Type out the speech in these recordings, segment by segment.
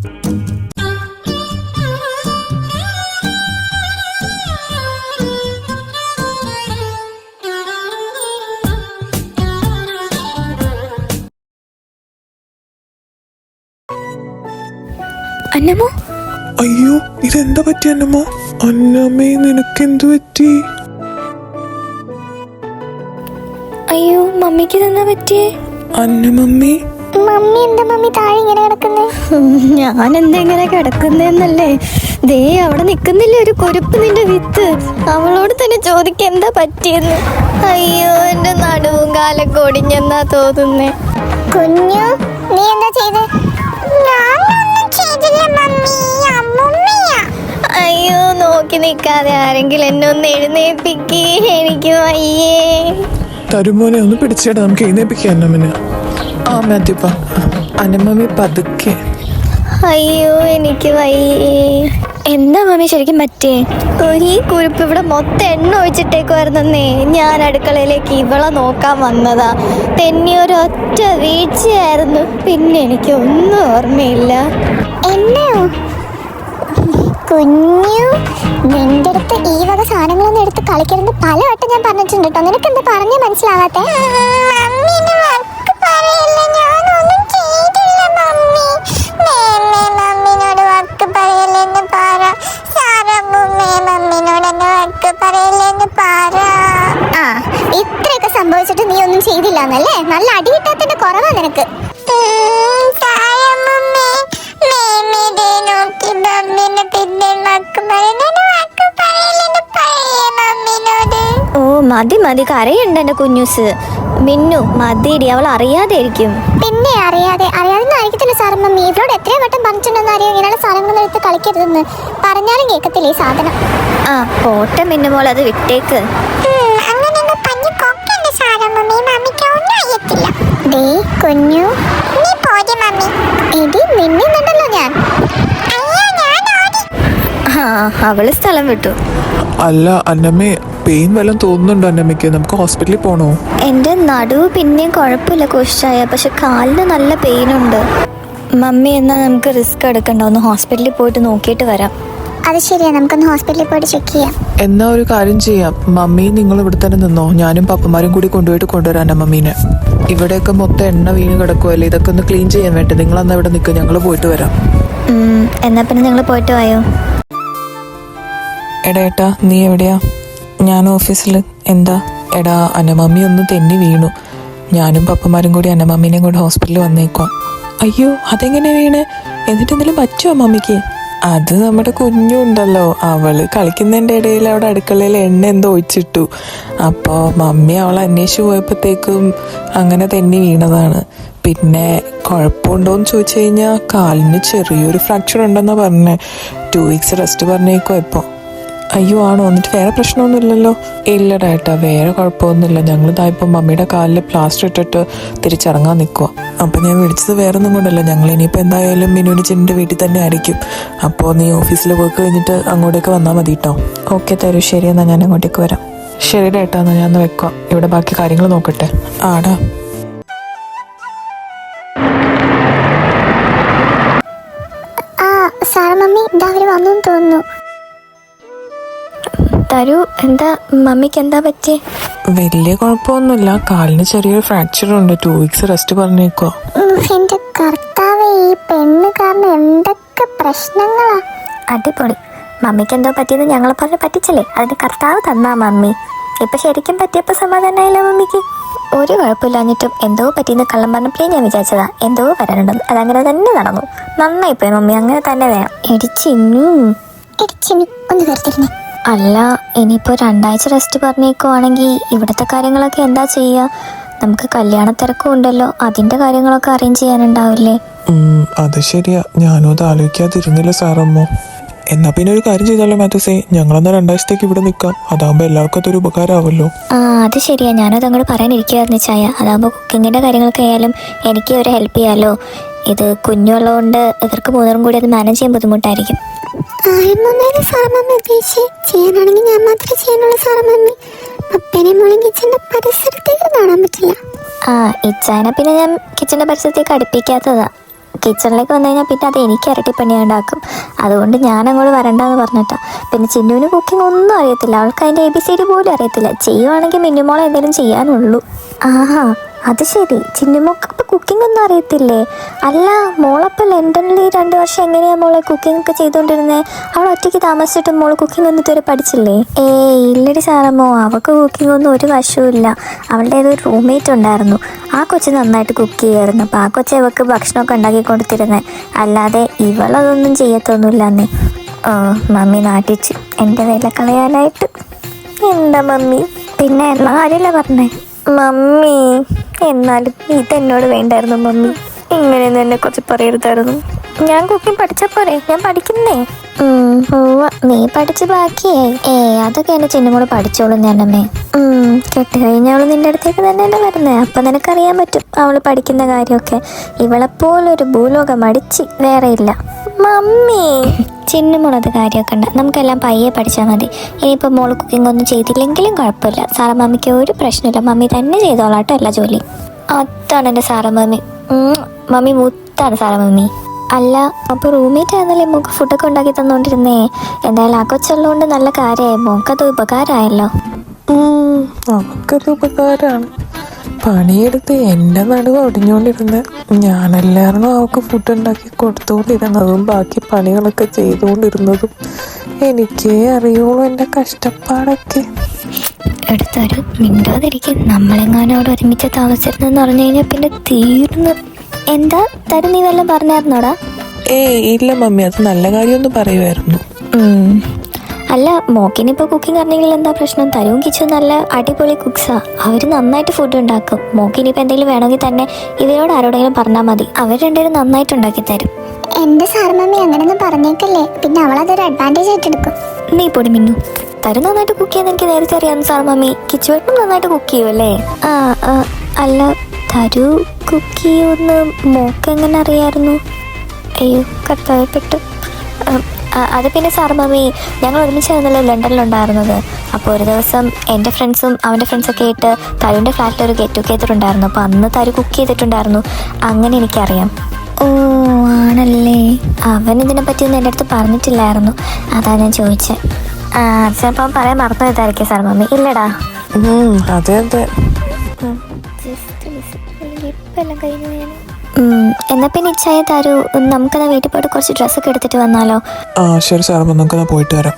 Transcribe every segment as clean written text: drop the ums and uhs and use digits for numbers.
അന്നമ്മോ, അയ്യോ ഇതെന്താ പറ്റി അന്നമ്മോ? അന്നമ്മേ നിനക്കെന്തു പറ്റി? അയ്യോ മമ്മിക്ക് ഇതെന്താ പറ്റിയേ? അന്നമമ്മി മമ്മി എന്താ മമ്മി താഴെ ഇങ്ങനെ കിടക്കുന്നേ? ഞാൻ എന്താ ഇങ്ങനെ കിടക്കുന്നേന്നല്ലേ? ദേ അവിടെ നിക്കുന്നില്ലേ ഒരു കുരുപ്പ് നിന്റെ വിത്ത്, അവളോട് തന്നെ ചോദിക്ക എന്താ പറ്റിയെന്ന്. അയ്യോ എന്റെ നടുവും കാലൊക്കെ ഒടിഞ്ഞെന്നാ തോന്നുന്നേ. കുഞ്ഞു നീ എന്താ ചെയ്തേ? ഞാനൊന്നും ചെയ്തില്ല മമ്മി, അമ്മൂമ്മയാ. അയ്യോ നോക്കി നിൽക്കാതെ ആരെങ്കിലും എന്നെ ഒന്ന് എഴുന്നേൽപ്പിക്കേ, എനിക്ക് വയ്യേ. തരുമോനെ ഒന്ന് പിടിച്ചേടാ, നമുക്ക് എഴുന്നേപ്പിക്കാം അന്നമ്മനെ. ആ മാത്യുപ്പ, അന്നമമ്മി പതുക്കെ. അയ്യോ എനിക്ക് വയ്യേ. എന്താ മമ്മി ശരിക്കും പറ്റിയേ? ഈ കുരുപ്പ് ഇവിടെ മൊത്തം എണ്ണ ഒഴിച്ചിട്ടേക്കുമായിരുന്നേ. ഞാൻ അടുക്കളയിലേക്ക് ഇവളെ നോക്കാൻ വന്നതാ, തെന്നിയൊരൊറ്റ വീഴ്ചയായിരുന്നു. പിന്നെ എനിക്ക് ഒന്നും ഓർമ്മയില്ല. എന്നെയോ? കുഞ്ഞു നിന്റെ അടുത്ത് ഈ വക സാധനങ്ങളൊന്നും എടുത്ത് കളിക്കരുത് പലവട്ടം ഞാൻ പറഞ്ഞിട്ടുണ്ട് കേട്ടോ. നിനക്ക് എന്താ പറഞ്ഞ മനസ്സിലാവാത്തെ? ഇത്രയൊക്കെ സംഭവിച്ചിട്ട് നീ ഒന്നും ചെയ്തില്ല എന്നല്ലേ? നല്ല അടി കിട്ടാത്തതിന്റെ കുറവാ നിനക്ക്. ഓ മതി മതി, കരയുണ്ട് എന്റെ കുഞ്ഞൂസ്. മിന്നു മതിയടി, അവൾ അറിയാതെ ആയിരിക്കും. പിന്നെ അറിയാതെ ആയിരിക്കത്തില്ല സാർ മമ്മി. ഇവരോട് എത്രയോ വട്ടം പറഞ്ഞിട്ടുണ്ടെന്ന് അറിയാം ഇങ്ങനെയുള്ള സാധനങ്ങളൊന്നും എടുത്ത് കളിക്കരുതെന്ന്. പറഞ്ഞാലും കേൾക്കത്തില്ല ഈ സാധനം. ആ പോട്ടെ മിന്നു മോൾ, അത് വിട്ടേക്ക്. കുഞ്ഞു നീ പോരെ മമ്മി. എടി നിന്നുണ്ടല്ലോ ഞാൻ. ആ അവള് സ്ഥലം വിട്ടു. അല്ല അന്നമ്മേ, പെയിൻ വല്ലതും തോന്നുന്നുണ്ടോ അന്നമ്മയ്ക്ക്? നമുക്ക് ഹോസ്പിറ്റലിൽ പോണോ? എൻ്റെ നടുവ് പിന്നെയും കുഴപ്പമില്ല കോശായ, പക്ഷെ കാലിന് നല്ല പെയിനുണ്ട്. മമ്മി എന്നാൽ നമുക്ക് റിസ്ക് എടുക്കണ്ട, ഒന്ന് ഹോസ്പിറ്റലിൽ പോയിട്ട് നോക്കിയിട്ട് വരാം. അത് ശരിയാ, നമുക്കൊന്ന് ഹോസ്പിറ്റലിൽ പോയിട്ട് ചെക്ക് ചെയ്യാം. എന്നാ ഒരു കാര്യം ചെയ്യാം, മമ്മി നിങ്ങൾ ഇവിടെ തന്നെ നിന്നോ, ഞാനും പപ്പമാരും കൂടി കൊണ്ടുവരാം അന്നമ്മീനെ. ഇവിടെയൊക്കെ മൊത്തം എണ്ണ വീണ് കിടക്കുമല്ലേ, ഇതൊക്കെ ഒന്ന് ക്ലീൻ ചെയ്യാൻ വേണ്ടി നിങ്ങൾ അന്ന് ഇവിടെ നിൽക്കുക, ഞങ്ങൾ പോയിട്ട് വരാം. എന്നാ പിന്നെ ഞങ്ങൾ പോയിട്ട് വായോ. എടാ ഏട്ടാ നീ എവിടെയാ? ഞാൻ ഓഫീസിൽ. എന്താ? എടാ അന്നമമ്മി ഒന്ന് തെന്നി വീണു, ഞാനും പപ്പമാരും കൂടി അന്നമമ്മീനെയും കൂടെ ഹോസ്പിറ്റലിൽ വന്നേക്കാം. അയ്യോ അതെങ്ങനെ വീണ്? എന്നിട്ട് എന്തെങ്കിലും പറ്റുമോ മമ്മിക്ക്? അത് നമ്മുടെ കുഞ്ഞുണ്ടല്ലോ, അവള് കളിക്കുന്നതിൻ്റെ ഇടയിൽ അവിടെ അടുക്കളയിൽ എണ്ണ എന്തോ ഒഴിച്ചിട്ടു. അപ്പോൾ മമ്മി അവളെ അന്വേഷിച്ച് പോയപ്പോഴത്തേക്കും അങ്ങനെ തെന്നി വീണതാണ്. പിന്നെ കുഴപ്പമുണ്ടോയെന്ന് ചോദിച്ചു കഴിഞ്ഞാൽ കാലിന് ചെറിയൊരു ഫ്രാക്ചർ ഉണ്ടെന്നാണ് പറഞ്ഞത്. 2 weeks റെസ്റ്റ് പറഞ്ഞേക്കോ ഇപ്പോൾ. അയ്യോ ആണോ? എന്നിട്ട് വേറെ പ്രശ്നമൊന്നുമില്ലല്ലോ? ഇല്ലടാ ഏട്ടാ, വേറെ കുഴപ്പമൊന്നുമില്ല. ഞങ്ങളിതാ ഇപ്പം മമ്മിയുടെ കാലിൽ പ്ലാസ്റ്റർ ഇട്ടിട്ട് തിരിച്ചിറങ്ങാൻ നിൽക്കുക. അപ്പം ഞാൻ വിളിച്ചത് വേറെ ഒന്നും കൊണ്ടല്ല, ഞങ്ങൾ ഇനിയിപ്പോൾ എന്തായാലും മിനുവിൻ്റെ വീട്ടിൽ തന്നെ ആയിരിക്കും. അപ്പോൾ നീ ഓഫീസിൽ പോയി കഴിഞ്ഞിട്ട് അങ്ങോട്ടേക്ക് വന്നാൽ മതി കേട്ടോ. ഓക്കെ തരൂ, ശരി എന്നാൽ ഞാൻ അങ്ങോട്ടേക്ക് വരാം. ശരിടാ ഏട്ടാ, എന്നാൽ ഞാൻ ഒന്ന് വെക്കാം, ഇവിടെ ബാക്കി കാര്യങ്ങൾ നോക്കട്ടെ. ആടാ. സാർ മമ്മി ഇതാ അവര് വന്നു തോന്നുന്നു. തരൂ, എന്താ മമ്മിക്ക് എന്താ പറ്റിയേ? വലിയ കുഴപ്പമൊന്നുമില്ല, കാലിന് ചെറിയൊരു ഫ്രാക്ചർ ഉണ്ട്. 2 weeks റെസ്റ്റ് പറഞ്ഞേക്കോ. എന്റെ കർത്താവേ, ഈ പെണ്ണ് കാരണം എന്തൊക്കെ പ്രശ്നങ്ങളാ. അടിപൊളി. മമ്മിക്ക് എന്തോ പറ്റിയെന്ന് ഞങ്ങളെ പറഞ്ഞ് പറ്റിച്ചല്ലേ, അതിന് കർത്താവ് തന്നാ മമ്മി. ഇപ്പൊ ശരിക്കും പറ്റിയപ്പോൾ സമാധാനമായില്ല മമ്മിക്ക്. ഒരു കുഴപ്പമില്ലാഞ്ഞിട്ടും എന്തോ പറ്റിയെന്ന് കള്ളം പറഞ്ഞപ്പോഴേ ഞാൻ വിചാരിച്ചതാ എന്തോ വരാനുണ്ടെന്ന്. അതങ്ങനെ തന്നെ നടന്നു. നന്നായി പോയി മമ്മി, അങ്ങനെ തന്നെ വേണം. ഇടിച്ചിന്നു ഒന്ന് വെറുതെ. അല്ല ഇനിയിപ്പോൾ 2 ആഴ്ച റെസ്റ്റ് പറഞ്ഞേക്കുവാണെങ്കിൽ ഇവിടുത്തെ കാര്യങ്ങളൊക്കെ എന്താ ചെയ്യുക? നമുക്ക് കല്യാണ തിരക്കും ഉണ്ടല്ലോ, അതിൻ്റെ കാര്യങ്ങളൊക്കെ അറേഞ്ച് ചെയ്യാനുണ്ടാവില്ലേ? അത് ശരിയാ, ഞാനും അത് ആലോചിക്കാതിരുന്നില്ല സാറമ്മോ. എന്നാ പിന്നെ ഒരു കാര്യം ചെയ്താലോ മാത്തസേ, ഞങ്ങളെന്നാ 2 ആഴ്ചത്തേക്ക് ഇവിടെ നിൽക്കാം. അതാകുമ്പോൾ എല്ലാവർക്കും അതൊരു ഉപകാരമാവല്ലോ. ആ അത് ശരിയാ, ഞാനത് അങ്ങോട്ട് പറയാനിരിക്കുവായിരുന്നു ചായ. അതാകുമ്പോൾ കുക്കിങ്ങിൻ്റെ കാര്യങ്ങളൊക്കെ ആയാലും എനിക്ക് ഒരു ഹെൽപ്പ് ചെയ്യാമല്ലോ. ഇത് കുഞ്ഞുള്ളതുകൊണ്ട് ഇവർക്ക് 3 കൂടി അത് മാനേജ് ചെയ്യാൻ ബുദ്ധിമുട്ടായിരിക്കും. ചെയ്യാനാണെങ്കിൽ ഞാൻ മാത്രമേ ചെയ്യാനുള്ളൂ സാർ മമ്മി. പപ്പേനെ മോളെ കിച്ചന്റെ പരിസരത്തേക്ക് കാണാൻ പറ്റില്ല. ആ ഇച്ചായനെ പിന്നെ ഞാൻ കിച്ചൻ്റെ പരിസരത്തേക്ക് അടുപ്പിക്കാത്തതാ. കിച്ചണിലേക്ക് വന്നു കഴിഞ്ഞാൽ പിന്നെ അത് എനിക്ക് ഇരട്ടിപ്പണി ഉണ്ടാക്കും. അതുകൊണ്ട് ഞാൻ അങ്ങോട്ട് വരണ്ടെന്ന് പറഞ്ഞിട്ടാ. പിന്നെ ചിന്നുവിന് കുക്കിംഗ് ഒന്നും അറിയത്തില്ല, അവൾക്ക് അതിൻ്റെ ABCD പോലും അറിയത്തില്ല. ചെയ്യുവാണെങ്കിൽ മിന്നുമോളെ എന്തെങ്കിലും ചെയ്യാനുള്ളൂ. ആഹാ, അത് ശരി, ചിന്നുമോൾക്ക് അപ്പോൾ കുക്കിംഗ് ഒന്നും അറിയത്തില്ലേ? അല്ല, മോളപ്പോൾ ലണ്ടനിൽ 2 വർഷം എങ്ങനെയാണ് മോളെ കുക്കിംഗ് ഒക്കെ ചെയ്തുകൊണ്ടിരുന്നത്? അവൾ ഒറ്റയ്ക്ക് താമസിച്ചിട്ട് മോൾ കുക്കിംഗ് ഒന്നും ഇതുവരെ പഠിച്ചില്ലേ? ഇല്ലടി സാറമ്മോ, അവൾക്ക് കുക്കിംഗ് ഒന്നും ഒരു വശവും ഇല്ല. അവളുടെ ഏതൊരു റൂംമേറ്റ് ഉണ്ടായിരുന്നു, ആ കൊച്ച് നന്നായിട്ട് കുക്ക് ചെയ്യുമായിരുന്നു. അപ്പോൾ ആ കൊച്ച് അവൾക്ക് ഭക്ഷണമൊക്കെ ഉണ്ടാക്കി കൊടുത്തിരുന്നത്, അല്ലാതെ ഇവളതൊന്നും ചെയ്യത്തൊന്നുമില്ലെന്നേ. മമ്മി നാട്ടിച്ച് എൻ്റെ വില കളയാനായിട്ട്. എന്താ മമ്മി, പിന്നെ എല്ലാ കാര്യമല്ല പറഞ്ഞേ. മമ്മി, എന്നാലും ഇതെന്നോട് വേണ്ടായിരുന്നു മമ്മി, ഇങ്ങനെയൊന്നും എന്നെ കുറിച്ച് പറയരുതായിരുന്നു. ഞാൻ കുക്കിംഗ് പഠിച്ചപ്പോരെ, ഞാൻ പഠിക്കുന്നേ. നീ പഠിച്ച് ബാക്കിയായി. അതൊക്കെ എന്നെ ചിന്നുമോള് പഠിച്ചോളും ഞാനമ്മേ. കെട്ട് കഴിഞ്ഞവള് നിന്റെ അടുത്തേക്ക് തന്നെയല്ലേ വരുന്നേ, അപ്പം നിനക്കറിയാൻ പറ്റും അവള് പഠിക്കുന്ന കാര്യമൊക്കെ. ഇവളെപ്പോലൊരു ഭൂലോകം അടിച്ച് വേറെ ഇല്ല. മമ്മി, ചിന്നുമോളത് കാര്യമൊക്കെ ഉണ്ട്, നമുക്കെല്ലാം പയ്യെ പഠിച്ചാൽ മതി. ഇനിയിപ്പോൾ മോള് കുക്കിംഗ് ഒന്നും ചെയ്തില്ലെങ്കിലും കുഴപ്പമില്ല, സാറ മമ്മിക്ക് ഒരു പ്രശ്നമില്ല, മമ്മി തന്നെ ചെയ്തോളാട്ടോ എല്ലാ ജോലി. അതാണ് എൻ്റെ സാറ മമ്മി. മമ്മി മുത്താണ് സാറ മമ്മി. അല്ല, അപ്പോൾ റൂംമേറ്റ് ആയിരുന്നല്ലേ മോൾക്ക് ഫുഡൊക്കെ ഉണ്ടാക്കി തന്നുകൊണ്ടിരുന്നേ? എന്തായാലും ആ കൊച്ചുള്ളതുകൊണ്ട് നല്ല കാര്യമായി, മോൾക്കത് ഉപകാരമായല്ലോ. അവൾക്കത് ഉപകാരമാണ്. പണിയെടുത്ത് എൻ്റെ നടുവ് ഒടിഞ്ഞുകൊണ്ടിരുന്നത് ഞാനെല്ലാവരും അവൾക്ക് ഫുഡ് ഉണ്ടാക്കി കൊടുത്തുകൊണ്ടിരുന്നതും ബാക്കി പണികളൊക്കെ ചെയ്തുകൊണ്ടിരുന്നതും എനിക്കേ അറിയുള്ളൂ എൻ്റെ കഷ്ടപ്പാടൊക്കെ. എടുത്തൊരു മിണ്ടാതിരിക്കും, നമ്മളെങ്ങാനും അവിടെ ഒരുമിച്ച് താമസിച്ചിരുന്നെന്ന് പറഞ്ഞു കഴിഞ്ഞാൽ പിന്നെ തീർന്നു. എന്താ തരു, നീ വല്ലതും പറഞ്ഞായിരുന്നോടാ? ഇല്ല മമ്മി, അത് നല്ല കാര്യമൊന്നും പറയുമായിരുന്നു. അല്ല, മോക്കിനിപ്പോൾ കുക്കിംഗ് അറിഞ്ഞെങ്കിൽ എന്താ പ്രശ്നം? തരുവും കിച്ചും നല്ല അടിപൊളി കുക്സാ, അവർ നന്നായിട്ട് ഫുഡ് ഉണ്ടാക്കും. മോക്കിനിപ്പോൾ എന്തെങ്കിലും വേണമെങ്കിൽ തന്നെ ഇവരോട് ആരോടെങ്കിലും പറഞ്ഞാൽ മതി, അവർ രണ്ടുപേരും നന്നായിട്ട് ഉണ്ടാക്കി തരും. എന്റെ സാർ മമ്മി അങ്ങനെയൊന്നും പറഞ്ഞേക്കല്ലേ, പിന്നെ അവളതൊരു അഡ്വാൻറ്റേജ് ആയിട്ടെടുക്കും. നീ പൊടി മിന്നു, തരു നന്നായിട്ട് കുക്ക് ചെയ്യാൻ എനിക്ക് നേരത്തെ അറിയാവുന്ന സാർ മമ്മി. കിച്ചുവേട്ടനും നന്നായിട്ട് കുക്ക് ചെയ്യുമല്ലേ? അല്ല, തരു കുക്ക് ചെയ്യുമെന്ന് മോക്കെങ്ങനെ അറിയായിരുന്നു? അയ്യോ, കർത്താവപ്പെട്ടു. അത് പിന്നെ സാർ മമ്മി, ഞങ്ങൾ ഒരുമിച്ചായിരുന്നല്ലോ ലണ്ടനിലുണ്ടായിരുന്നത്. അപ്പോൾ ഒരു ദിവസം എൻ്റെ ഫ്രണ്ട്സും അവൻ്റെ ഫ്രണ്ട്സൊക്കെ ആയിട്ട് തരുവിൻ്റെ ഫ്ലാറ്റിലൊരു ഗെറ്റ് ടുഗെദർ ഉണ്ടായിരുന്നു. അപ്പോൾ അന്ന് തരു കുക്ക് ചെയ്തിട്ടുണ്ടായിരുന്നു, അങ്ങനെ എനിക്കറിയാം. ഓ ആണല്ലേ, അവൻ ഇതിനെ പറ്റിയൊന്നും എൻ്റെ അടുത്ത് പറഞ്ഞിട്ടില്ലായിരുന്നു, അതാ ഞാൻ ചോദിച്ചത്. ചിലപ്പോൾ പറയാൻ മറന്നുപോയതായിരിക്കും സാർ മമ്മി. ഇല്ലടാ, അതെ അതെ. എന്നാ പിന്നെ ഇച്ഛായ തരൂ, നമുക്കെന്നാ വീട്ടിൽ പോയിട്ട് കുറച്ച് ഡ്രസ്സൊക്കെ എടുത്തിട്ട് വന്നാലോ? ശരി സാർ, നമുക്ക് പോയിട്ട് വരാം.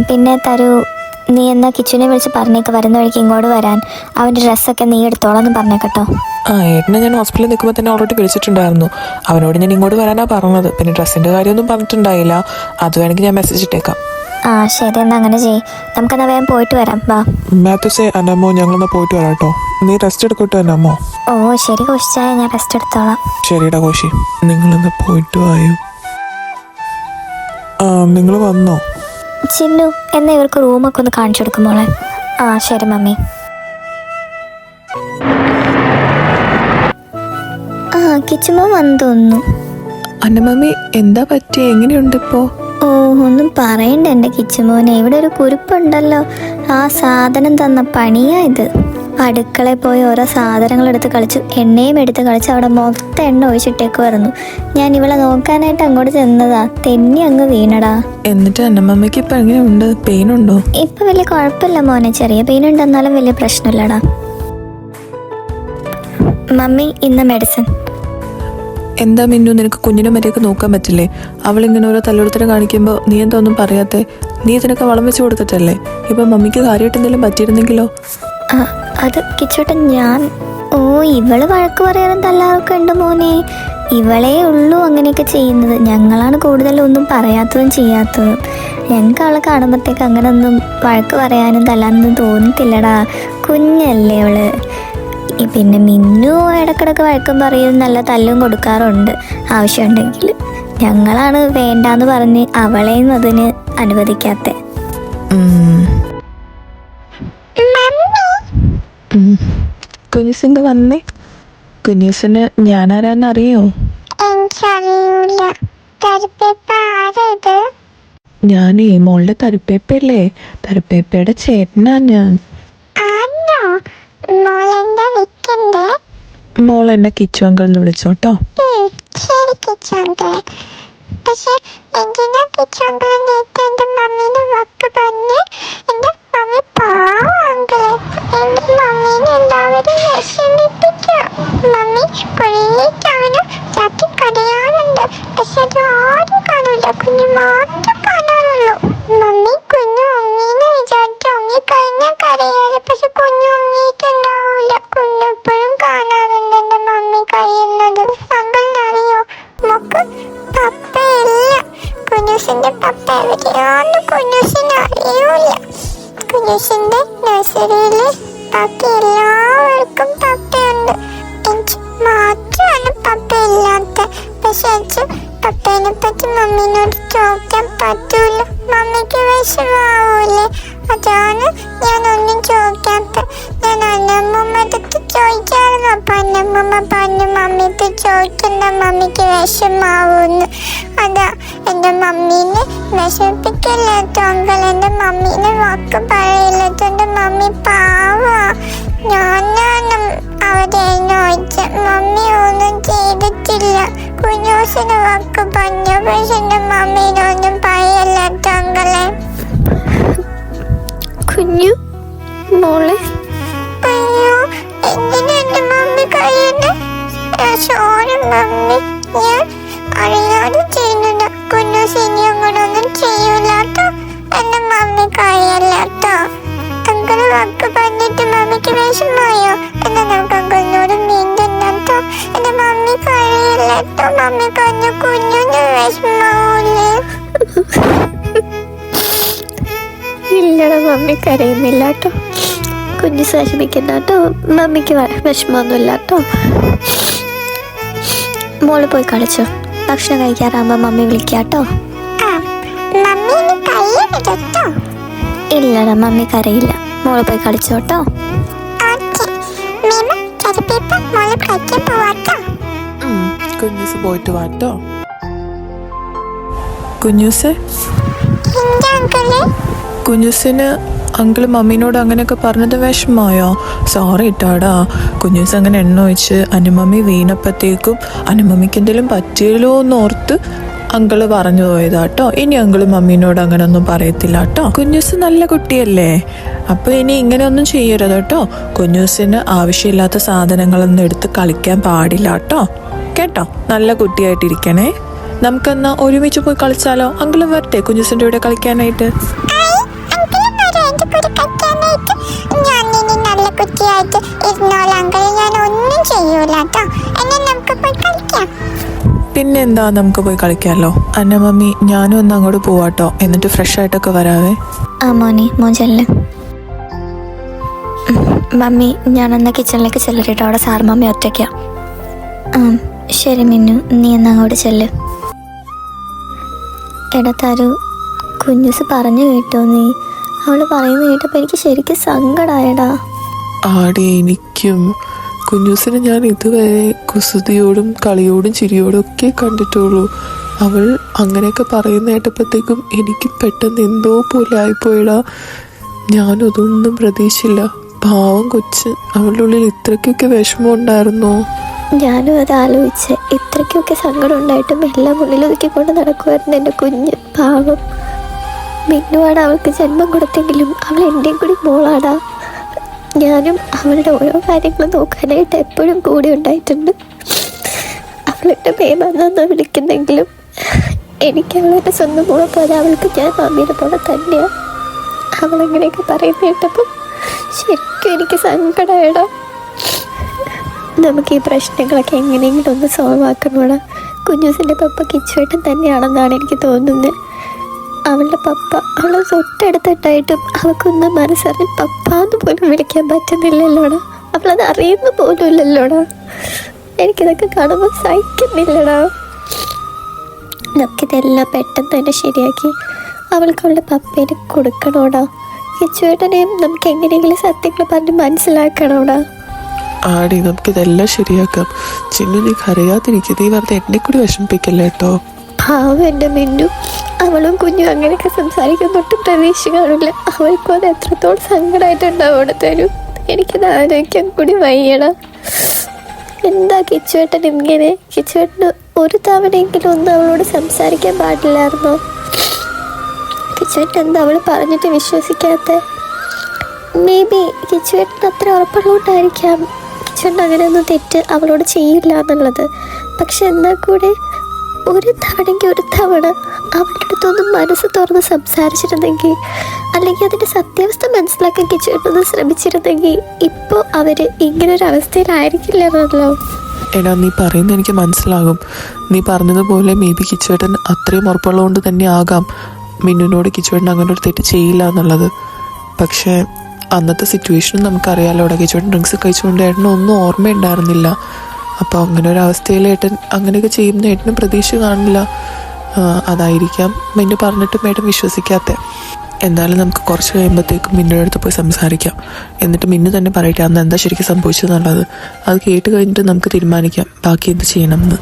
പിന്നെ തരൂ, നീ എന്നാ കിച്ചുനെ വിളിച്ച് പറഞ്ഞേക്ക് വരുന്ന വഴിക്ക് ഇങ്ങോട്ട് വരാൻ, അവൻ്റെ ഡ്രസ്സൊക്കെ നീ എടുത്തോളാന്ന് പറഞ്ഞേക്കട്ടോ. ഏട്ടനെ ഞാൻ ഹോസ്പിറ്റലിൽ നിൽക്കുമ്പോൾ തന്നെ ഓൾറെഡി വിളിച്ചിട്ടുണ്ടായിരുന്നു, അവനോട് ഞാൻ ഇങ്ങോട്ട് വരാനാ പറഞ്ഞത്. പിന്നെ ഡ്രസ്സിൻ്റെ കാര്യമൊന്നും പറഞ്ഞിട്ടുണ്ടായില്ല, അത് വേണമെങ്കിൽ ഞാൻ മെസ്സേജ് ഇട്ടേക്കാം. ശരി, എന്നാ അങ്ങനെ ചെയ്യ്, നമുക്കെന്നാ വേഗം പോയിട്ട് വരാം. വാ മാത്യുസേ, അന്നമ്മോ, ഞങ്ങളെന്നാ പോയിട്ട് വരാം കേട്ടോ. നീ റെസ്റ്റ് എടുക്കട്ടോ അന്നമ്മോ. ഓ ശരി കോശിച്ചായ, ഞാൻ റെസ്റ്റ് എടുത്തോളാം. ശരിടാ കോശി, നിങ്ങളെന്നാ പോയിട്ട് വായോ. നിങ്ങൾ വന്നോ? ചിന്നു, എന്നാ ഇവർക്ക് റൂമൊക്കെ ഒന്ന് കാണിച്ചു കൊടുക്കും മോളെ. ശരി മമ്മി. കിച്ചുമോ വന്നു തോന്നുന്നു. അന്നമമ്മി, എന്താ പറ്റിയ, എങ്ങനെയുണ്ട് ഇപ്പോൾ? ഒന്നും പറയണ്ട എൻ്റെ കിച്ചുമോനെ, ഇവിടെ ഒരു കുരുപ്പുണ്ടല്ലോ, ആ സാധനം തന്ന പണിയാ ഇത്. അടുക്കളയിൽ പോയി ഓരോ സാധനങ്ങൾ എടുത്ത് കളിച്ചു, എണ്ണയും എടുത്ത് കളിച്ച് അവിടെ മൊത്തം എണ്ണ ഒഴിച്ചിട്ടേക്കുമായിരുന്നു. ഞാൻ ഇവളെ നോക്കാനായിട്ട് അങ്ങോട്ട് ചെന്നതാ, തെന്നി അങ്ങ് വീണടാ. എന്നിട്ട് അന്നമ്മയ്ക്ക് ഇപ്പം എങ്ങനെയുണ്ട്, പെയിൻ ഉണ്ടോ? ഇപ്പം വലിയ കുഴപ്പമില്ല മോനെ, ചെറിയ പെയിൻ ഉണ്ടെന്നാലും വലിയ പ്രശ്നമില്ലടാ. മമ്മി, ഇന്ന് മെഡിസിൻ. എന്താ മിന്നു, നിനക്ക് കുഞ്ഞിനെ മര്യാദക്ക് നോക്കാൻ പറ്റില്ലേ? അവളിങ്ങനെ ഓരോ തല്ലുകൊടുത്തരം കാണിക്കുമ്പോൾ നീ എന്താ ഒന്നും പറയാത്തെ? നീ ഇതിനൊക്കെ വളം വെച്ച് കൊടുത്തിട്ടല്ലേ? ഇപ്പം മമ്മിക്ക് കാര്യമായിട്ട് എന്തെങ്കിലും പറ്റിയിരുന്നെങ്കിലോ? അത് കിച്ചോട്ടെ, ഞാൻ ഇവള് വഴക്ക് പറയാനും തല്ലാറൊക്കെ ഉണ്ട് മോനെ. ഇവളേ ഉള്ളൂ അങ്ങനെയൊക്കെ ചെയ്യുന്നത്, ഞങ്ങളാണ് കൂടുതലും ഒന്നും പറയാത്തതും ചെയ്യാത്തതും. ഞങ്ങൾക്ക് അവളെ കാണുമ്പോഴത്തേക്ക് അങ്ങനെ ഒന്നും വഴക്ക് പറയാനും തല്ലാനൊന്നും തോന്നത്തില്ലടാ, കുഞ്ഞല്ലേ അവള്. പിന്നെ മിന്നു ഇടക്കിടക്ക് വഴക്കം പറയും, നല്ല തല്ലും കൊടുക്കാറുണ്ട് ആവശ്യമുണ്ടെങ്കിൽ. ഞങ്ങളാണ് വേണ്ടാന്ന് പറഞ്ഞ് അവളെയും അതിന് അനുവദിക്കാത്ത. കുഞ്ഞിസിന്റെ വന്നേ. കുഞ്ഞിസിന് ഞാനാരാന്ന് അറിയോ? ഞാനേ മോളുടെ തരുപ്പേപ്പല്ലേ, തരുപ്പേപ്പയുടെ ചേട്ടനാ ഞാൻ. മോൾ എന്നെ കിച്ചു അങ്കിൾ എന്ന് വിളിച്ചോട്ടോ. ശരി കിച്ചോങ്കളെ. പക്ഷെ എന്തിനാ കിച്ചോങ്കളെ നേരത്തെ എന്റെ മമ്മീനെ വാക്ക് പറഞ്ഞ്? എന്റെ മമ്മി പാവങ്ങളെ. എന്റെ മമ്മീനെ എല്ലാവരും വിഷമിപ്പിക്കാം. മമ്മി കുറേ തവണ ചാത്തി കരയാറുണ്ട്. പക്ഷെ അത് ആരും കാണൂല, കുഞ്ഞു മാത്രം കാണാറുള്ളൂ. മമ്മി കുഞ്ഞു ഉണ്ണീന്ന് വിചാരിച്ച് ഉണ്ണിക്കഴിഞ്ഞാൽ കരയാറ്. പക്ഷെ കുഞ്ഞു ഉണ്ണീട്ടുണ്ടാവൂല. കുഞ്ഞെപ്പോഴും കാണാറുണ്ട് എന്റെ മമ്മി കഴിയുന്നത്. അങ്കിളിനറിയോ, നമുക്ക് പപ്പയില്ല. കുഞ്ഞൂസിന്റെ പപ്പ എവിടെയാന്ന് കുഞ്ഞൂസിന് അറിയൂല. കുഞ്ഞൂസിന്റെ നഴ്സറിയില് ബാക്കി എല്ലാവർക്കും പപ്പയുണ്ട്. എനിക്ക് മാത്രമാണ് പപ്പയില്ലാത്ത. പക്ഷെ അച്ഛൻ പപ്പേനെ പറ്റി മമ്മീനോട് ചോദിക്കാൻ പറ്റൂല. മമ്മിക്ക് വിഷമാവൂലേ? അതാണ് ഞാനൊന്നും ചോദിക്കാത്ത. ഞാൻ അന്നമ്മൂമ്മടുത്ത് ചോദിക്കാറുണ്ട്. അപ്പൊ അന്നമ്മൂമ്മ പറഞ്ഞു മമ്മിക്ക് ചോദിക്കുന്ന മമ്മിക്ക് വിഷമാവൂന്ന്. അതാ എന്റെ മമ്മീനെ വിഷമിപ്പിക്കില്ലാത്ത അങ്കിൾ. എന്റെ മമ്മീനെ വാക്ക് പറയില്ലാത്ത എന്റെ മമ്മി പാവാ. ഞാനാണ് അവരെ ചോദിച്ച. മമ്മി ഒന്നും ചെയ്തിട്ടില്ല. കുഞ്ഞൂസിന് വാക്ക് പറഞ്ഞു. പക്ഷെ എന്റെ മമ്മീനൊന്നും പറയില്ലാത്ത അങ്കിളെ. കുഞ്ഞു മോളെ, അയ്യോ, എന്തിനാ എന്റെ മമ്മി കഴിയുന്നത്? സോറി മമ്മി, ഞാൻ അറിയാതെ ചെയ്യുന്നത്. കുഞ്ഞൂസ് ഇനി അങ്ങനൊന്നും ചെയ്യൂലാട്ടോ. എന്റെ മമ്മി കഴിയല്ലാട്ടോ. അങ്കിള് വാക്ക് പറഞ്ഞിട്ട് മമ്മിക്ക് വിഷമായോ? എന്നാ നമുക്ക് അങ്കിളിനോട് മിണ്ടുന്നട്ടോ. എന്റെ മമ്മി കഴിയില്ലാട്ടോ. മമ്മി പറഞ്ഞു കുഞ്ഞിന് വിഷമാവൂലേ? ഇല്ലടാ, മമ്മി കരയുന്നില്ല കേട്ടോ. കുഞ്ഞു വിഷമിക്കണ്ട കേട്ടോ. മമ്മിക്ക് വിഷമമൊന്നുമില്ല കേട്ടോ. മോള് പോയി കളിച്ചോ. ഭക്ഷണം കഴിക്കാറാകുമ്പോൾ മമ്മി വിളിക്കാം കേട്ടോ. മമ്മി ഇനി കഴിയരുതട്ടോ. ഇല്ലടാ, മമ്മി കരയില്ല. മോള് പോയി കളിച്ചോ കേട്ടോ. ഓക്കേ. മീമ, ചെറുപ്പീപ്പ, മോള് കളിക്കാൻ പോവാട്ടോ. കുഞ്ഞൂസ് പോയിട്ട് വാട്ടോ. കുഞ്ഞൂസ്, എന്താ അങ്കിളെ? കുഞ്ഞൂസിന് അങ്കിള് മമ്മീനോട് അങ്ങനെയൊക്കെ പറഞ്ഞത് വിഷമമായോ? സോറി ഇട്ടാടാ. കുഞ്ഞൂസ് അങ്ങനെ എണ്ണ ഒഴിച്ച് അനുമമ്മി വീണപ്പോഴത്തേക്കും അനുമമ്മിക്ക് എന്തെങ്കിലും പറ്റിയല്ലോ എന്ന് ഓർത്ത് അങ്കിള് പറഞ്ഞു പോയതാട്ടോ. ഇനി അങ്കിള് മമ്മീനോട് അങ്ങനെ ഒന്നും പറയത്തില്ല കേട്ടോ. കുഞ്ഞൂസ് നല്ല കുട്ടിയല്ലേ, അപ്പോൾ ഇനി ഇങ്ങനെ ഒന്നും ചെയ്യരുത് കേട്ടോ. കുഞ്ഞൂസിന് ആവശ്യമില്ലാത്ത സാധനങ്ങളൊന്നും എടുത്ത് കളിക്കാൻ പാടില്ല കേട്ടോ. കേട്ടോ, നല്ല കുട്ടിയായിട്ടിരിക്കണേ. നമുക്കെന്നാ ഒരുമിച്ച് പോയി കളിച്ചാലോ? അങ്കിള് വരട്ടെ കുഞ്ഞൂസിൻ്റെ കൂടെ കളിക്കാനായിട്ട്? ഞാനിനി നല്ല കുട്ടിയായിട്ട് ഇരുന്നോളാം അങ്കിൾ. ഞാൻ ഒന്നും ചെയ്യൂലാട്ടോ. എന്നെ നമുക്ക് പോയി കളിക്കാം. പിന്നെന്താ, നമുക്ക് പോയി കളിക്കാമല്ലോ. അന്ന മമ്മി, ഞാനും ഒന്ന് അങ്ങോട്ട് പോവാട്ടോ. എന്നിട്ട് ഫ്രഷ് ആയിട്ടൊക്കെ വരാവേ. ആ മോനെ, മോൻ ചെല്ല്. മമ്മി, ഞാനെന്നാ കിച്ചണിലേക്ക് ചെല്ലട്ടോ. അവിടെ സാർ മമ്മി ഒറ്റയ്ക്കാ. ശരി മിന്നു, നീ എന്നാ അങ്ങോട്ട് ചെല്ല്. എടാ തരു, കുഞ്ഞൂസ് പറഞ്ഞു കേട്ടോ നീ? അവള് പറയുന്നത് കേട്ടപ്പോൾ എനിക്ക് ശരിക്കും സങ്കടമായടാ. ആടെ എനിക്കും. കുഞ്ഞൂസിനെ ഞാൻ ഇതുവരെ കുസൃതിയോടും കളിയോടും ചിരിയോടും ഒക്കെ കണ്ടിട്ടുള്ളൂ. അവൾ അങ്ങനെയൊക്കെ പറയുന്ന കേട്ടപ്പോഴത്തേക്കും എനിക്കും പെട്ടെന്ന് എന്തോ പോലെ ആയിപ്പോയടാ. ഞാനും അതൊന്നും പ്രതീക്ഷിച്ചില്ല. പാവം കൊച്ച്, അവളുടെ ഉള്ളിൽ ഇത്രയ്ക്കൊക്കെ വിഷമം ഉണ്ടായിരുന്നോ? ഞാനും അത് ആലോചിച്ച്. ഇത്രയ്ക്കൊക്കെ സങ്കടം ഉണ്ടായിട്ടും എല്ലാം ഉള്ളിൽ ഒതുക്കിക്കൊണ്ട് നടക്കുമായിരുന്നു എൻ്റെ കുഞ്ഞ്. പാവം മിന്നുവാണ് അവൾക്ക് ജന്മം കൊടുത്തെങ്കിലും അവൾ എൻ്റെയും കൂടി മോളാടാ. ഞാനും അവളുടെ ഓരോ കാര്യങ്ങൾ നോക്കാനായിട്ട് എപ്പോഴും കൂടി ഉണ്ടായിട്ടുണ്ട്. അവളുടെ പേമെന്നാ വിളിക്കുന്നെങ്കിലും എനിക്ക് അവളുടെ സ്വന്തം മോളെ പോലെ അവൾക്ക് ഞാൻ മമ്മീനെ പോലെ തന്നെയാണ്. അവളെങ്ങനെയൊക്കെ പറയുന്ന കേട്ടപ്പം ശരിക്കും എനിക്ക് സങ്കടമായിടാ. നമുക്ക് ഈ പ്രശ്നങ്ങളൊക്കെ എങ്ങനെയെങ്കിലും ഒന്ന് സോൾവ് ആക്കണോടാ. കുഞ്ഞൂസിൻ്റെ പപ്പ കിച്ചുവേട്ടൻ തന്നെയാണെന്നാണ് എനിക്ക് തോന്നുന്നത്. അവളുടെ പപ്പ അവളെ തൊട്ടടുത്തിട്ടായിട്ടും അവൾക്കൊന്നും മനസ്സറിഞ്ഞ് പപ്പാന്ന് പോലും വിളിക്കാൻ പറ്റുന്നില്ലല്ലോടാ. അവളത് അറിയുന്ന പോലും ഇല്ലല്ലോടാ. എനിക്കിതൊക്കെ കാണുമ്പോൾ സഹിക്കുന്നില്ലടാ. നമുക്കിതെല്ലാം പെട്ടെന്ന് തന്നെ ശരിയാക്കി അവൾക്ക് അവളുടെ പപ്പേനെ കൊടുക്കണോടാ. കിച്ചുവേട്ടനെയും നമുക്ക് എങ്ങനെയെങ്കിലും സത്യങ്ങൾ പറഞ്ഞ് മനസ്സിലാക്കണോടാ. ആടി, നമുക്കിതെല്ലാം ശരിയാക്കാം. ചിന്നു, നീ കരയാതിരിക്കും. നീ വെറുതെ എന്നെ കൂടി വിഷമിപ്പിക്കല്ലേ കേട്ടോ. പാവം എൻ്റെ മിന്നു. അവളും കുഞ്ഞും അങ്ങനെയൊക്കെ സംസാരിക്കുന്നൊട്ടും പ്രതീക്ഷ കാണില്ല. അവൾക്കും അത് എത്രത്തോളം സങ്കടമായിട്ടുണ്ടാവും അവിടെ തരും. എനിക്കത് ആലോചിക്കാൻ കൂടി വയ്യടാ. എന്താ കിച്ചുവേട്ടൻ ഇങ്ങനെ? കിച്ചുവേട്ടന് ഒരു തവണയെങ്കിലും ഒന്ന് അവളോട് സംസാരിക്കാൻ പാടില്ലായിരുന്നോ? കിച്ചുവേട്ടൻ എന്താ അവൾ പറഞ്ഞിട്ട് വിശ്വസിക്കാത്ത? മേ ബി കിച്ചുവേട്ടൻ അത്ര ഉറപ്പുള്ളതുകൊണ്ടായിരിക്കാം കിച്ചുവേട്ടൻ അങ്ങനെയൊന്നും തെറ്റ് അവളോട് ചെയ്യില്ല എന്നുള്ളത്. പക്ഷെ എന്നാൽ കൂടെ ഒരു തവണ അവളുടെ അടുത്തൊന്നും മനസ്സ് തുറന്ന് സംസാരിച്ചിരുന്നെങ്കിൽ, അല്ലെങ്കിൽ അതിൻ്റെ സത്യാവസ്ഥ മനസ്സിലാക്കാൻ കിച്ചുവേട്ടൊന്ന് ശ്രമിച്ചിരുന്നെങ്കിൽ ഇപ്പോൾ അവർ ഇങ്ങനൊരു അവസ്ഥയിലായിരിക്കില്ലെന്നല്ലോ. എടാ, നീ പറയുന്നത് എനിക്ക് മനസ്സിലാകും. നീ പറഞ്ഞതുപോലെ മേ ബി കിച്ചുവേട്ടൻ അത്രയും ഉറപ്പുള്ളതുകൊണ്ട് തന്നെ ആകാം മിന്നുവിനോട് കിച്ചുവേട്ടൻ അങ്ങനെ ഒരു തെറ്റ് ചെയ്യില്ല എന്നുള്ളത്. പക്ഷേ അന്നത്തെ സിറ്റുവേഷനും നമുക്കറിയാമല്ലോ. അവിടെ കിച്ചുവേട്ടൻ ഡ്രിങ്ക്സ് കഴിച്ചുകൊണ്ട് ഏട്ടനൊന്നും ഓർമ്മയുണ്ടായിരുന്നില്ല. അപ്പോൾ അങ്ങനെ ഒരു അവസ്ഥയിൽ ഏട്ടൻ അങ്ങനെയൊക്കെ ചെയ്യുന്ന ഏട്ടനും പ്രതീക്ഷ കാണില്ല. അതായിരിക്കാം മിന്നു പറഞ്ഞിട്ടും ഏട്ടൻ വിശ്വസിക്കാത്ത. എന്തായാലും നമുക്ക് കുറച്ച് കഴിയുമ്പോഴത്തേക്കും മിന്നുടെ അടുത്ത് പോയി സംസാരിക്കാം. എന്നിട്ട് മിന്നു തന്നെ പറയട്ടെ അന്ന് എന്താ ശരിക്കും സംഭവിച്ചതെന്നുള്ളത്. അത് കേട്ട് കഴിഞ്ഞിട്ട് നമുക്ക് തീരുമാനിക്കാം ബാക്കി എന്ത് ചെയ്യണമെന്ന്.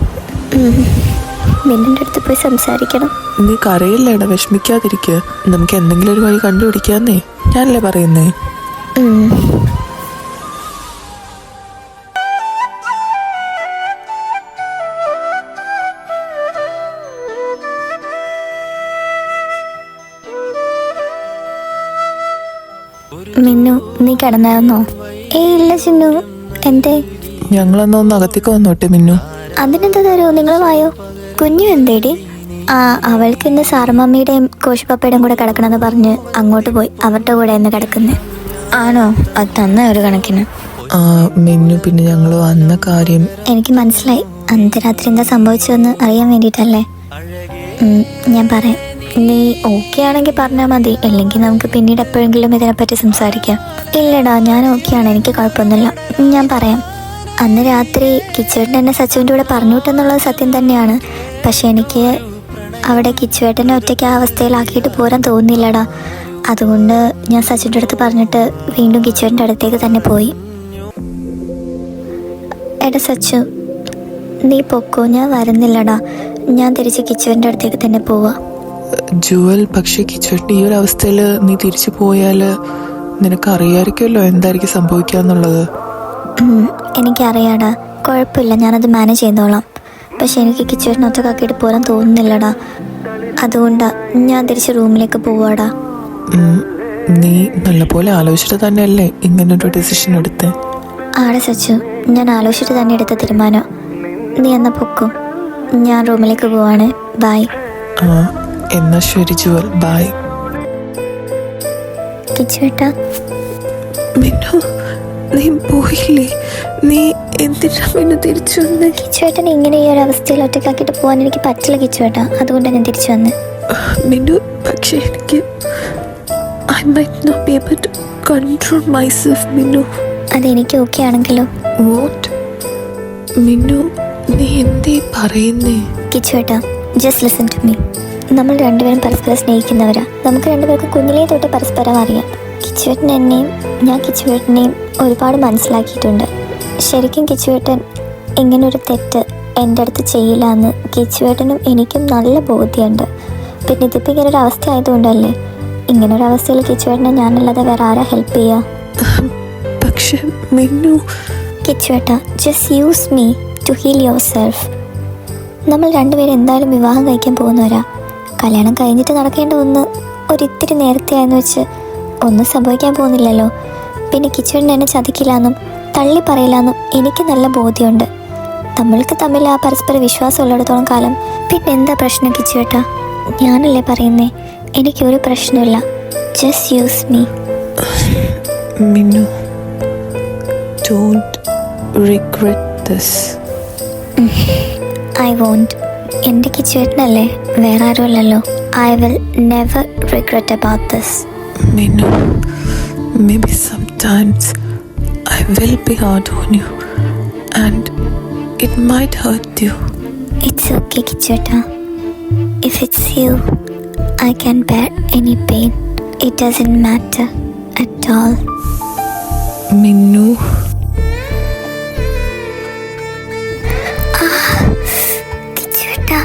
മിന്നുടെ അടുത്ത് പോയി സംസാരിക്കണം. നീ കരയില്ലേടാ, വിഷമിക്കാതിരിക്കുക. നമുക്ക് എന്തെങ്കിലും ഒരു വഴി കണ്ടുപിടിക്കാന്നേ, ഞാനല്ലേ പറയുന്നേ. മിന്നു, നീ കിടന്നായിരുന്നോ? ഇല്ല ചിന്നു. എന്തേ? ഞങ്ങളെന്നാ ഒന്ന് അകത്തേക്ക് വന്നോട്ടെ മിന്നു. അതിനെന്താ തരുമോ? നിങ്ങൾ വായോ. കുഞ്ഞു എന്തേടി? അവൾക്ക് ഇന്ന് സാറമ്മയുടെയും കോശിപ്പപ്പയുടെയും കൂടെ കിടക്കണമെന്ന് പറഞ്ഞ് അങ്ങോട്ട് പോയി. അവരുടെ കൂടെ എന്ന് കിടക്കുന്നത്. ആണോ? അത് തന്ന ഒരു കണക്കിന്. മിന്നു, പിന്നെ ഞങ്ങൾ വന്ന കാര്യം എനിക്ക് മനസ്സിലായി. അന്ന് രാത്രി എന്താ സംഭവിച്ചതെന്ന് അറിയാൻ വേണ്ടിയിട്ടല്ലേ? ഞാൻ പറയാം. നീ ഓക്കെ ആണെങ്കിൽ പറഞ്ഞാൽ മതി, അല്ലെങ്കിൽ നമുക്ക് പിന്നീട് എപ്പോഴെങ്കിലും ഇതിനെപ്പറ്റി സംസാരിക്കാം. ഇല്ലടാ, ഞാൻ ഓക്കെയാണ്, എനിക്ക് കുഴപ്പമൊന്നുമില്ല. ഞാൻ പറയാം. അന്ന് രാത്രി കിച്ചുവേട്ടൻ എന്നെ സച്ചുവിൻ്റെ കൂടെ പറഞ്ഞുവിട്ടെന്നുള്ളത് സത്യം തന്നെയാണ്. പക്ഷെ എനിക്ക് അവിടെ കിച്ചുവേട്ടനെ ഒറ്റയ്ക്ക് ആ അവസ്ഥയിലാക്കിയിട്ട് പോരാൻ തോന്നിയില്ലടാ. അതുകൊണ്ട് ഞാൻ സച്ചുവിൻ്റെ അടുത്ത് പറഞ്ഞിട്ട് വീണ്ടും കിച്ചുവേട്ടൻ്റെ അടുത്തേക്ക് തന്നെ പോയി. എടാ സച്ചു, നീ പൊക്കോ, ഞാൻ വരുന്നില്ലടാ. ഞാൻ തിരിച്ച് കിച്ചുവേട്ടൻ്റെ അടുത്തേക്ക് തന്നെ പോവാ. ജുവൽ, പക്ഷേ കിച്ചുവേട്ടൻ ഈ ഒരു അവസ്ഥയിൽ നീ തിരിച്ചു പോയാൽ നിനക്ക് അറിയാമായിരിക്കുമല്ലോ എന്തായിരിക്കും സംഭവിക്കുക എന്നുള്ളത്. എനിക്കറിയാടാ, കുഴപ്പമില്ല, ഞാനത് മാനേജ് ചെയ്തോളാം. പക്ഷെ എനിക്ക് കിച്ചുവേട്ടൻ ഒറ്റക്കാക്കിയിട്ട് പോരാൻ തോന്നുന്നില്ലടാ. അതുകൊണ്ടാണ് ഞാൻ തിരിച്ച് റൂമിലേക്ക് പോവാടാ. നീ നല്ലപോലെ ആലോചിച്ചിട്ട് തന്നെയല്ലേ ഇങ്ങനൊരു ഡിസിഷൻ എടുത്ത്? ആടെ സച്ചു, ഞാൻ ആലോചിച്ചിട്ട് തന്നെ എടുത്ത തീരുമാനം. നീ എന്നാ പൊക്കും, ഞാൻ റൂമിലേക്ക് പോവാണ്. ബൈ. എന്നാ ശരി ജുവൽ, ബൈ. കിച്ചുവേട്ടാ. മിന്നു, നീ പോയില്ലേ? നീ എന്തിനാ മിന്നു തിരിച്ചു വന്നേ? കിച്ചുവേട്ടനെ ഇങ്ങനെ ഈ ഒരു അവസ്ഥയിൽ ഒറ്റക്കാക്കിയിട്ട് പോകാൻ എനിക്ക് പറ്റില്ല കിച്ചുവേട്ടാ. അതുകൊണ്ടാണ് ഞാൻ തിരിച്ചു വന്നത്. മിന്നു, പക്ഷേ എനിക്ക് I might not be able to control myself, മിന്നു. അതെനിക്ക് ഓക്കെ ആണെങ്കിലോ? What? മിന്നു, നീ എന്തേ പറയുന്നേ? കിച്ചുവേട്ടാ, ജസ്റ്റ് ലിസൺ ടു മീ. നമ്മൾ രണ്ടുപേരും പരസ്പരം സ്നേഹിക്കുന്നവരാ. നമുക്ക് രണ്ടുപേർക്ക് കുഞ്ഞിലേ തൊട്ട് പരസ്പരം അറിയാം. കിച്ചുവേട്ടൻ എന്നെയും ഞാൻ കിച്ചുവേട്ടനെയും ഒരുപാട് മനസ്സിലാക്കിയിട്ടുണ്ട്. ശരിക്കും കിച്ചുവേട്ടൻ ഇങ്ങനൊരു തെറ്റ് എൻ്റെ അടുത്ത് ചെയ്യില്ല എന്ന് കിച്ചുവേട്ടനും എനിക്കും നല്ല ബോധ്യമുണ്ട്. പിന്നെ ഇതിപ്പോൾ ഇങ്ങനൊരു അവസ്ഥ ആയതുകൊണ്ടല്ലേ. ഇങ്ങനൊരു അവസ്ഥയിൽ കിച്ചുവേട്ടനെ ഞാനല്ലാതെ വേറെ ആരാ ഹെൽപ്പ് ചെയ്യുക? പക്ഷെ മിന്നു. കിച്ചുവേട്ടാ, just use me to heal yourself. നമ്മൾ രണ്ടുപേരും എന്തായാലും വിവാഹം കഴിക്കാൻ പോകുന്നവരാ. കല്യാണം കഴിഞ്ഞിട്ട് നടക്കേണ്ട ഒന്ന് ഒരിത്തിരി നേരത്തെ ആയെന്ന് വെച്ച് ഒന്നും സംഭവിക്കാൻ പോകുന്നില്ലല്ലോ. പിന്നെ കിച്ചുവേട്ടൻ എന്നെ ചതിക്കില്ലാന്നും തള്ളി പറയില്ലാന്നും എനിക്ക് നല്ല ബോധ്യമുണ്ട്. നമ്മൾക്ക് തമ്മിൽ ആ പരസ്പര വിശ്വാസം ഉള്ളിടത്തോളം കാലം പിന്നെ എന്താ പ്രശ്നം കിച്ചുവേട്ടാ? ഞാനല്ലേ പറയുന്നേ, എനിക്കൊരു പ്രശ്നമില്ല. Just use me. Minnu, don't regret this. I won't. എൻ്റെ കിച്ചുവേട്ടനല്ലേ, വേറെ ആരുമല്ലല്ലോ. I will never regret about this. Minu, maybe sometimes I will be hard on you and it might hurt you. It's okay കിച്ചുവേട്ടാ. If it's you, I can bear any pain. It doesn't matter at all. Minu. കിച്ചുവേട്ടാ.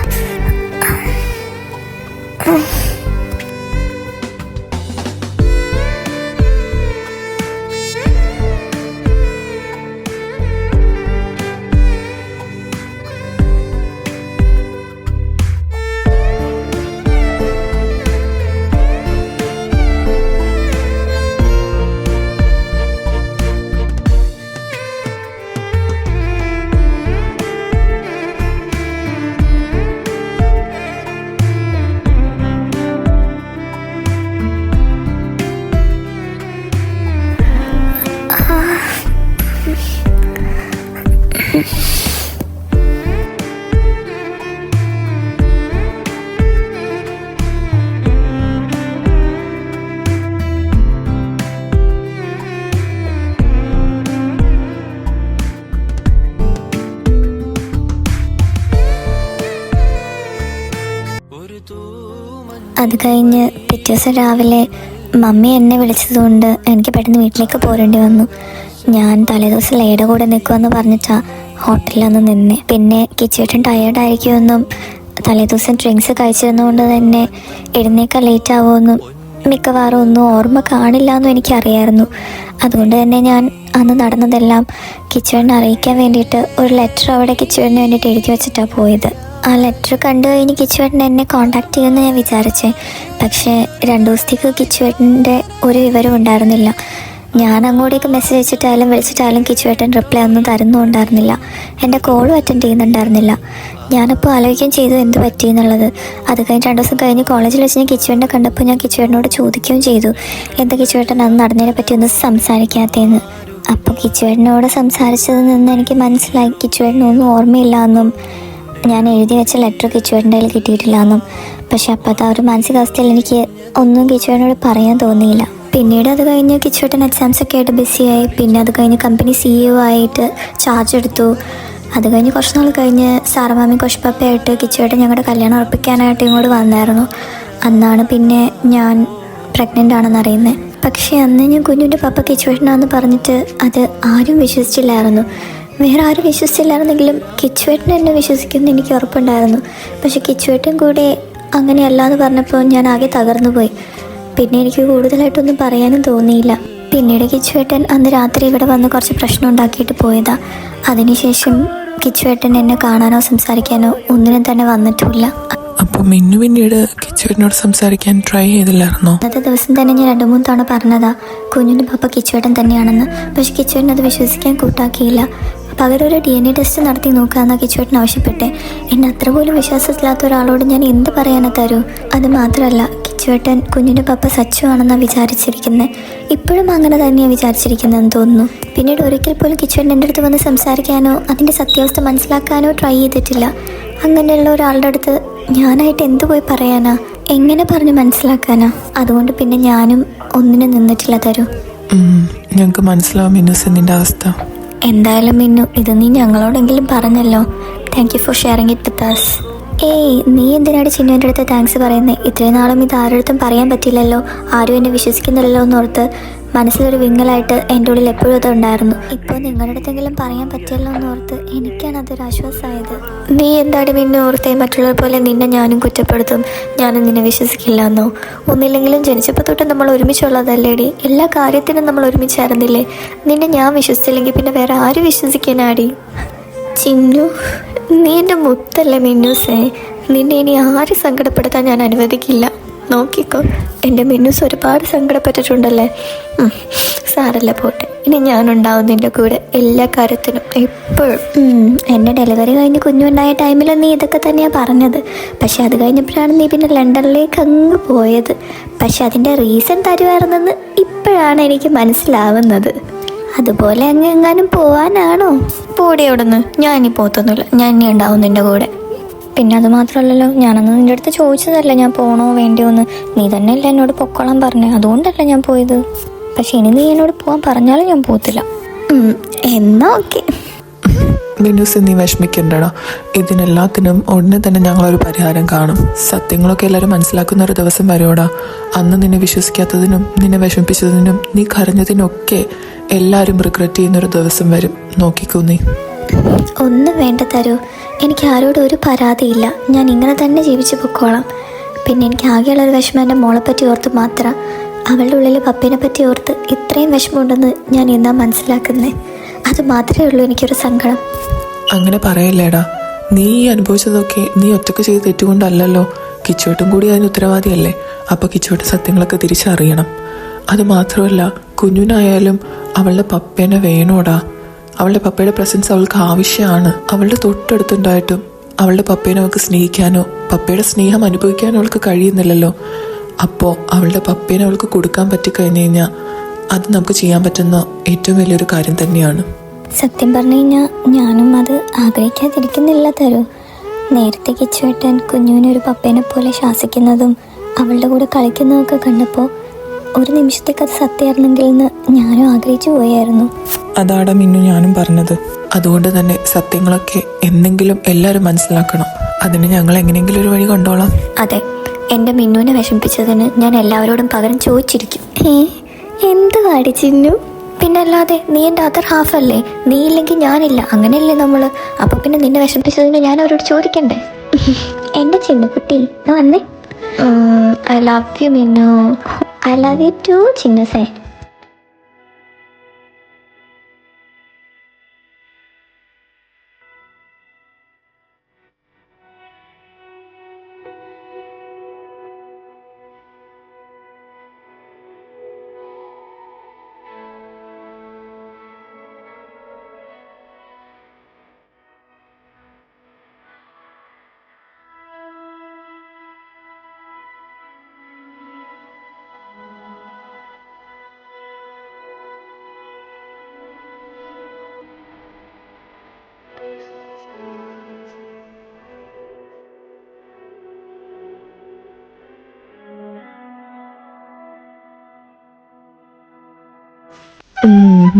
അത് കഴിഞ്ഞ് പിറ്റേ ദിവസം രാവിലെ mummy എന്നെ വിളിച്ചതുകൊണ്ട് എനിക്ക് പെട്ടെന്ന് വീട്ടിലേക്ക് പോരേണ്ടി വന്നു. ഞാൻ തലേദിവസം ലയുടെ കൂടെ നിൽക്കുമെന്ന് പറഞ്ഞിട്ടാ ഹോട്ടലിലൊന്ന് നിന്നെ. പിന്നെ കിച്ചുവേട്ടൻ ടയേർഡായിരിക്കുമെന്നും തലേദിവസം ഡ്രിങ്ക്സ് കഴിച്ചിരുന്നതുകൊണ്ട് തന്നെ എഴുന്നേക്കാൻ ലേറ്റ് ആവുമെന്നും മിക്കവാറും ഒന്നും ഓർമ്മ കാണില്ല എന്നും എനിക്കറിയായിരുന്നു. അതുകൊണ്ട് തന്നെ ഞാൻ അന്ന് നടന്നതെല്ലാം കിച്ചുവേട്ടനെ അറിയിക്കാൻ വേണ്ടിയിട്ട് ഒരു ലെറ്റർ അവിടെ കിച്ചുവേട്ടന് വേണ്ടിയിട്ട് എഴുതി വെച്ചിട്ടാണ് പോയത്. ആ ലെറ്റർ കണ്ടു കഴിഞ്ഞ് കിച്ചുവേട്ടൻ എന്നെ കോണ്ടാക്ട് ചെയ്യുമെന്ന് ഞാൻ വിചാരിച്ചേ. പക്ഷേ 2 ദിവസത്തേക്ക് കിച്ചുവേട്ടൻ്റെ ഒരു വിവരം ഉണ്ടായിരുന്നില്ല. ഞാൻ അങ്ങോട്ടേക്ക് മെസ്സേജ് അയച്ചിട്ടായാലും വിളിച്ചിട്ടായാലും കിച്ചുവേട്ടൻ റിപ്ലൈ ഒന്നും തരുന്നുണ്ടായിരുന്നില്ല. എൻ്റെ കോളും അറ്റൻഡ് ചെയ്യുന്നുണ്ടായിരുന്നില്ല. ഞാനപ്പോൾ ആലോചിക്കുകയും ചെയ്തു എന്ത് പറ്റി എന്നുള്ളത്. അത് കഴിഞ്ഞ് 2 ദിവസം കഴിഞ്ഞ് കോളേജിൽ വെച്ച് ഞാൻ കിച്ചുവേട്ടനെ കണ്ടപ്പോൾ ഞാൻ കിച്ചുവേട്ടനോട് ചോദിക്കുകയും ചെയ്തു എന്താ കിച്ചുവേട്ടൻ അന്ന് നടന്നതിനെ പറ്റി ഒന്ന് സംസാരിക്കാത്തതെന്ന്. അപ്പോൾ കിച്ചുവേട്ടനോട് സംസാരിച്ചതിൽ നിന്ന് എനിക്ക് മനസ്സിലായി കിച്ചുവേട്ടനൊന്നും ഓർമ്മയില്ല എന്നും ഞാൻ എഴുതി വെച്ച ലെറ്റർ കിച്ചുവേട്ടൻ്റെ കയ്യിൽ കിട്ടിയിട്ടില്ല എന്നും. പക്ഷെ അപ്പോഴത്തെ ആ ഒരു മാനസികാവസ്ഥയിൽ എനിക്ക് ഒന്നും കിച്ചുവേട്ടനോട് പറയാൻ തോന്നിയില്ല. പിന്നീട് അത് കഴിഞ്ഞ് കിച്ചുവേട്ടൻ എക്സാംസൊക്കെ ആയിട്ട് ബിസിയായി. പിന്നെ അത് കഴിഞ്ഞ് കമ്പനി CEO ആയിട്ട് ചാർജ് എടുത്തു. അത് കഴിഞ്ഞ് കുറച്ച് നാൾ കഴിഞ്ഞ് സാറമാമി കൊഷപ്പപ്പയായിട്ട് കിച്ചുവേട്ടൻ ഞങ്ങളുടെ കല്യാണം ഉറപ്പിക്കാനായിട്ട് ഇങ്ങോട്ട് വന്നായിരുന്നു. അന്നാണ് പിന്നെ ഞാൻ പ്രഗ്നൻ്റ് ആണെന്ന് അറിയുന്നത്. പക്ഷേ അന്ന് ഞാൻ കുഞ്ഞിൻ്റെ പപ്പ കിച്ചുവേട്ടനാണെന്ന് പറഞ്ഞിട്ട് അത് ആരും വിശ്വസിച്ചില്ലായിരുന്നു. വേറെ ആരും വിശ്വസിച്ചില്ലായിരുന്നെങ്കിലും കിച്ചുവേട്ടൻ എന്നെ വിശ്വസിക്കുമെന്ന് എനിക്ക് ഉറപ്പുണ്ടായിരുന്നു. പക്ഷെ കിച്ചുവേട്ടൻ കൂടെ അങ്ങനെയല്ല എന്ന് പറഞ്ഞപ്പോൾ ഞാൻ ആകെ തകർന്നു പോയി. പിന്നെ എനിക്ക് കൂടുതലായിട്ടൊന്നും പറയാനും തോന്നിയില്ല. പിന്നീട് കിച്ചുവേട്ടൻ അന്ന് രാത്രി ഇവിടെ വന്ന് കുറച്ച് പ്രശ്നം ഉണ്ടാക്കിയിട്ട് പോയതാ. അതിനുശേഷം കിച്ചുവേട്ടൻ എന്നെ കാണാനോ സംസാരിക്കാനോ ഒന്നിനും തന്നെ വന്നിട്ടുമില്ല. അപ്പോൾ മിന്നു പിന്നീട് കിച്ചുവേട്ടനോട് സംസാരിക്കാൻ ട്രൈ ചെയ്തില്ലായിരുന്നോ? അന്നത്തെ ദിവസം തന്നെ ഞാൻ 2-3 തവണ പറഞ്ഞതാ കുഞ്ഞിൻ്റെ പപ്പ കിച്ചുവേട്ടൻ തന്നെയാണെന്ന്. പക്ഷെ കിച്ചുവേട്ടൻ അത് വിശ്വസിക്കാൻ കൂട്ടാക്കിയില്ല. പകരം ഒരു DNA ടെസ്റ്റ് നടത്തി നോക്കാമെന്നാണ് കിച്ചുവേട്ടൻ ആവശ്യപ്പെട്ടെ. എന്നെ അത്ര പോലും വിശ്വാസത്തില്ലാത്ത ഒരാളോട് ഞാൻ എന്ത് പറയാനാ തരൂ? അത് മാത്രമല്ല കിച്ചുവേട്ടൻ കുഞ്ഞിൻ്റെ പപ്പ സച്ചു ആണെന്നാണ് വിചാരിച്ചിരിക്കുന്നത്. ഇപ്പോഴും അങ്ങനെ തന്നെയാണ് വിചാരിച്ചിരിക്കുന്നതെന്ന് തോന്നുന്നു. പിന്നീട് ഒരിക്കൽ പോലും കിച്ചുവേട്ടൻ എൻ്റെ അടുത്ത് വന്ന് സംസാരിക്കാനോ അതിൻ്റെ സത്യാവസ്ഥ മനസ്സിലാക്കാനോ ട്രൈ ചെയ്തിട്ടില്ല. അങ്ങനെയുള്ള ഒരാളുടെ അടുത്ത് ഞാനായിട്ട് എന്തു പോയി പറയാനാ? എങ്ങനെ പറഞ്ഞ് മനസ്സിലാക്കാനാ? അതുകൊണ്ട് പിന്നെ ഞാനും ഒന്നിനും നിന്നിട്ടില്ല തരൂ. ഞങ്ങൾക്ക് മനസ്സിലാവും മിന്നുസ് നിൻ്റെ അവസ്ഥ. എന്തായാലും മിന്നു, ഇത് നീ ഞങ്ങളോടെങ്കിലും പറഞ്ഞല്ലോ. Thank you for sharing it with us. ഏയ്, നീ എന്തിനാണ് ചിന്നുവിൻ്റെ അടുത്ത് താങ്ക്സ് പറയുന്നത്? ഇത്രയും നാളും ഇത് ആരുടെ പറയാൻ പറ്റില്ലല്ലോ, ആരും എന്നെ വിശ്വസിക്കുന്നില്ലല്ലോ എന്നോർത്ത് മനസ്സിലൊരു വിങ്ങലായിട്ട് എൻ്റെ ഉള്ളിൽ എപ്പോഴും അത് ഉണ്ടായിരുന്നു. ഇപ്പോൾ നിങ്ങളുടെ അടുത്തെങ്കിലും പറയാൻ പറ്റിയല്ലോ എന്നോർത്ത് എനിക്കാണ് അതൊരു ആശ്വാസമായത്. നീ എന്താണ് മിന്നു ഓർത്തേ? മറ്റുള്ളവർ പോലെ നിന്നെ ഞാനും കുറ്റപ്പെടുത്തും, ഞാനും നിന്നെ വിശ്വസിക്കില്ല എന്നോ? ഒന്നില്ലെങ്കിലും ജനിച്ചപ്പോൾ തൊട്ട് നമ്മൾ ഒരുമിച്ചുള്ളതല്ലേടി? എല്ലാ കാര്യത്തിനും നമ്മൾ ഒരുമിച്ചായിരുന്നില്ലേ? നിന്നെ ഞാൻ വിശ്വസിച്ചില്ലെങ്കിൽ പിന്നെ വേറെ ആര് വിശ്വസിക്കാനാടി? ചിന്നു, നീ എൻ്റെ മുത്തല്ലേ മിന്നൂസേ. നിന്നെ ഇനി ആരും സങ്കടപ്പെടുത്താൻ ഞാൻ അനുവദിക്കില്ല. നോക്കിക്കോ, എൻ്റെ മിന്നൂസ് ഒരുപാട് സങ്കടപ്പെട്ടിട്ടുണ്ടല്ലേ. സാരല്ല, പോട്ടെ. ഇനി ഞാനുണ്ടാവും നിൻ്റെ കൂടെ എല്ലാ കാര്യത്തിനും എപ്പോഴും. എൻ്റെ ഡെലിവറി കഴിഞ്ഞ് കുഞ്ഞുണ്ടായ ടൈമിൽ നീ ഇതൊക്കെ തന്നെയാണ് പറഞ്ഞത്. പക്ഷെ അത് കഴിഞ്ഞപ്പോഴാണ് നീ പിന്നെ ലണ്ടനിലേക്ക് അങ്ങ് പോയത്. പക്ഷെ അതിൻ്റെ റീസൺ തരുമായിരുന്നെന്ന് ഇപ്പോഴാണ് എനിക്ക് മനസ്സിലാവുന്നത്. അതുപോലെ അങ്ങ് എങ്ങാനും പോവാനാണോ? പോടി അവിടുന്ന്. ഞാൻ ഇനി പോത്തൊന്നുമില്ല, ഞാൻ ഇനി ഉണ്ടാവും നിൻ്റെ കൂടെ. പിന്നെ അത് മാത്രമല്ലല്ലോ, ഞാനന്ന് നിൻ്റെ അടുത്ത് ചോദിച്ചതല്ല ഞാൻ പോകണോ വേണ്ടിയോ എന്ന്. നീ തന്നെയല്ല എന്നോട് പൊക്കോളാൻ പറഞ്ഞേ, അതുകൊണ്ടല്ല ഞാൻ പോയത്. പക്ഷെ ഇനി നീ എന്നോട് പോകാൻ പറഞ്ഞാലും ഞാൻ പോകത്തില്ല. എന്നാ ഓക്കെ. മിന്നുസ്, നീ വിഷമിക്കണ്ടടാ. ഇതിനെല്ലാത്തിനും ഉടനെ തന്നെ ഞങ്ങളൊരു പരിഹാരം കാണും. സത്യങ്ങളൊക്കെ എല്ലാവരും മനസ്സിലാക്കുന്ന ഒരു ദിവസം വരുമോടാ. അന്ന് നിന്നെ വിശ്വസിക്കാത്തതിനും നിന്നെ വിഷമിപ്പിച്ചതിനും നീ കരഞ്ഞതിനൊക്കെ എല്ലാവരും റിഗ്രറ്റ് ചെയ്യുന്നൊരു ദിവസം വരും. നോക്കിക്കോ നീ. ഒന്നും വേണ്ട തരൂ, എനിക്ക് ആരോടും ഒരു പരാതിയില്ല. ഞാൻ ഇങ്ങനെ തന്നെ ജീവിച്ചു പൊക്കോളാം. പിന്നെ എനിക്ക് ആകെയുള്ളൊരു വിഷമം എൻ്റെ മോളെപ്പറ്റി ഓർത്ത് മാത്രം. അവളുടെ ഉള്ളിൽ പപ്പേനെ പറ്റി ഓർത്ത് ഇത്രയും വിഷമമുണ്ടെന്ന് ഞാൻ എന്നാ മനസ്സിലാക്കുന്നത്. അത് മാത്രമേ ഉള്ളൂ എനിക്കൊരു സങ്കടം. അങ്ങനെ പറയല്ലേടാ. നീ അനുഭവിച്ചതൊക്കെ നീ ഒറ്റക്ക് ചെയ്ത് തെറ്റുകൊണ്ടല്ലല്ലോ. കിച്ചുവേട്ടും കൂടി അതിന് ഉത്തരവാദിയല്ലേ. അപ്പോൾ കിച്ചുവേട്ട സത്യങ്ങളൊക്കെ തിരിച്ചറിയണം. അത് മാത്രമല്ല, കുഞ്ഞിനായാലും അവളുടെ പപ്പേനെ വേണോടാ. അവളുടെ പപ്പയുടെ പ്രസൻസ് അവൾക്ക് ആവശ്യമാണ്. അവളുടെ തൊട്ടടുത്തുണ്ടായിട്ടും അവളുടെ പപ്പേനെ അവൾക്ക് സ്നേഹിക്കാനോ പപ്പയുടെ സ്നേഹം അനുഭവിക്കാനോ അവൾക്ക് കഴിയുന്നില്ലല്ലോ. അപ്പോൾ അവളുടെ പപ്പേനെ അവൾക്ക് കൊടുക്കാൻ പറ്റിക്കഴിഞ്ഞു കഴിഞ്ഞാൽ അത് നമുക്ക് ചെയ്യാൻ പറ്റുന്ന ഏറ്റവും വലിയൊരു കാര്യം തന്നെയാണ്. സത്യം പറഞ്ഞു കഴിഞ്ഞാൽ ഞാനും അത് ആഗ്രഹിക്കാതിരിക്കുന്നില്ല തരൂ. നേരത്തെ കിച്ചുവേട്ടൻ കുഞ്ഞുവിനൊരു പപ്പേനെ പോലെ ശാസിക്കുന്നതും അവളുടെ കൂടെ കളിക്കുന്നതൊക്കെ കണ്ടപ്പോൾ ഒരു നിമിഷത്തേക്ക് അത് സത്യമായിരുന്നെങ്കിൽ എന്ന് ഞാനും ആഗ്രഹിച്ചു പോയായിരുന്നു. അതാടാ മിന്നു ഞാനും പറഞ്ഞത്. അതുകൊണ്ട് തന്നെ സത്യങ്ങളൊക്കെ എന്നെങ്കിലും എല്ലാവരും മനസ്സിലാക്കണം. അതിന് ഞങ്ങൾ എങ്ങനെയെങ്കിലും ഒരു വഴി കണ്ടോളാം. അതെ, എൻ്റെ മിന്നുവിനെ വിഷമിപ്പിച്ചതിന് ഞാൻ എല്ലാവരോടും പകരം ചോദിച്ചിരിക്കും. എന്ത് കാടി ചിന്നു? പിന്നല്ലാതെ നീ എൻ്റെ അതർ ഹാഫ് അല്ലേ? നീ ഇല്ലെങ്കിൽ ഞാനില്ല, അങ്ങനെയല്ലേ നമ്മൾ? അപ്പോൾ പിന്നെ നിന്നെ വിഷമിപ്പിച്ചതിന് ഞാൻ അവരോട് ചോദിക്കണ്ടേ? എൻ്റെ ചിന്നുകുട്ടി വന്നേ. I love you Minnu. I love you too ചിന്നുസേ.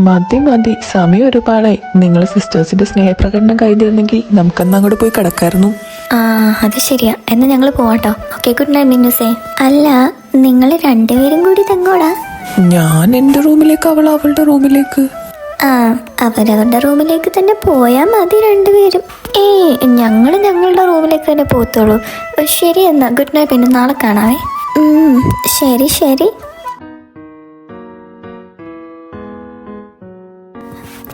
മതി മതി, സമയം ഒരുപാടായി. നിങ്ങൾ സിസ്റ്റേഴ്സിന്റെ സ്നേഹപ്രകടനം കഴിഞ്ഞിരുന്നെങ്കിൽ നമുക്കന്ന് അങ്ങോട്ട് പോയി കിടക്കായിരുന്നു. ആ അത് ശരിയാ. എന്നാൽ ഞങ്ങൾ പോവാട്ടോ. ഓക്കെ, ഗുഡ് നൈറ്റ് മിന്നുസേ. അല്ല, നിങ്ങൾ രണ്ടുപേരും കൂടി തങ്ങോടാ? ഞാൻ എൻ്റെ റൂമിലേക്ക്, അവൾ അവളുടെ റൂമിലേക്ക്. ആ, അവരവരുടെ റൂമിലേക്ക് തന്നെ പോയാൽ മതി രണ്ടുപേരും. ഞങ്ങൾ ഞങ്ങളുടെ റൂമിലേക്ക് തന്നെ പോകത്തുള്ളൂ. ശരി എന്നാ, ഗുഡ് നൈറ്റ്. പിന്നെ നാളെ കാണാവേ. ശരി ശരി.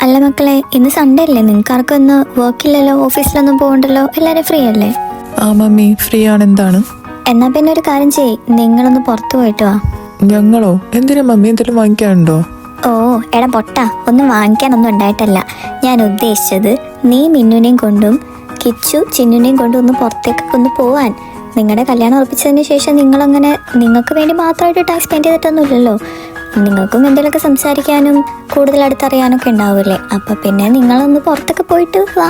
അല്ല മക്കളെ, ഇന്ന് സൺഡേ അല്ലേ? നിങ്ങൾക്ക് ആർക്കും ഇന്ന് വർക്കില്ലല്ലോ, ഓഫീസിലൊന്നും പോകണ്ടല്ലോ, എല്ലാവരും ഫ്രീ അല്ലേ? ആ മമ്മി ഫ്രീ ആണ്. എന്താണ്? എന്നാ പിന്നെ ഒരു കാര്യം ചെയ്യ്, നിങ്ങളൊന്ന് പുറത്തു പോയിട്ട് വാ. ഞങ്ങളോ? എന്തിനാ മമ്മി, എന്തെങ്കിലും വാങ്ങിക്കാനുണ്ടോ? ഓ എടാ പൊട്ട, ഒന്നും വാങ്ങിക്കാനൊന്നും ഉണ്ടായിട്ടല്ല ഞാൻ ഉദ്ദേശിച്ചത്. നീ മിന്നുനെയും കൊണ്ടും കിച്ചു ചിന്നുനെയും കൊണ്ടും ഒന്ന് പുറത്തേക്കൊക്കെ ഒന്ന് പോവാൻ. നിങ്ങളുടെ കല്യാണം ഉറപ്പിച്ചതിന് ശേഷം നിങ്ങളങ്ങനെ നിങ്ങൾക്ക് വേണ്ടി മാത്രമായിട്ട് ടൈം സ്പെൻഡ് ചെയ്തിട്ടൊന്നുമില്ലല്ലോ. നിങ്ങൾക്കും എന്തെങ്കിലുമൊക്കെ സംസാരിക്കാനും കൂടുതൽ അടുത്തറിയാനൊക്കെ ഉണ്ടാവില്ലേ? അപ്പം പിന്നെ നിങ്ങളൊന്ന് പുറത്തൊക്കെ പോയിട്ട് വാ.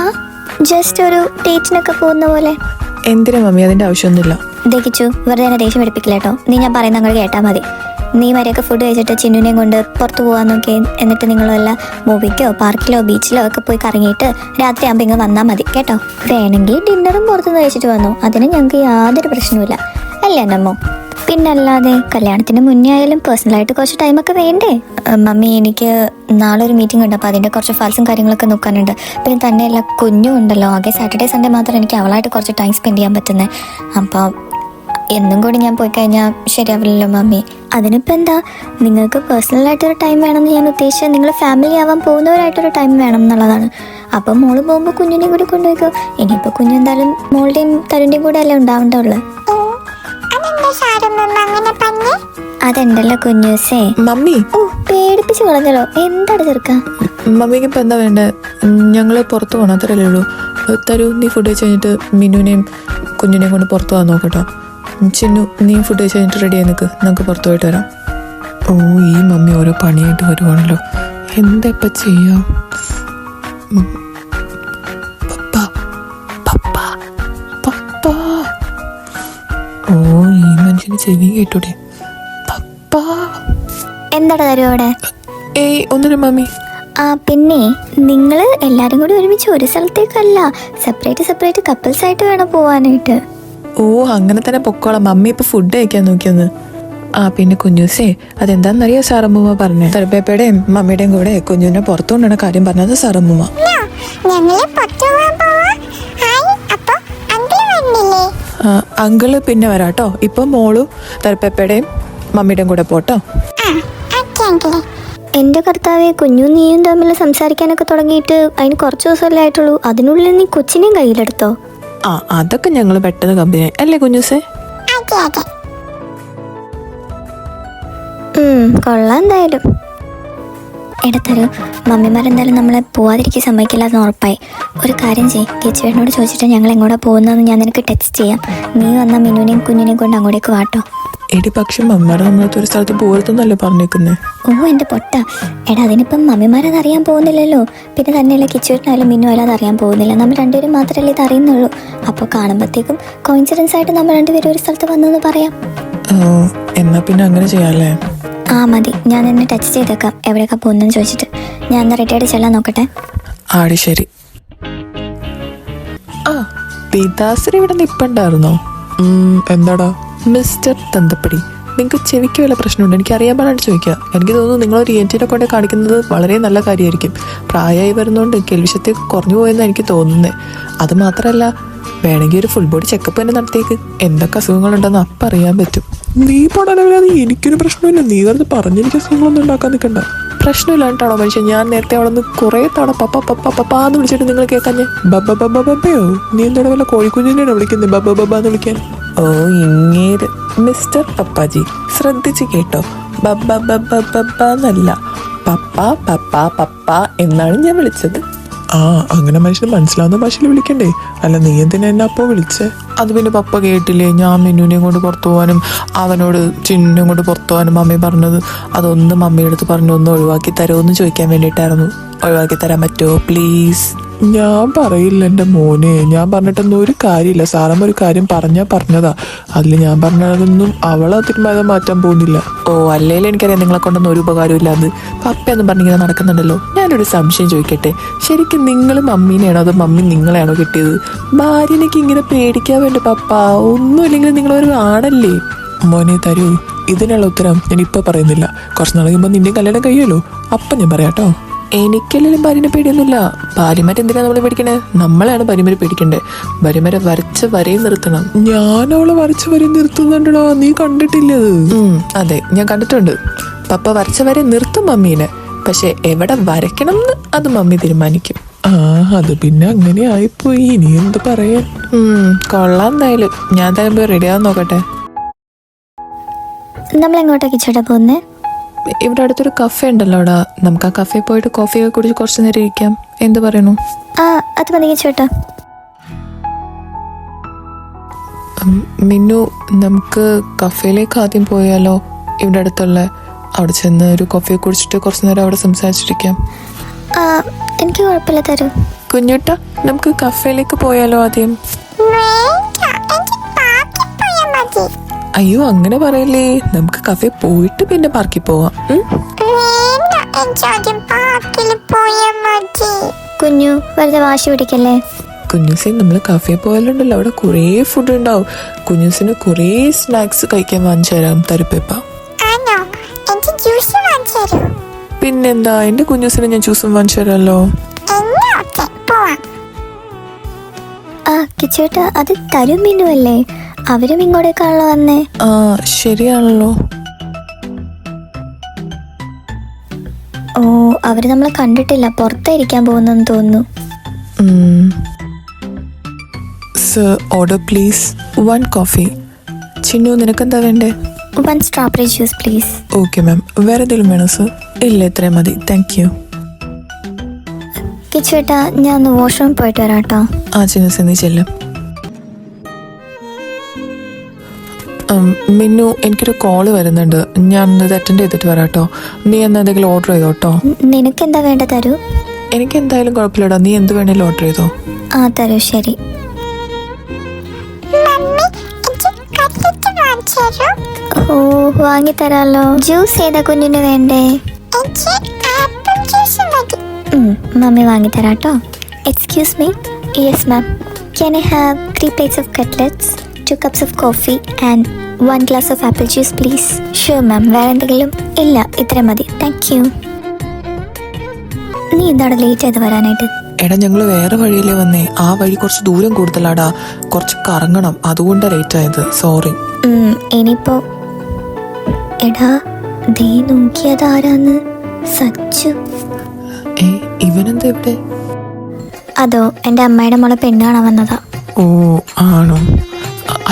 ജസ്റ്റ് ഒരു ഡേറ്റിനൊക്കെ പോകുന്ന പോലെ. എന്തിനാ മമ്മി, അതിൻ്റെ ആവശ്യമൊന്നുമില്ല. ദഹിച്ചു, വെറുതെ എന്നെ ദേഷ്യം പഠിപ്പിക്കില്ല കേട്ടോ. നീ ഞാൻ പറയുന്ന അങ്ങോട്ട് കേട്ടാൽ മതി. നീ വരെയൊക്കെ ഫുഡ് കഴിച്ചിട്ട് ചിന്നുനെയും കൊണ്ട് പുറത്ത് പോകാൻ നോക്കി. എന്നിട്ട് നിങ്ങൾ വല്ല മൂവിക്കോ പാർക്കിലോ ബീച്ചിലോ ഒക്കെ പോയി കറങ്ങിയിട്ട് രാത്രി ആകുമ്പോൾ ഇങ്ങ് വന്നാൽ മതി കേട്ടോ. വേണമെങ്കിൽ ഡിന്നറും പുറത്തുനിന്ന് കഴിച്ചിട്ട് വന്നു, അതിന് ഞങ്ങൾക്ക് യാതൊരു പ്രശ്നവുമില്ല. അല്ലേ എന്നമ്മോ? പിന്നല്ലാതെ കല്യാണത്തിന് മുന്നേ ആയാലും പേഴ്സണലായിട്ട് കുറച്ച് ടൈമൊക്കെ വേണ്ടേ? മമ്മി, എനിക്ക് നാളെ ഒരു മീറ്റിംഗ് ഉണ്ട്, അപ്പോൾ അതിൻ്റെ കുറച്ച് ഫയൽസും കാര്യങ്ങളൊക്കെ നോക്കാനുണ്ട്. പിന്നെ തന്നെയല്ല, കുഞ്ഞും ഉണ്ടല്ലോ. ആകെ സാറ്റർഡേ സൺഡേ മാത്രം എനിക്ക് അവളായിട്ട് കുറച്ച് ടൈം സ്പെൻഡ് ചെയ്യാൻ പറ്റുന്നത്. അപ്പോൾ എന്നും കൂടി ഞാൻ പോയി കഴിഞ്ഞാൽ ശരിയാവില്ലല്ലോ മമ്മി. അതിനിപ്പോൾ എന്താ, നിങ്ങൾക്ക് പേഴ്സണലായിട്ടൊരു ടൈം വേണമെന്ന് ഞാൻ ഉദ്ദേശിച്ചത് നിങ്ങൾ ഫാമിലി ആവാൻ പോകുന്നവരായിട്ടൊരു ടൈം വേണം എന്നുള്ളതാണ്. അപ്പം മോള് പോകുമ്പോൾ കുഞ്ഞിനെയും കൂടി കൊണ്ടുപോയിക്കോ. ഇനിയിപ്പോൾ കുഞ്ഞെന്തായാലും മോളുടെയും തരുണിൻ്റെയും കൂടെ അല്ലേ ഉണ്ടാവേണ്ടുള്ളൂ. അതുണ്ടല്ലോ കുഞ്ഞൂസേ. മമ്മി പേടിപ്പിച്ച് കളഞ്ഞല്ലോ. എന്താണ് ചെറുക്ക? മമ്മിക്ക് ഇപ്പം എന്താ വേണ്ടേ? ഞങ്ങൾ പുറത്ത് പോകണം, അത്രയല്ലേ ഉള്ളൂ. തരൂ, നീ ഫുഡ് കഴിച്ച് കഴിഞ്ഞിട്ട് മിന്നുനെയും കുഞ്ഞിനെയും കൊണ്ട് പുറത്ത് പോകാൻ നോക്കട്ടോ. ചിന്നു, നീ ഫുഡ് കഴിച്ച് കഴിഞ്ഞിട്ട് റെഡി ആയി നിൽക്ക്, നമുക്ക് പുറത്ത് പോയിട്ട് വരാം. ഓ, ഈ മമ്മി ഓരോ പണിയായിട്ട് വരുവാണല്ലോ. എന്താ ഇപ്പം ചെയ്യാം? ഓ, ഈ മനുഷ്യന് ചെവി കേട്ടൂടെ? എന്താണ് തരും അവിടെ? ഏയ് ഒന്നിനും മമ്മി. ആ പിന്നെ നിങ്ങൾ എല്ലാവരും കൂടി ഒരുമിച്ച് ഒരു സ്ഥലത്തേക്കല്ല, സെപ്പറേറ്റ് സെപ്പറേറ്റ് കപ്പിൾസ് ആയിട്ട് വേണം പോവാനായിട്ട്. ഓ, അങ്ങനെ തന്നെ പൊക്കോളാം. മമ്മി ഇപ്പൊ ഫുഡ് കഴിക്കാൻ നോക്കിയൊന്ന്. ആ പിന്നെ കുഞ്ഞൂസേ, അതെന്താണെന്നറിയോ സാറമ്മൂമ്മ പറഞ്ഞേ? തരപ്പേപ്പയുടെയും മമ്മിയുടെയും കൂടെ കുഞ്ഞുവിനെ പുറത്തു കൊണ്ടുവന്ന കാര്യം പറഞ്ഞത് സാറമ്മൂമ്മ. അങ്കിള് പിന്നെ വരാട്ടോ. ഇപ്പൊ മോളു തരപ്പേപ്പയുടെയും മമ്മിയുടെയും കൂടെ പോട്ടോ. എൻ്റെ കർത്താവെ, കുഞ്ഞും നീയും തമ്മിൽ സംസാരിക്കാനൊക്കെ തുടങ്ങിയിട്ട് അതിന് കുറച്ച് ദിവസമല്ലേ ആയിട്ടുള്ളൂ. അതിനുള്ളിൽ നീ കൊച്ചിനെയും കയ്യിലെടുത്തോ? ആ, അതൊക്കെ ഞങ്ങൾ പെട്ടെന്ന് കമ്പനി അല്ലേ കുഞ്ഞൂസേ? കൊള്ളാം എന്തായാലും. എടുത്തരൂ, മമ്മിമാരെന്തായാലും നമ്മളെ പോവാതിരിക്കാൻ സമ്മതിക്കില്ലാന്ന് ഉറപ്പായി. ഒരു കാര്യം ചെയ്യ്, കിച്ചുവേട്ടനോട് ചോദിച്ചിട്ട് ഞങ്ങൾ എങ്ങോട്ടാ പോകുന്നതെന്ന് ഞാൻ നിനക്ക് ടെക്സ്റ്റ് ചെയ്യാം. നീ വന്നാൽ മിനുവിനെയും കുഞ്ഞിനെയും കൊണ്ട് അങ്ങോട്ടേക്ക് വാട്ടോ. എടി പക്ഷെ മമ്മാരെ നമ്മളത്തെ ഒരു സ്ഥലത്ത് പോരത്തെന്നല്ലേ പറഞ്ഞേക്കുന്നേ. ഓ എൻ്റെ പൊട്ട, എടാ അതിനിപ്പം മമ്മിമാരത് അറിയാൻ പോകുന്നില്ലല്ലോ. പിന്നെ തന്നെയല്ല കിച്ചുവേട്ടനായാലും മിന്നുമായാലും അത് അറിയാൻ പോകുന്നില്ല. നമ്മൾ രണ്ടുപേരും മാത്രമല്ലേ ഇത് അറിയുന്നുള്ളൂ. അപ്പോൾ കാണുമ്പോഴത്തേക്കും കോയിൻസിഡൻസ് ആയിട്ട് നമ്മൾ രണ്ടുപേരും ഒരു സ്ഥലത്ത് വന്നെന്ന് പറയാം. എന്നാ പിന്നെ അങ്ങനെ ചെയ്യാല്ലേ? ആ മതി, ഞാൻ എന്നെ ടച്ച് ചെയ്തേക്കാം എവിടെയൊക്കെ പോകുന്നെന്ന് ചോദിച്ചിട്ട്. ഞാൻ എന്നാൽ റെഡിയായിട്ട് ചെല്ലാൻ നോക്കട്ടെ. ആടി ശരി. ആ പിതാശ്രീ ഇവിടെ നിപ്പുണ്ടായിരുന്നോ? എന്താടാ മിസ്റ്റർ തന്തപ്പടി, നിങ്ങൾക്ക് ചെവിക്ക് വല്ല പ്രശ്നമുണ്ട്? എനിക്ക് അറിയാൻ പാടാണ്ട് ചോദിക്കുക. എനിക്ക് തോന്നുന്നു നിങ്ങളൊരു ENT കൊണ്ട് കാണിക്കുന്നത് വളരെ നല്ല കാര്യമായിരിക്കും. പ്രായമായി വരുന്നതുകൊണ്ട് കേൾവിശക്തിയൊക്കെ കുറഞ്ഞു പോയെന്ന് എനിക്ക് തോന്നുന്നത്. അത് മാത്രമല്ല, വേണമെങ്കിൽ ഒരു ഫുൾ ബോഡി ചെക്കപ്പ് തന്നെ നടത്തിയേക്ക്. എന്തൊക്കെ അസുഖങ്ങളുണ്ടെന്ന് അപ്പം അറിയാൻ പറ്റും. നീ പോടാതെ എനിക്കൊരു പ്രശ്നമില്ല. നീ വെറുതെ പറഞ്ഞെനിക്ക് അസുഖങ്ങളൊന്നും ഉണ്ടാക്കാൻ നിൽക്കണ്ട. പ്രശ്നമില്ലാണ്ടാണോ മനുഷ്യൻ? ഞാൻ നേരത്തെ അവിടെ നിന്ന് കുറേ തവണ പപ്പ പപ്പ പപ്പാന്ന് വിളിച്ചിട്ട് നിങ്ങൾ കേൾക്കാഞ്ഞേ? ബബ്ബ ബബ്ബ ബബ്ബയോ? നീ എന്താണ് വല്ല കോഴിക്കുഞ്ഞിനെയാണ് വിളിക്കുന്നത് ബബ്ബ ബബ്ബ എന്ന് വിളിക്കാൻ? ഓ ഇങ്ങേര് മിസ്റ്റർ പപ്പാജി, ശ്രദ്ധിച്ച് കേട്ടോ. ബബ്ബ ബബ്ബ ബബ്ബ എന്നല്ല, പപ്പ പപ്പ പപ്പ എന്നാണ് ഞാൻ വിളിച്ചത്. ആ അങ്ങനെ മനുഷ്യന് മനസ്സിലാവുന്ന ഭാഷയിൽ വിളിക്കണ്ടേ? അല്ല നീ എന്തിനാ എന്നെ അപ്പോൾ വിളിച്ചേ? അത് പിന്നെ പപ്പ കേട്ടില്ലേ, ഞാൻ മിന്നുവിനെയും കൊണ്ട് പുറത്തു പോകാനും അവനോട് ചിന്നും കൊണ്ട് പുറത്തു പോകാനും മമ്മി പറഞ്ഞത്. അതൊന്ന് മമ്മിയുടെ അടുത്ത് പറഞ്ഞു ഒന്ന് ഒഴിവാക്കി തരുമോയെന്ന് ചോദിക്കാൻ വേണ്ടിയിട്ടായിരുന്നു. ഒഴിവാക്കി തരാൻ പറ്റുമോ പ്ലീസ്? ഞാൻ പറയില്ല എൻ്റെ മോനെ, ഞാൻ പറഞ്ഞിട്ടൊന്നും ഒരു കാര്യമില്ല. സാറമ്മ ഒരു കാര്യം പറഞ്ഞതാ. അതിൽ ഞാൻ പറഞ്ഞതൊന്നും അവളെ തീരുമാനം മാറ്റാൻ പോകുന്നില്ല. ഓ അല്ലേലും എനിക്കറിയാം നിങ്ങളെ കൊണ്ടൊന്നും ഒരു ഉപകാരമില്ല. അത് പപ്പയൊന്നും പറഞ്ഞിങ്ങനെ നടക്കുന്നുണ്ടല്ലോ. ഞാനൊരു സംശയം ചോദിക്കട്ടെ, ശരിക്കും നിങ്ങൾ മമ്മീനെയാണോ അതോ മമ്മി നിങ്ങളെയാണോ കിട്ടിയത്? ഭാര്യനേക്ക് ഇങ്ങനെ പേടിക്കാൻ വേണ്ടി പപ്പ, ഒന്നുമില്ലെങ്കിൽ നിങ്ങളൊരു ആണല്ലേ. മോനെ തരൂ, ഇതിനുള്ള ഉത്തരം ഞാൻ ഇപ്പം പറയുന്നില്ല. കുറച്ച് നാൾ കഴിയുമ്പോൾ നിന്റെ കല്യാണം കഴിയുമല്ലോ, അപ്പം ഞാൻ പറയാം കേട്ടോ. എനിക്കെല്ലാം ഭാര്യനെ പേടിയൊന്നുമില്ല. ഭാര്യമാരെന്തിനാ നമ്മൾ പേടിക്കണേ? നമ്മളെയാണ് ഭാര്യമാരെ പേടിക്കണ്ടേ. ഭാര്യമാരെ വരച്ച വരയും നിർത്തണം. ഞാൻ അവളെ വരച്ച വരയും നിർത്തുന്നുണ്ടോ? നീ കണ്ടിട്ടില്ലത്? അതെ ഞാൻ കണ്ടിട്ടുണ്ട്. പപ്പ വരച്ച വരെ നിർത്തും മമ്മീനെ. പക്ഷെ എവിടെ വരയ്ക്കണം എന്ന് അത് മമ്മി തീരുമാനിക്കും. ആ അത് പിന്നെ അങ്ങനെ ആയിപ്പോയി. ഇനി എന്ത് പറയാൻ? കൊള്ളാം. എന്തായാലും ഞാൻ എന്തായാലും പോയി റെഡിയാവാൻ നോക്കട്ടെ. നമ്മളെങ്ങോട്ടേക്ക് ചേട്ടാ പോകുന്നേ? ഇവിടെ അടുത്തൊരു കഫേ ഉണ്ടല്ലോ അവിടെ, നമുക്ക് ആ കഫേ പോയിട്ട് കോഫിയൊക്കെ കുടിച്ച് കുറച്ച് നേരം ഇരിക്കാം. എന്ത് പറയുന്നു? ആ അത് മതി ചേട്ടാ. മിന്നു, നമുക്ക് കഫേയിലേക്ക് ആദ്യം പോയാലോ? ഇവിടെ അടുത്തുള്ള അവിടെ ചെന്ന് ഒരു കോഫി കുടിച്ചിട്ട് കുറച്ച് നേരം അവിടെ സംസാരിച്ചിരിക്കാം. എനിക്ക് കുഴപ്പമില്ല, തരൂ. കുഞ്ഞുട്ട, നമുക്ക് കഫേയിലേക്ക് പോയാലോ ആദ്യം? അയ്യോ അങ്ങനെ പറയല്ലേ, നമുക്ക് കഫേ പോയിട്ട് പിന്നെ പാർക്കിൽ പോവാം. കുഞ്ഞു വെറുതെ വാശി പിടിക്കല്ലേ. കുഞ്ഞൂസിന് നമ്മൾ കഫേ പോയാലുണ്ടല്ലോ അവിടെ കുറേ ഫുഡ് ഉണ്ടാവും. കുഞ്ഞൂസിന് കുറേ സ്നാക്സ് കഴിക്കാൻ വാങ്ങിച്ചു തരാം തരുപ്പേപ്പ. പിന്നെന്താ, എന്റെ കുഞ്ഞൂസിന് ഞാൻ ജ്യൂസും വാങ്ങിച്ചു തരാമല്ലോ. ആ കിച്ചേട്ടാ, അത് തരും മിന്നു അല്ലേ? അവരും ഇങ്ങോട്ടേക്കാണല്ലോ വന്നേ. ആ ശരിയാണല്ലോ. ഓ അവര് നമ്മളെ കണ്ടിട്ടില്ല, പുറത്തായിരിക്കാൻ പോകുന്നെന്ന് തോന്നുന്നു. Sir order please. 1 coffee. Chinnu നിനക്കെന്താ വേണ്ടേ? 1 strawberry juice please. Okay ma'am. വേറെ എന്തെങ്കിലും വേണോ സർ? ഇല്ല ഇത്രയും മതി, താങ്ക് യു. കിച്ചുവേട്ടാ ഞാൻ ഒന്ന് വാഷ്റൂമിൽ പോയിട്ട് വരാം കേട്ടോ. ആ ചിന്നു നീ ചെല്ലും. മിന്നു, എനിക്കൊരു കോള് വരുന്നുണ്ട്, ഞാൻ ഇത് അറ്റൻഡ് ചെയ്തിട്ട് വരാം കേട്ടോ. നീ എന്നാ എന്തെങ്കിലും ഓർഡർ ചെയ്തോ കേട്ടോ. നിനക്ക് എന്താ വേണ്ട തരൂ? എനിക്ക് എന്തായാലും കുഴപ്പമില്ലടാ, നീ എന്ത് വേണേലും ഓർഡർ ചെയ്തോ. ആ തരൂ, ശരി. ഓ വാങ്ങിത്തരാലോ. ജ്യൂസ് ഏതാ കുഞ്ഞിന് വേണ്ടേ? മമ്മി വാങ്ങിത്തരാം കേട്ടോ. Excuse me. Yes ma'am. Can I have 3 plates of cutlets, 2 cups of coffee and 1 glass of apple juice please? Sure ma'am. വേറെ എന്തെങ്കിലും? ഇല്ല, ഇത്ര മതി, താങ്ക് യു. നീ എന്താണ് ലേറ്റ് ആയത് വരാനായിട്ട്? എടാ ഞങ്ങൾ വേറെ വഴിയിലേ വന്നേ, ആ വഴി കുറച്ച് ദൂരം കൂടുതലാടാ, കുറച്ച് കറങ്ങണം, അതുകൊണ്ടാണ് ലേറ്റ് ആയത്, സോറി. ഇനിയിപ്പോ എടാ ദേ നോക്കിയത് ആരാന്ന്? സച്ചു. ഇവനെന്താ ഇവിടെ? അതോ എൻ്റെ അമ്മയുടെ മോളെ പെണ്ണ് കാണാൻ വന്നതാ. ഓ ആണോ?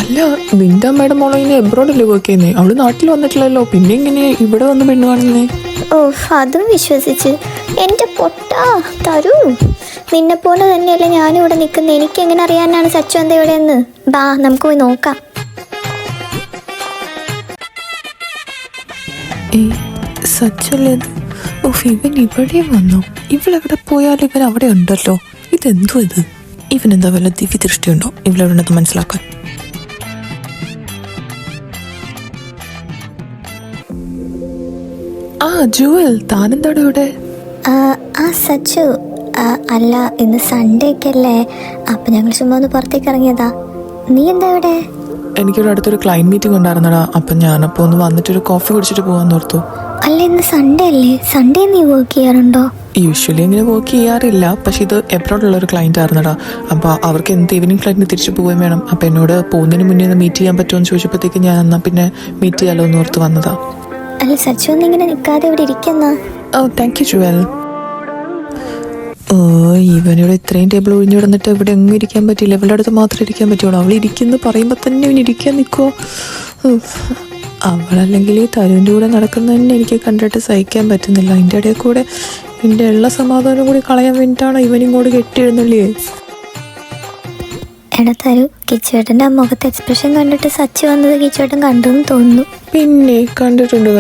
അല്ല നിന്റെ അമ്മയുടെ മോളെ ഇനി എബ്രോഡല്ലേ വർക്ക് ചെയ്യുന്നേ? അവള് നാട്ടിൽ വന്നിട്ടില്ലല്ലോ, പിന്നെ എങ്ങനെ ഇവിടെ വന്ന് പെണ്ണ് കാണുന്നേ? ഓ അതും വിശ്വസിച്ച്. എൻ്റെ പൊട്ടാ തരൂ. നിന്നെ പോലെ തന്നെയല്ലേ ഞാനും ഇവിടെ നിൽക്കുന്നത്. എനിക്ക് എങ്ങനെ അറിയാനാണ് സച്ചു എന്താ ഇവിടെയെന്ന്? ബാ നമുക്ക് പോയി നോക്കാം. സച്ചല്ലേ ഓഫ്, ഇവൻ ഇവിടെ വന്നു. ഇവളെവിടെ പോയാലും ഇവൻ അവിടെ ഉണ്ടല്ലോ. ഇതെന്തോ ഇത്? ഇവനെന്താ വല്ല ദിവ്യ ദൃഷ്ടിയുണ്ടോ ഇവളെവിടെ ഉണ്ടെന്ന് മനസ്സിലാക്കാൻ? ആ ജുവൽ, താനെന്താടെ ഇവിടെ? സച്ചു, അല്ല ഇന്ന് സൺഡേ ഒക്കെ അല്ലേ, അപ്പം ഞങ്ങൾ ചുമ്മാ ഒന്ന് പുറത്തേക്ക് ഇറങ്ങിയതാ. നീ എന്താ ഇവിടെ? എനിക്കൊരു അടുത്തൊരു ക്ലൈൻറ്റ് മീറ്റിംഗ് ഉണ്ടായിരുന്നടാ. അപ്പം ഞാനപ്പോൾ ഒന്ന് വന്നിട്ടൊരു കോഫി കുടിച്ചിട്ട് പോകാൻ ഓർത്തു. അല്ല ഇന്ന് സൺഡേ അല്ലേ, സൺഡേ നീ വർക്ക് ചെയ്യാറുണ്ടോ? യൂഷ്വലി ഇങ്ങനെ വർക്ക് ചെയ്യാറില്ല, പക്ഷെ ഇത് എബ്രോഡുള്ള ഒരു ക്ലൈൻറ്റ് ആയിരുന്നടാ. അപ്പോൾ അവർക്ക് എന്ത് ഈവനിങ് ഫ്ലൈറ്റിന് തിരിച്ചു പോവുകയും വേണം. അപ്പോൾ എന്നോട് പോകുന്നതിന് മുന്നേ ഒന്ന് മീറ്റ് ചെയ്യാൻ പറ്റുമോ എന്ന് ചോദിച്ചപ്പോഴത്തേക്ക് ഞാൻ എന്നാൽ പിന്നെ മീറ്റ് ചെയ്യാലോ എന്ന് ഓർത്ത് വന്നതാ. അല്ല സച്ചു, ഒന്ന് ഇങ്ങനെ നിൽക്കാതെ ഇവിടെ ഇരിക്കുന്ന. ഓ താങ്ക് യു ജുവൽ. ഇവനോട് ഇത്രയും ടേബിൾ ഒഴിഞ്ഞു കിടന്നിട്ട് ഇവിടെ എങ്ങും ഇരിക്കാൻ പറ്റില്ല. ഇവളുടെ അടുത്ത് മാത്രമേ ഇരിക്കാൻ പറ്റുള്ളൂ. അവൾ ഇരിക്കുന്നു പറയുമ്പോൾ തന്നെ ഇവൻ ഇരിക്കാൻ നിൽക്കുമോ? അവളല്ലെങ്കിൽ ഈ തരുവിൻ്റെ കൂടെ നടക്കുന്നതന്നെ എനിക്ക് കണ്ടിട്ട് സഹിക്കാൻ പറ്റുന്നില്ല. അതിൻ്റെ ഇടയിൽ കൂടെ എൻ്റെ ഉള്ള സമാധാനം കൂടി കളയാൻ വേണ്ടിയിട്ടാണ് ഇവനിങ്ങോട്ട് കെട്ടിയിരുന്നല്ലേ. എടാ തരു, കിച്ചുവേട്ടൻ്റെ ആ മുഖത്തെ എക്സ്പ്രഷൻ കണ്ടിട്ട് സച്ചു വന്നത് കിച്ചുവേട്ടൻ കണ്ടു എന്ന് തോന്നുന്നു. പിന്നെ കണ്ടിട്ടുണ്ട്.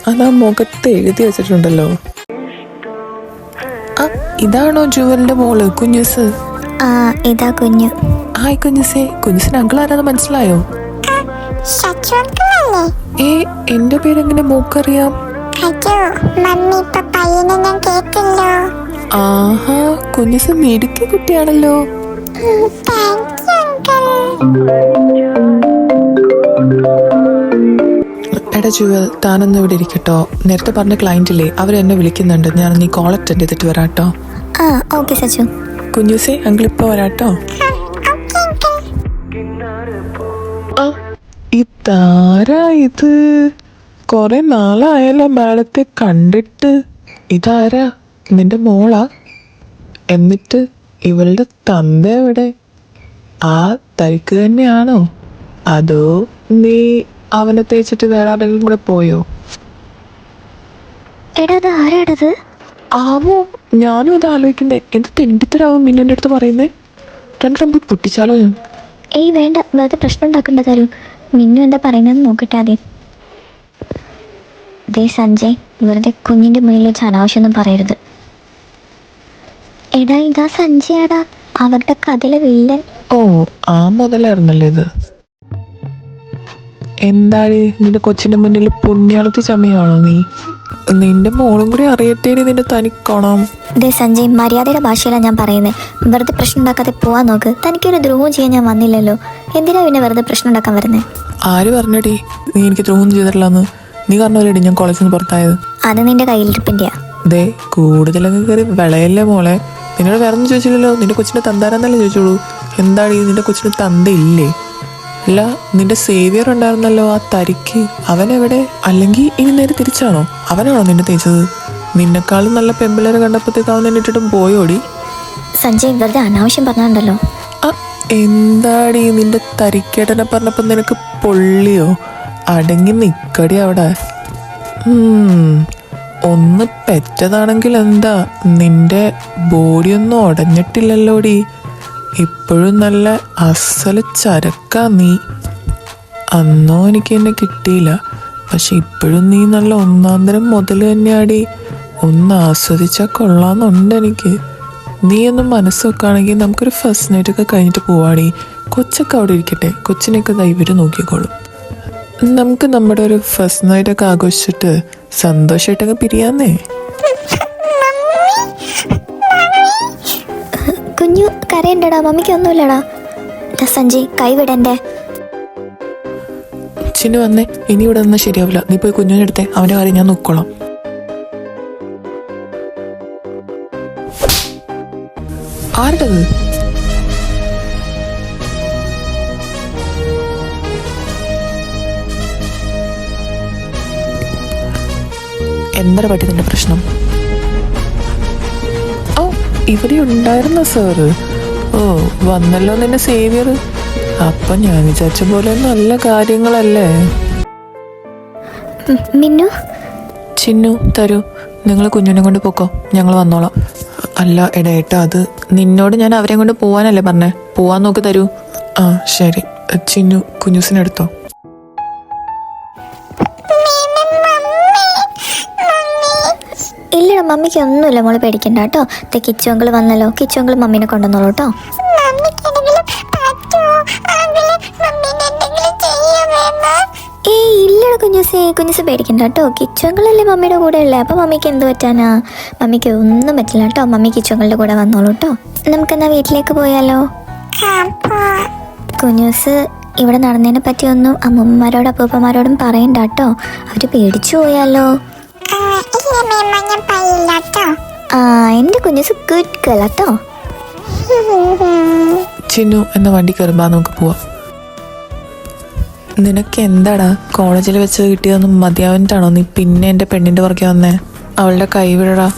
അത് ആ മുഖത്ത് എഴുതി വെച്ചിട്ടുണ്ടല്ലോ. ഇതാണോ ജുവലിന്റെ മോള് കുഞ്ഞുസ്? ആ ഇതാ കുഞ്ഞു. ഹായ് കുഞ്ഞുസേ. കുഞ്ഞുസിന് അങ്കിൾ ആരാന്ന് മനസ്സിലായോ? എന്റെ പേരെങ്ങനെ മോക്കറിയാം? ആഹാ, കുഞ്ഞുസ് മിടുക്കി കുട്ടിയാണല്ലോ. എടാ ജുവൽ, താനൊന്ന് ഇവിടെ ഇരിക്കട്ടോ. നേരത്തെ പറഞ്ഞ ക്ലൈൻറ്റില്ലേ, അവരെന്നെ വിളിക്കുന്നുണ്ട്. ഞാൻ നീ കോൾ അറ്റൻഡ് ചെയ്തിട്ട് വരാട്ടോ. ആ ഓക്കെ സച്ചു. കുഞ്ഞുസേ, അങ്കിൾ ഇപ്പൊ വരാട്ടോ. ഇതാരാ ഇത്? കൊറേ നാളായാലോ മാഡത്തെ കണ്ടിട്ട്. ഇതാരാ? നിന്റെ മോളാ? എന്നിട്ട് ഇവളുടെ തന്ത എവിടെ? ആ തരിക്ക് തന്നെയാണോ? അതോ നീ അവനെ തേച്ചിട്ട് വേറെ ആരെങ്കിലും കൂടെ പോയോ? എടാ അത് ആരാടത്? ആവോ, ഞാനും ഇത് ആലോചിക്കണ്ടേ. എന്ത് തെണ്ടിത്തരാവും മിന്നെ അടുത്ത് പറയുന്നേ. രണ്ടും പൊട്ടിച്ചാലോ ഞാൻ? ഏയ് വേണ്ട, വെറുതെ പ്രശ്നം ഉണ്ടാക്കണ്ട തരൂ. മിന്നു എന്താ പറയുന്നതെന്ന് നോക്കട്ടെ ആദ്യം. ദേ സഞ്ജയ്, വെറുതെ കുഞ്ഞിൻ്റെ മുന്നിൽ വെച്ച് അനാവശ്യമൊന്നും പറയരുത്. എടാ ഇതാ സഞ്ജയാടാ, അവരുടെ കഥയിലെ വില്ലൻ. ഓ, ആ മുതലായിരുന്നല്ലേ ഇത്. എന്താണ് നിന്റെ കൊച്ചിന്റെ മുന്നിൽ പുണ്യാളത്തി ചമയാണോ നീ? നിന്റെ മോളും കൂടി അറിയട്ടേടി നിന്റെ തനിക്കോണം. ദേ സഞ്ജയ്, മര്യാദയുടെ ഭാഷയിലാണ് ഞാൻ പറയുന്നത്. വെറുതെ പ്രശ്നം ഉണ്ടാക്കാതെ പോവാൻ നോക്ക്. തനിക്കൊരു ദ്രോഹം ചെയ്യാൻ ഞാൻ വന്നില്ലല്ലോ. എന്തിനാ പിന്നെ വെറുതെ പ്രശ്നം ഉണ്ടാക്കാൻ വരുന്നത്? ആര് പറഞ്ഞടി നീ എനിക്ക് ദ്രോഹം ചെയ്തിട്ടില്ലെന്ന്? നീ പറഞ്ഞല്ലേടി ഞാൻ കോളേജിൽ നിന്ന് പുറത്തായത്. അത് നിന്റെ കയ്യിലിരിപ്പിന്റെയാ. ദേ കൂടുതലൊക്കെ കയറി വിളയല്ലേ മോളെ. നിന്നോട് വേറെ ഒന്നും ചോദിച്ചില്ലല്ലോ. നിന്റെ കൊച്ചിന്റെ തന്താരെന്നല്ലേ ചോദിച്ചോളൂ. എന്താടി നിന്റെ കൊച്ചിന് തന്തയില്ലേ? അല്ല, നിന്റെ സേവിയർ ഉണ്ടായിരുന്നല്ലോ ആ തരിക്ക്, അവനെവിടെ? അല്ലെങ്കിൽ ഇനി നേരെ തിരിച്ചാണോ? അവനാണോ നിന്നെ തേച്ചത്? നിന്നെക്കാളും നല്ല പെമ്പിള്ളേരെ കണ്ടപ്പോഴത്തേക്ക് അവൻ നിന്നെ ഇട്ടിട്ടും പോയോടി. സഞ്ജയ് വെറുതെ അനാവശ്യം പറഞ്ഞാണ്ടല്ലോ. എന്താടി നിന്റെ തരിക്കേട്ടനെ പറഞ്ഞപ്പോൾ നിനക്ക് പൊള്ളിയോ? അടങ്ങി നിക്കടി അവിടെ. ഒന്ന് പെറ്റതാണെങ്കിൽ എന്താ, നിന്റെ ബോഡിയൊന്നും ഉടഞ്ഞിട്ടില്ലല്ലോടി. ഇപ്പോഴും നല്ല അസല് ചരക്കാ നീ. അന്നോ എനിക്ക് എന്നെ കിട്ടിയില്ല, പക്ഷെ ഇപ്പോഴും നീ നല്ല ഒന്നാന്തരം മുതൽ തന്നെയാടി. ഒന്ന് ആസ്വദിച്ചാൽ കൊള്ളാമെന്നുണ്ട് എനിക്ക്. നീ ഒന്ന് മനസ്സ് വെക്കുകയാണെങ്കിൽ നമുക്കൊരു ഫസ്റ്റ് നൈറ്റൊക്കെ കഴിഞ്ഞിട്ട് പോവാടി. കൊച്ചൊക്കെ അവിടെ ഇരിക്കട്ടെ, കൊച്ചിനെയൊക്കെ ഇവര് നോക്കിക്കോളും. നമുക്ക് നമ്മുടെ ഒരു ഫസ്റ്റ് നൈറ്റൊക്കെ ആഘോഷിച്ചിട്ട് സന്തോഷമായിട്ടൊക്കെ പിരിയാന്നേ. കുഞ്ഞു കരയണ്ടടാ, മമ്മിക്ക് ഒന്നുമില്ലടാ. സഞ്ജയ് കൈവിടണ്ടേ. ചിന്നു വന്നേ, ഇനി ഇവിടെ നിന്നാൽ ശരിയാവില്ല. നീ പോയി കുഞ്ഞിനെ എടുത്തേ, അവൻ്റെ കാര്യം ഞാൻ നോക്കോളാം. ആരുടേത്? എന്താ പറ്റി നിന്റെ പ്രശ്നം? ഓ, ഇവിടെ ഉണ്ടായിരുന്ന സാറ്. ഓ, വന്നല്ലോ നിന്റെ സേവിയർ. അപ്പൊ ഞാൻ വിചാരിച്ച പോലെ നല്ല കാര്യങ്ങളല്ലേ. മിന്നു, ചിന്നു, തരൂ, നിങ്ങൾ കുഞ്ഞിനെ കൊണ്ട് പോക്കോ, ഞങ്ങൾ വന്നോളാം. അല്ല എടേട്ടാ, അത് നിന്നോട് ഞാൻ അവരെയും കൊണ്ട് പോവാനല്ലേ പറഞ്ഞേ. പോവാൻ നോക്ക് തരൂ. ആ ശരി. ചിന്നു കുഞ്ഞുസിനെടുത്തോ. ഇല്ലടാ മമ്മിക്ക് ഒന്നുമില്ല, മോള് പേടിക്കണ്ട കേട്ടോ. കിച്ചു അങ്കിൾ വന്നല്ലോ, കിച്ചു അങ്കിൾ മമ്മീനെ കൊണ്ടുവന്നോളൂ കേട്ടോ. ഏയ് ഇല്ലടാ കുഞ്ഞുസ് പേടിക്കണ്ട കേട്ടോ. കിച്ചു അങ്കിളല്ലേ മമ്മിയുടെ കൂടെ ഉള്ളത്, അപ്പോൾ മമ്മിക്ക് എന്ത് പറ്റാനാ? മമ്മിക്ക് ഒന്നും പറ്റില്ല കേട്ടോ. മമ്മി കിച്ചു അങ്കിളുടെ കൂടെ വന്നോളൂ കേട്ടോ. നമുക്കെന്നാ വീട്ടിലേക്ക് പോയാലോ? കുഞ്ഞൂസ് ഇവിടെ നടന്നതിനെ പറ്റിയൊന്നും അമ്മൂമ്മമാരോടും അപ്പൂപ്പന്മാരോടും പറയണ്ട കേട്ടോ, അവര് പേടിച്ചു പോയാലോ. ആ എൻ്റെ കുഞ്ഞൂസ് ഗുഡ് ഗേൾ കേട്ടോ. ചിന്നു എന്ന വണ്ടി കയറുമ്പോൾ നമുക്ക് പോവാം. നിനക്ക് എന്താടാ കോളേജിൽ വെച്ച് കിട്ടിയതൊന്നും മതിയാവന്നിട്ടാണോ നീ പിന്നെ എൻ്റെ പെണ്ണിൻ്റെ പുറകെ വന്നേ? അവളുടെ കൈ വിടടാ.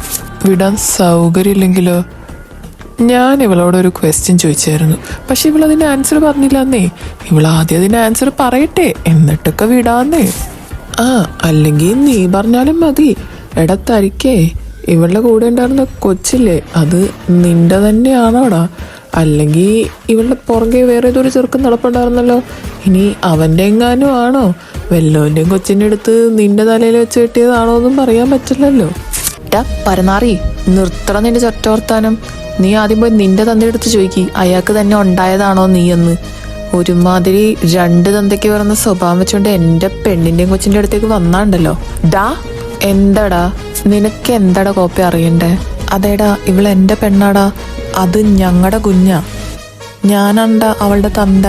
വിടാൻ സൗകര്യമില്ലെങ്കിലോ? ഞാൻ ഇവളോട് ഒരു ക്വസ്റ്റ്യൻ ചോദിച്ചായിരുന്നു, പക്ഷെ ഇവളതിൻ്റെ ആൻസർ പറഞ്ഞില്ലെന്നേ. ഇവൾ ആദ്യം അതിൻ്റെ ആൻസർ പറയട്ടെ, എന്നിട്ടൊക്കെ വിടാന്നേ. ആ അല്ലെങ്കിൽ നീ പറഞ്ഞാലും മതി. എടത്തരിക്കേ, ഇവളുടെ കൂടെ ഉണ്ടായിരുന്ന കൊച്ചില്ലേ, അത് നിന്റെ തന്നെയാണോടാ? അല്ലെങ്കിൽ ഇവളുടെ പുറകെ വേറെ ഏതൊരു ചെറുക്കം നടപ്പുണ്ടായിരുന്നല്ലോ, ഇനി അവൻ്റെ എങ്ങാനും ആണോ? വല്ലോൻ്റെയും കൊച്ചിൻ്റെ അടുത്ത് നിന്റെ തലയിൽ വെച്ച് കെട്ടിയതാണോ എന്നും പറയാൻ പറ്റില്ലല്ലോ. പരനാറി നിർത്തണം നിന്റെ ചൊറ്റവർത്താനം. നീ ആദ്യം പോയി നിന്റെ തന്റെ അടുത്ത് ചോദിക്കി, അയാൾക്ക് തന്നെ ഉണ്ടായതാണോ നീ എന്ന്. ഒരുമാതിരി രണ്ട് തന്തയ്ക്ക് പറയുന്ന സ്വഭാവം വെച്ചുകൊണ്ട് എൻ്റെ പെണ്ണിൻ്റെയും കൊച്ചിൻ്റെ അടുത്തേക്ക് വന്നാണ്ടല്ലോ. ഡാ എന്താടാ നിനക്ക് എന്താടാ കോപ്പി അറിയണ്ടേ? അതേടാ ഇവൾ എൻ്റെ പെണ്ണാടാ, അത് ഞങ്ങളുടെ കുഞ്ഞാ, ഞാനാണ്ടാ അവളുടെ തന്ത.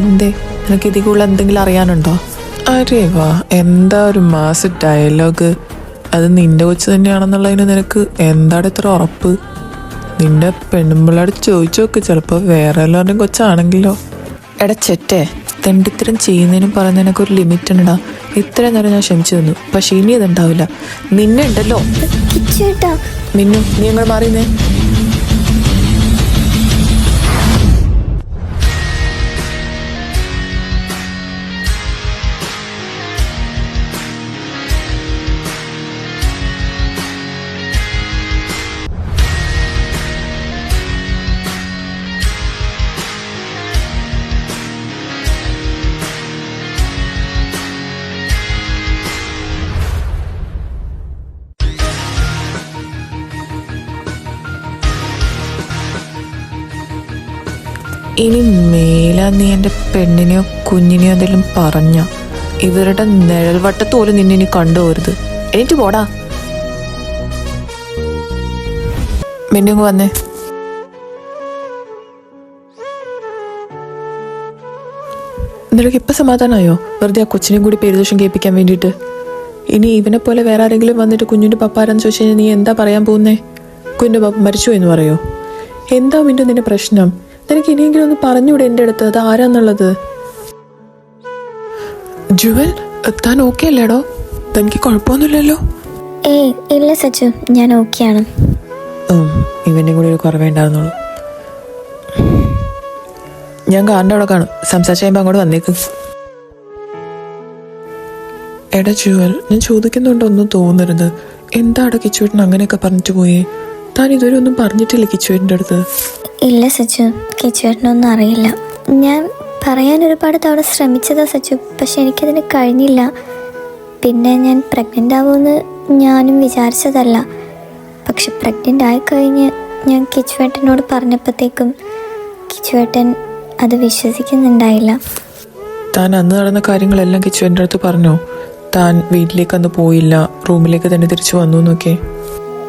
എന്തേ നിനക്ക് ഇതിൽ കൂടുതൽ എന്തെങ്കിലും അറിയാനുണ്ടോ? അരേ വാ, എന്താ ഒരു മാസ് ഡയലോഗ്. അത് നിന്റെ കൊച്ചു തന്നെയാണെന്നുള്ളതിന് നിനക്ക് എന്താണ് ഇത്ര ഉറപ്പ്? നിന്റെ പെണ്ണുമ്പിള്ളോട് ചോദിച്ചു നോക്ക്, ചിലപ്പോൾ വേറെ എല്ലാവരുടെയും കൊച്ചാണെങ്കിലോ. എടാ ചെറ്റേ, തെണ്ടിത്തരം ചെയ്യുന്നതിനും പറയുന്നതിനൊക്കെ ഒരു ലിമിറ്റ് ഉണ്ടാ. ഇത്രയും നേരം ഞാൻ ക്ഷമിച്ചു തന്നു, പക്ഷെ ഇനി അതുണ്ടാവില്ല. നിന്നെ ഉണ്ടല്ലോ മിന്നു, നീ അങ്ങോട്ട് മാറിയുന്നേ. ഇനി മേലാ നീ എൻ്റെ പെണ്ണിനെയോ കുഞ്ഞിനെയോ എന്തെങ്കിലും പറഞ്ഞ ഇവരുടെ നിഴൽവട്ടത്ത് പോലും നിന്നെ ഇനി കണ്ടുപോരുത്. എനിക്ക് പോടാ. മിന്നുങ്ങ് വന്നേ. നിനക്ക് ഇപ്പം സമാധാനമായോ? വെറുതെ ആ കൊച്ചിനെയും കൂടി പേരുദോഷം കേൾപ്പിക്കാൻ വേണ്ടിയിട്ട്. ഇനി ഇവനെ പോലെ വേറെ ആരെങ്കിലും വന്നിട്ട് കുഞ്ഞിൻ്റെ പപ്പാരാന്ന് ചോദിച്ചു കഴിഞ്ഞാൽ നീ എന്താ പറയാൻ പോകുന്നേ? കുഞ്ഞിൻ്റെ പപ്പ മരിച്ചു എന്ന് പറയോ? എന്താ മിന്നു നിന്റെ പ്രശ്നം? നിനക്ക് ഇനിയെങ്കിലും ഒന്ന് പറഞ്ഞൂടെ എൻ്റെ അടുത്ത് അത് ആരാന്നുള്ളത്? ജുവൽ, താൻ ഓക്കെ അല്ലേടോ? തനിക്ക് കുഴപ്പമൊന്നുമില്ലല്ലോ? ഏയ് ഇല്ല സച്ചു, ഞാൻ ഓക്കെയാണ്. ഇവൻ്റെ കൂടി ഒരു കുറവേണ്ടായിരുന്നുള്ളൂ. ഞാൻ കാറിൻ്റെ അവിടെ കാണും, സംസാരിച്ച് കഴിയുമ്പോൾ അങ്ങോട്ട് വന്നേക്കും. എടാ ജുവൽ, ഞാൻ ചോദിക്കുന്നുണ്ടോ ഒന്നും തോന്നരുത്. എന്താടാ കിച്ചുവേട്ടൻ അങ്ങനെയൊക്കെ പറഞ്ഞിട്ട് പോയേ? താൻ ഇതുവരെ ഒന്നും പറഞ്ഞിട്ടില്ല കിച്ചുവേട്ടൻ്റെ അടുത്ത്? ഇല്ല സച്ചു, കിച്ചുവേട്ടനൊന്നും അറിയില്ല. ഞാൻ പറയാൻ ഒരുപാട് തവണ ശ്രമിച്ചതാ സച്ചു, പക്ഷെ എനിക്കതിന് കഴിഞ്ഞില്ല. പിന്നെ ഞാൻ പ്രഗ്നൻ്റ് ആവുമെന്ന് ഞാനും വിചാരിച്ചതല്ല. പക്ഷെ പ്രഗ്നൻ്റ് ആയിക്കഴിഞ്ഞ് ഞാൻ കിച്ചുവേട്ടനോട് പറഞ്ഞപ്പോഴത്തേക്കും കിച്ചുവേട്ടൻ അത് വിശ്വസിക്കുന്നുണ്ടായില്ല. താൻ അന്ന് നടന്ന കാര്യങ്ങളെല്ലാം കിച്ചുവേട്ടൻ്റെ അടുത്ത് പറഞ്ഞോ? താൻ വീട്ടിലേക്ക് അന്ന് പോയില്ല, റൂമിലേക്ക് തന്നെ തിരിച്ചു വന്നു എന്നൊക്കെ?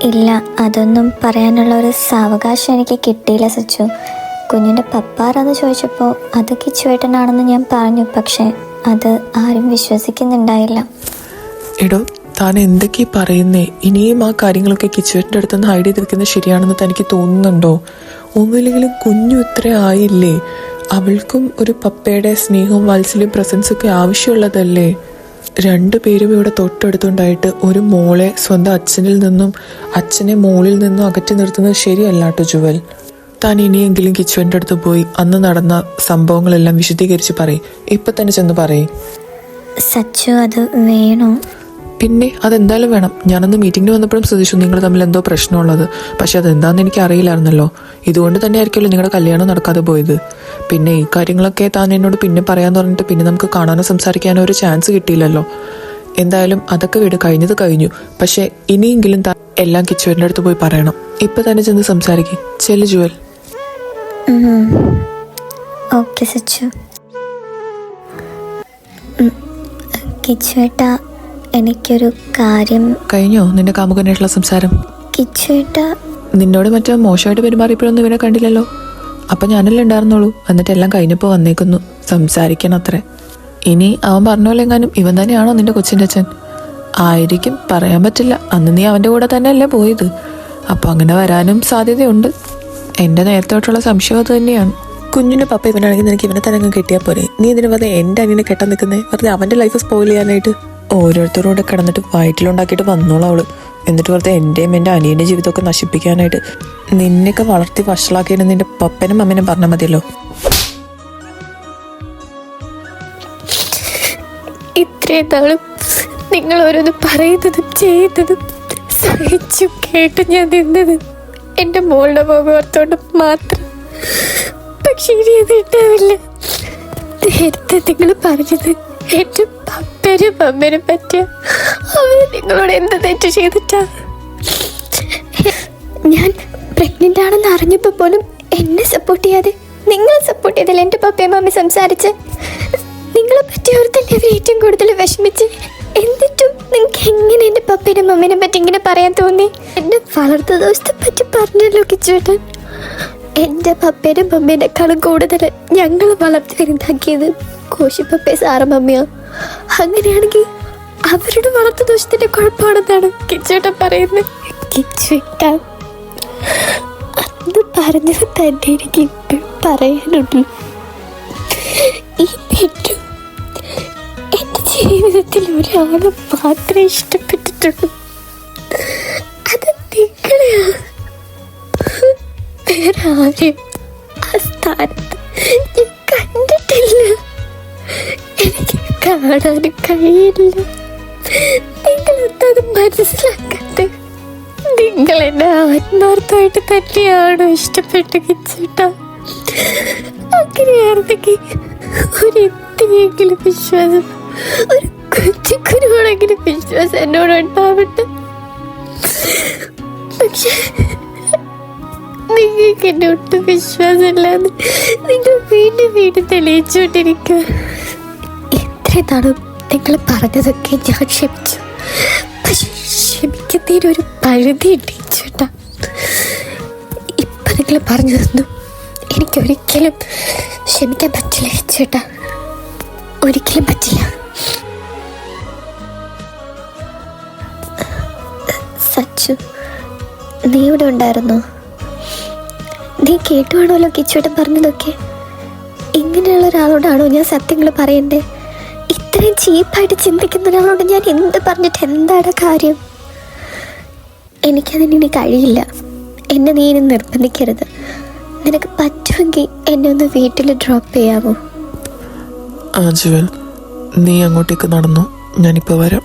ഇല്ല, അതൊന്നും പറയാനുള്ള ഒരു സാവകാശം എനിക്ക് കിട്ടിയില്ല സച്ചു. കുഞ്ഞിൻ്റെ പപ്പാറാന്ന് ചോദിച്ചപ്പോൾ അത് കിച്ചുവേട്ടനാണെന്ന് ഞാൻ പറഞ്ഞു, പക്ഷെ അത് ആരും വിശ്വസിക്കുന്നുണ്ടായില്ല. എടോ, താൻ എന്തൊക്കെയാ പറയുന്നേ? ഇനിയും ആ കാര്യങ്ങളൊക്കെ കിച്ചുവേട്ടൻ്റെ അടുത്തുനിന്ന് ഹൈഡ് ചെയ്തിരിക്കുന്നത് ശരിയാണെന്ന് തനിക്ക് തോന്നുന്നുണ്ടോ? ഒന്നുമില്ലെങ്കിലും കുഞ്ഞു ഇത്ര ആയില്ലേ, അവൾക്കും ഒരു പപ്പയുടെ സ്നേഹവും വാത്സല്യവും പ്രസൻസൊക്കെ ആവശ്യമുള്ളതല്ലേ? രണ്ടുപേരും ഇവിടെ തൊട്ടടുത്തുണ്ടായിട്ട് ഒരു മോളെ സ്വന്തം അച്ഛനിൽ നിന്നും അച്ഛനെ മോളിൽ നിന്നും അകറ്റി നിർത്തുന്നത് ശരിയല്ല കേട്ടോ ജുവൽ. താൻ ഇനിയെങ്കിലും കിച്ചുവിൻ്റെ അടുത്ത് പോയി അന്ന് നടന്ന സംഭവങ്ങളെല്ലാം വിശദീകരിച്ച് പറയും. ഇപ്പം തന്നെ ചെന്ന് പറയും. സച്ചു, അത് വേണോ? പിന്നെ അതെന്തായാലും വേണം. ഞാനന്ന് മീറ്റിങ്ങിന് വന്നപ്പോഴും ശ്രദ്ധിച്ചു നിങ്ങൾ തമ്മിൽ എന്തോ പ്രശ്നമുള്ളത്. പക്ഷെ അതെന്താണെന്ന് എനിക്ക് അറിയില്ലായിരുന്നല്ലോ. ഇതുകൊണ്ട് തന്നെ ആയിരിക്കുമല്ലോ നിങ്ങളുടെ കല്യാണം നടക്കാതെ പോയത്. പിന്നെ ഈ കാര്യങ്ങളൊക്കെ താൻ എന്നോട് പിന്നെ പറയാൻ പറഞ്ഞിട്ട് പിന്നെ നമുക്ക് കാണാനോ സംസാരിക്കാനോ ഒരു ചാൻസ് കിട്ടിയില്ലല്ലോ. എന്തായാലും അതൊക്കെ വീട് കഴിഞ്ഞത് കഴിഞ്ഞു. പക്ഷെ ഇനിയെങ്കിലും എല്ലാം കിച്ചുവിൻ്റെ അടുത്ത് പോയി പറയണം. ഇപ്പൊ തന്നെ ചെന്ന് സംസാരിക്കും. ചെല്ലു ജുവൽ. ഓക്കെ സച്ചു. കിച്ചുവേട്ടാ, എനിക്കൊരു കാര്യം. കഴിഞ്ഞോ നിന്റെ കാമുകനായിട്ടുള്ള സംസാരം? കിച്ചുവേട്ടാ, നിന്നോട് മറ്റേ മോശമായിട്ട് പെരുമാറിയപ്പോഴൊന്നും ഇവനെ കണ്ടില്ലല്ലോ. അപ്പം ഞാനല്ലേ ഉണ്ടായിരുന്നുള്ളൂ. എന്നിട്ട് എല്ലാം കഴിഞ്ഞപ്പോൾ വന്നേക്കുന്നു. സംസാരിക്കണം അത്രേ. ഇനി അവൻ പറഞ്ഞ പോലെ എങ്ങാനും ഇവൻ തന്നെയാണോ നിന്റെ കൊച്ചിൻ്റെ അച്ഛൻ? ആയിരിക്കും, പറയാൻ പറ്റില്ല. അന്ന് നീ അവൻ്റെ കൂടെ തന്നെയല്ലേ പോയത്. അപ്പോൾ അങ്ങനെ വരാനും സാധ്യതയുണ്ട്. എൻ്റെ നേരത്തോട്ടുള്ള സംശയം അത് തന്നെയാണ്. കുഞ്ഞിൻ്റെ പപ്പ ഇവനാണെങ്കിൽ നിനക്ക് ഇവനെ തന്നെ അങ്ങ് കെട്ടിയാൽ പോരെ. നീ ഇതിന് വെറുതെ എൻ്റെ അനിയനെ കെട്ടാൻ നിൽക്കുന്നേ? വെറുതെ അവൻ്റെ ലൈഫ് സ്പോയിൽ ചെയ്യാനായിട്ട്. ഓരോരുത്തരോട് കിടന്നിട്ട് വയറ്റിലുണ്ടാക്കിയിട്ട് വന്നോളൂ അവള്. എന്നിട്ട് വെറുതെ എൻ്റെയും എൻ്റെ അനിയൻ്റെ ജീവിതമൊക്കെ നശിപ്പിക്കാനായിട്ട്. നിന്നെയൊക്കെ വളർത്തി വഷളാക്കിയിട്ട് നിന്റെ പപ്പനും അമ്മനും പറഞ്ഞാൽ മതിയല്ലോ. ഇത്രയും നാളും നിങ്ങൾ ഓരോന്ന് പറയുന്നതും ചെയ്യുന്നതും സഹിച്ചു കേട്ട് ഞാൻ നിന്നത് എൻ്റെ മോളുടെ മുഖം ഓർത്തോണ്ട് മാത്രം. പക്ഷെ ഇനി അത് ഉണ്ടാവില്ല. നേരത്തെ നിങ്ങൾ പറഞ്ഞത് എൻ്റെ പപ്പനും അമ്മനും പറ്റിയ അവര് നിങ്ങളോട് എന്ത് തെറ്റ് ചെയ്തിട്ടാ? ഞാൻ പ്രഗ്നൻ്റ് ആണെന്ന് അറിഞ്ഞപ്പോൾ പോലും എന്നെ സപ്പോർട്ട് ചെയ്യാതെ നിങ്ങളെ സപ്പോർട്ട് ചെയ്തല്ലേ എൻ്റെ പപ്പയും അമ്മയും സംസാരിച്ച്. നിങ്ങളെ പറ്റി ഓർത്തല്ലേ അവർ ഏറ്റവും കൂടുതൽ വിഷമിച്ച്. എന്നിട്ടും നിങ്ങൾക്ക് എങ്ങനെ എൻ്റെ പപ്പേനും അമ്മേനെ പറ്റി ഇങ്ങനെ പറയാൻ തോന്നി? എൻ്റെ വളർത്ത ദിവസത്തെ പറ്റി പറഞ്ഞല്ലോ കിച്ചുവേട്ടൻ. എൻ്റെ പപ്പേനും അമ്മേനേക്കാളും കൂടുതൽ ഞങ്ങൾ വളർത്തി വലുതാക്കിയത് കോശിപ്പപ്പേ സാറും അമ്മയോ. അങ്ങനെയാണെങ്കിൽ അവരുടെ വളർത്ത ദോഷത്തിൻ്റെ കുഴപ്പമാണെന്നാണ് കിച്ചുവേട്ടൻ പറയുന്നത്. കിച്ചുവേട്ടൻ അന്ന് പറഞ്ഞത് തന്നെ എനിക്ക് ഇപ്പം പറയാനുള്ളൂ. ഈ പെട്ടു എൻ്റെ ജീവിതത്തിൽ ഒരാളെ മാത്രമേ ഇഷ്ടപ്പെട്ടിട്ടുള്ളൂ. അത് നിങ്ങളെയാണ്. വേറെ ആരെയും ആ സ്ഥാനത്ത് ഞാൻ കണ്ടിട്ടില്ല. എനിക്ക് കാണാനും കഴിയില്ല. നിങ്ങളെന്തത് മനസ്സിലാക്കട്ടെ. നിങ്ങൾ എന്നെ ആത്മാർത്ഥമായിട്ട് തന്നെയാണോ ഇഷ്ടപ്പെട്ട് കിച്ചിട്ടാ? അങ്ങനെയായിരുന്നെങ്കിൽ ഒരു എന്തെങ്കിലും വിശ്വാസം, ഒരു കൊച്ചുകുരുവോടെങ്കിലും വിശ്വാസം എന്നോട് ഉണ്ടാവട്ടെ. പക്ഷെ നിങ്ങൾക്ക് എന്നെ ഒട്ടും വിശ്വാസമില്ലാന്ന് നിങ്ങൾ വീണ്ടും വീണ്ടും തെളിയിച്ചുകൊണ്ടിരിക്കുക. ഇത്രയും നാളും നിങ്ങൾ പറഞ്ഞതൊക്കെ ഞാൻ ക്ഷമിച്ചു. പക്ഷെ ക്ഷമിക്കുന്നതിനൊരു പരിധിയുണ്ട് ചേട്ടാ. ഇപ്പം നിങ്ങൾ പറഞ്ഞതൊന്നും എനിക്കൊരിക്കലും ക്ഷമിക്കാൻ പറ്റില്ല ചേട്ടാ. ഒരിക്കലും പറ്റില്ല. സച്ചു, നീ ഇവിടെ ഉണ്ടായിരുന്നോ? നീ കേട്ടുവാണല്ലോ കിച്ചുവേട്ടൻ പറഞ്ഞതൊക്കെ. ഇങ്ങനെയുള്ള ഒരാളോടാണോ ഞാൻ സത്യങ്ങൾ പറയണ്ടേ? ഇത്രയും ചീപ്പായിട്ട് ചിന്തിക്കുന്ന ഒരാളോട് ഞാൻ എന്ത് പറഞ്ഞിട്ട് എന്താണ് കാര്യം? എനിക്കതിനി കഴിയില്ല. എന്നെ നീ ഇനി നിർബന്ധിക്കരുത്. നിനക്ക് പറ്റുമെങ്കിൽ എന്നെ ഒന്ന് വീട്ടിൽ ഡ്രോപ്പ് ചെയ്യാമോ? ആ ജുവൽ, നീ അങ്ങോട്ടേക്ക് നടന്നു. ഞാനിപ്പോൾ വരാം.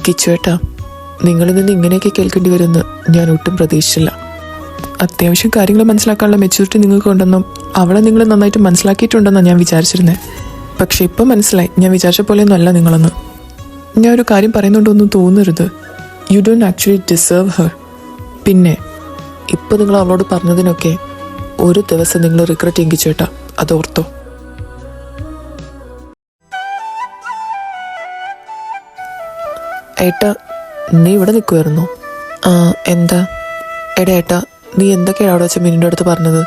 കിച്ചുവേട്ടാ, നിങ്ങളിൽ നിന്ന് ഇങ്ങനെയൊക്കെ കേൾക്കേണ്ടി വരുമെന്ന് ഞാൻ ഒട്ടും പ്രതീക്ഷിച്ചില്ല. അത്യാവശ്യം കാര്യങ്ങൾ മനസ്സിലാക്കാനുള്ള മെച്യൂരിറ്റി നിങ്ങൾക്കുണ്ടെന്നും അവളെ നിങ്ങൾ നന്നായിട്ട് മനസ്സിലാക്കിയിട്ടുണ്ടെന്നാണ് ഞാൻ വിചാരിച്ചിരുന്നത്. പക്ഷെ ഇപ്പം മനസ്സിലായി ഞാൻ വിചാരിച്ച പോലെയൊന്നും അല്ല നിങ്ങളെന്ന്. ഞാൻ ഒരു കാര്യം പറയുന്നുണ്ടോന്നും തോന്നരുത്. You don't actually deserve Har. പിന്നെ ഇപ്പം നിങ്ങൾ അവളോട് പറഞ്ഞതിനൊക്കെ ഒരു ദിവസം നിങ്ങൾ റിഗ്രറ്റ് ചെയ്യും കിച്ചുവേട്ടാ, അത് ഓർത്തോ. ഏട്ടാ, നീ ഇവിടെ നിൽക്കുമായിരുന്നോ? ആ, എന്താ? എടാ ഏട്ടാ, നീ എന്തൊക്കെയാണ് അവിടെ വെച്ച മിനിൻ്റെ അടുത്ത് പറഞ്ഞത്?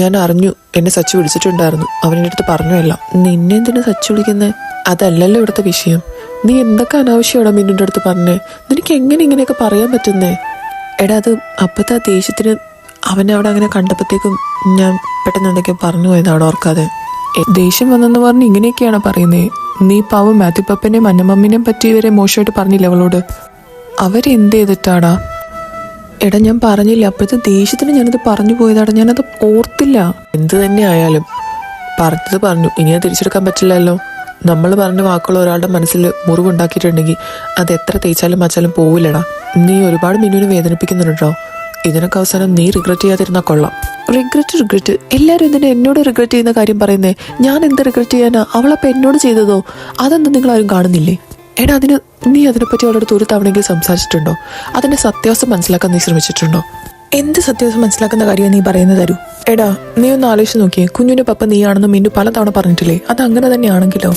ഞാൻ അറിഞ്ഞു, എന്നെ സച്ചു വിളിച്ചിട്ടുണ്ടായിരുന്നു. അവൻ്റെ അടുത്ത് പറഞ്ഞല്ല. നിന്നെ എന്തിനാ സച്ചു വിളിക്കുന്നത്? അതല്ലല്ലോ ഇവിടുത്തെ വിഷയം. നീ എന്തൊക്കെ അനാവശ്യമാണോ മിനിൻ്റെ അടുത്ത് പറഞ്ഞേ? നിനക്ക് എങ്ങനെ ഇങ്ങനെയൊക്കെ പറയാൻ പറ്റുന്നേ? എടാ, അത് അപ്പത്തെ ആ ദേഷ്യത്തിന് അവനെ അവിടെ അങ്ങനെ കണ്ടപ്പോഴത്തേക്കും ഞാൻ പെട്ടെന്ന് എന്തൊക്കെയോ പറഞ്ഞു പോയത് അവിടെ ഓർക്കാതെ. ദേഷ്യം വന്നെന്ന് പറഞ്ഞ് ഇങ്ങനെയൊക്കെയാണോ പറയുന്നത്? നീ പാവം മാത്യു പപ്പനെയും അന്നമമ്മിനെയും പറ്റി ഇവരെ മോശമായിട്ട് പറഞ്ഞില്ല അവളോട്? അവരെന്ത് ചെയ്തിട്ടാടാ? എടാ, ഞാൻ പറഞ്ഞില്ല, അപ്പോഴത്തെ ദേഷ്യത്തിന് ഞാനത് പറഞ്ഞു പോയതാടാ. ഞാനത് ഓർത്തില്ല. എന്ത് തന്നെ ആയാലും പറഞ്ഞത് പറഞ്ഞു. ഇനി അത് തിരിച്ചെടുക്കാൻ പറ്റില്ലല്ലോ. നമ്മൾ പറഞ്ഞ വാക്കുകൾ ഒരാളുടെ മനസ്സിൽ മുറിവുണ്ടാക്കിയിട്ടുണ്ടെങ്കിൽ അത് എത്ര തേച്ചാലും മച്ചാലും പോവില്ലടാ. നീ ഒരുപാട് മിന്നുവിനെ വേദനിപ്പിക്കുന്നുണ്ടോ. ഇതിനൊക്കെ അവസാനം നീ റിഗ്രറ്റ് ചെയ്യാതിരുന്നാൽ കൊള്ളാം. റിഗ്രറ്റ് എല്ലാവരും എന്തിനാ എന്നോട് റിഗ്രറ്റ് ചെയ്യുന്ന കാര്യം പറയുന്നേ? ഞാൻ എന്ത് റിഗ്രറ്റ് ചെയ്യാനാ? അവളപ്പോൾ എന്നോട് ചെയ്തതോ? അതെന്ത് നിങ്ങളാരും കാണുന്നില്ലേ? എടാ, നീ അതിനെപ്പറ്റി അവളോട് ഒരു തവണയെങ്കിലും സംസാരിച്ചിട്ടുണ്ടോ? അതിൻ്റെ സത്യാവസ്ഥ മനസ്സിലാക്കാൻ നീ ശ്രമിച്ചിട്ടുണ്ടോ? എന്ത് സത്യാവസ്ഥ മനസ്സിലാക്കുന്ന കാര്യമാണ് നീ പറയുന്നത് തരൂ? എടാ, നീ ഒന്ന് ആലോചിച്ച് നോക്കിയേ. കുഞ്ഞിൻ്റെ പപ്പ നീയാണെന്ന് മിന്നു പലതവണ പറഞ്ഞിട്ടില്ലേ? അത് അങ്ങനെ തന്നെയാണെങ്കിലോ?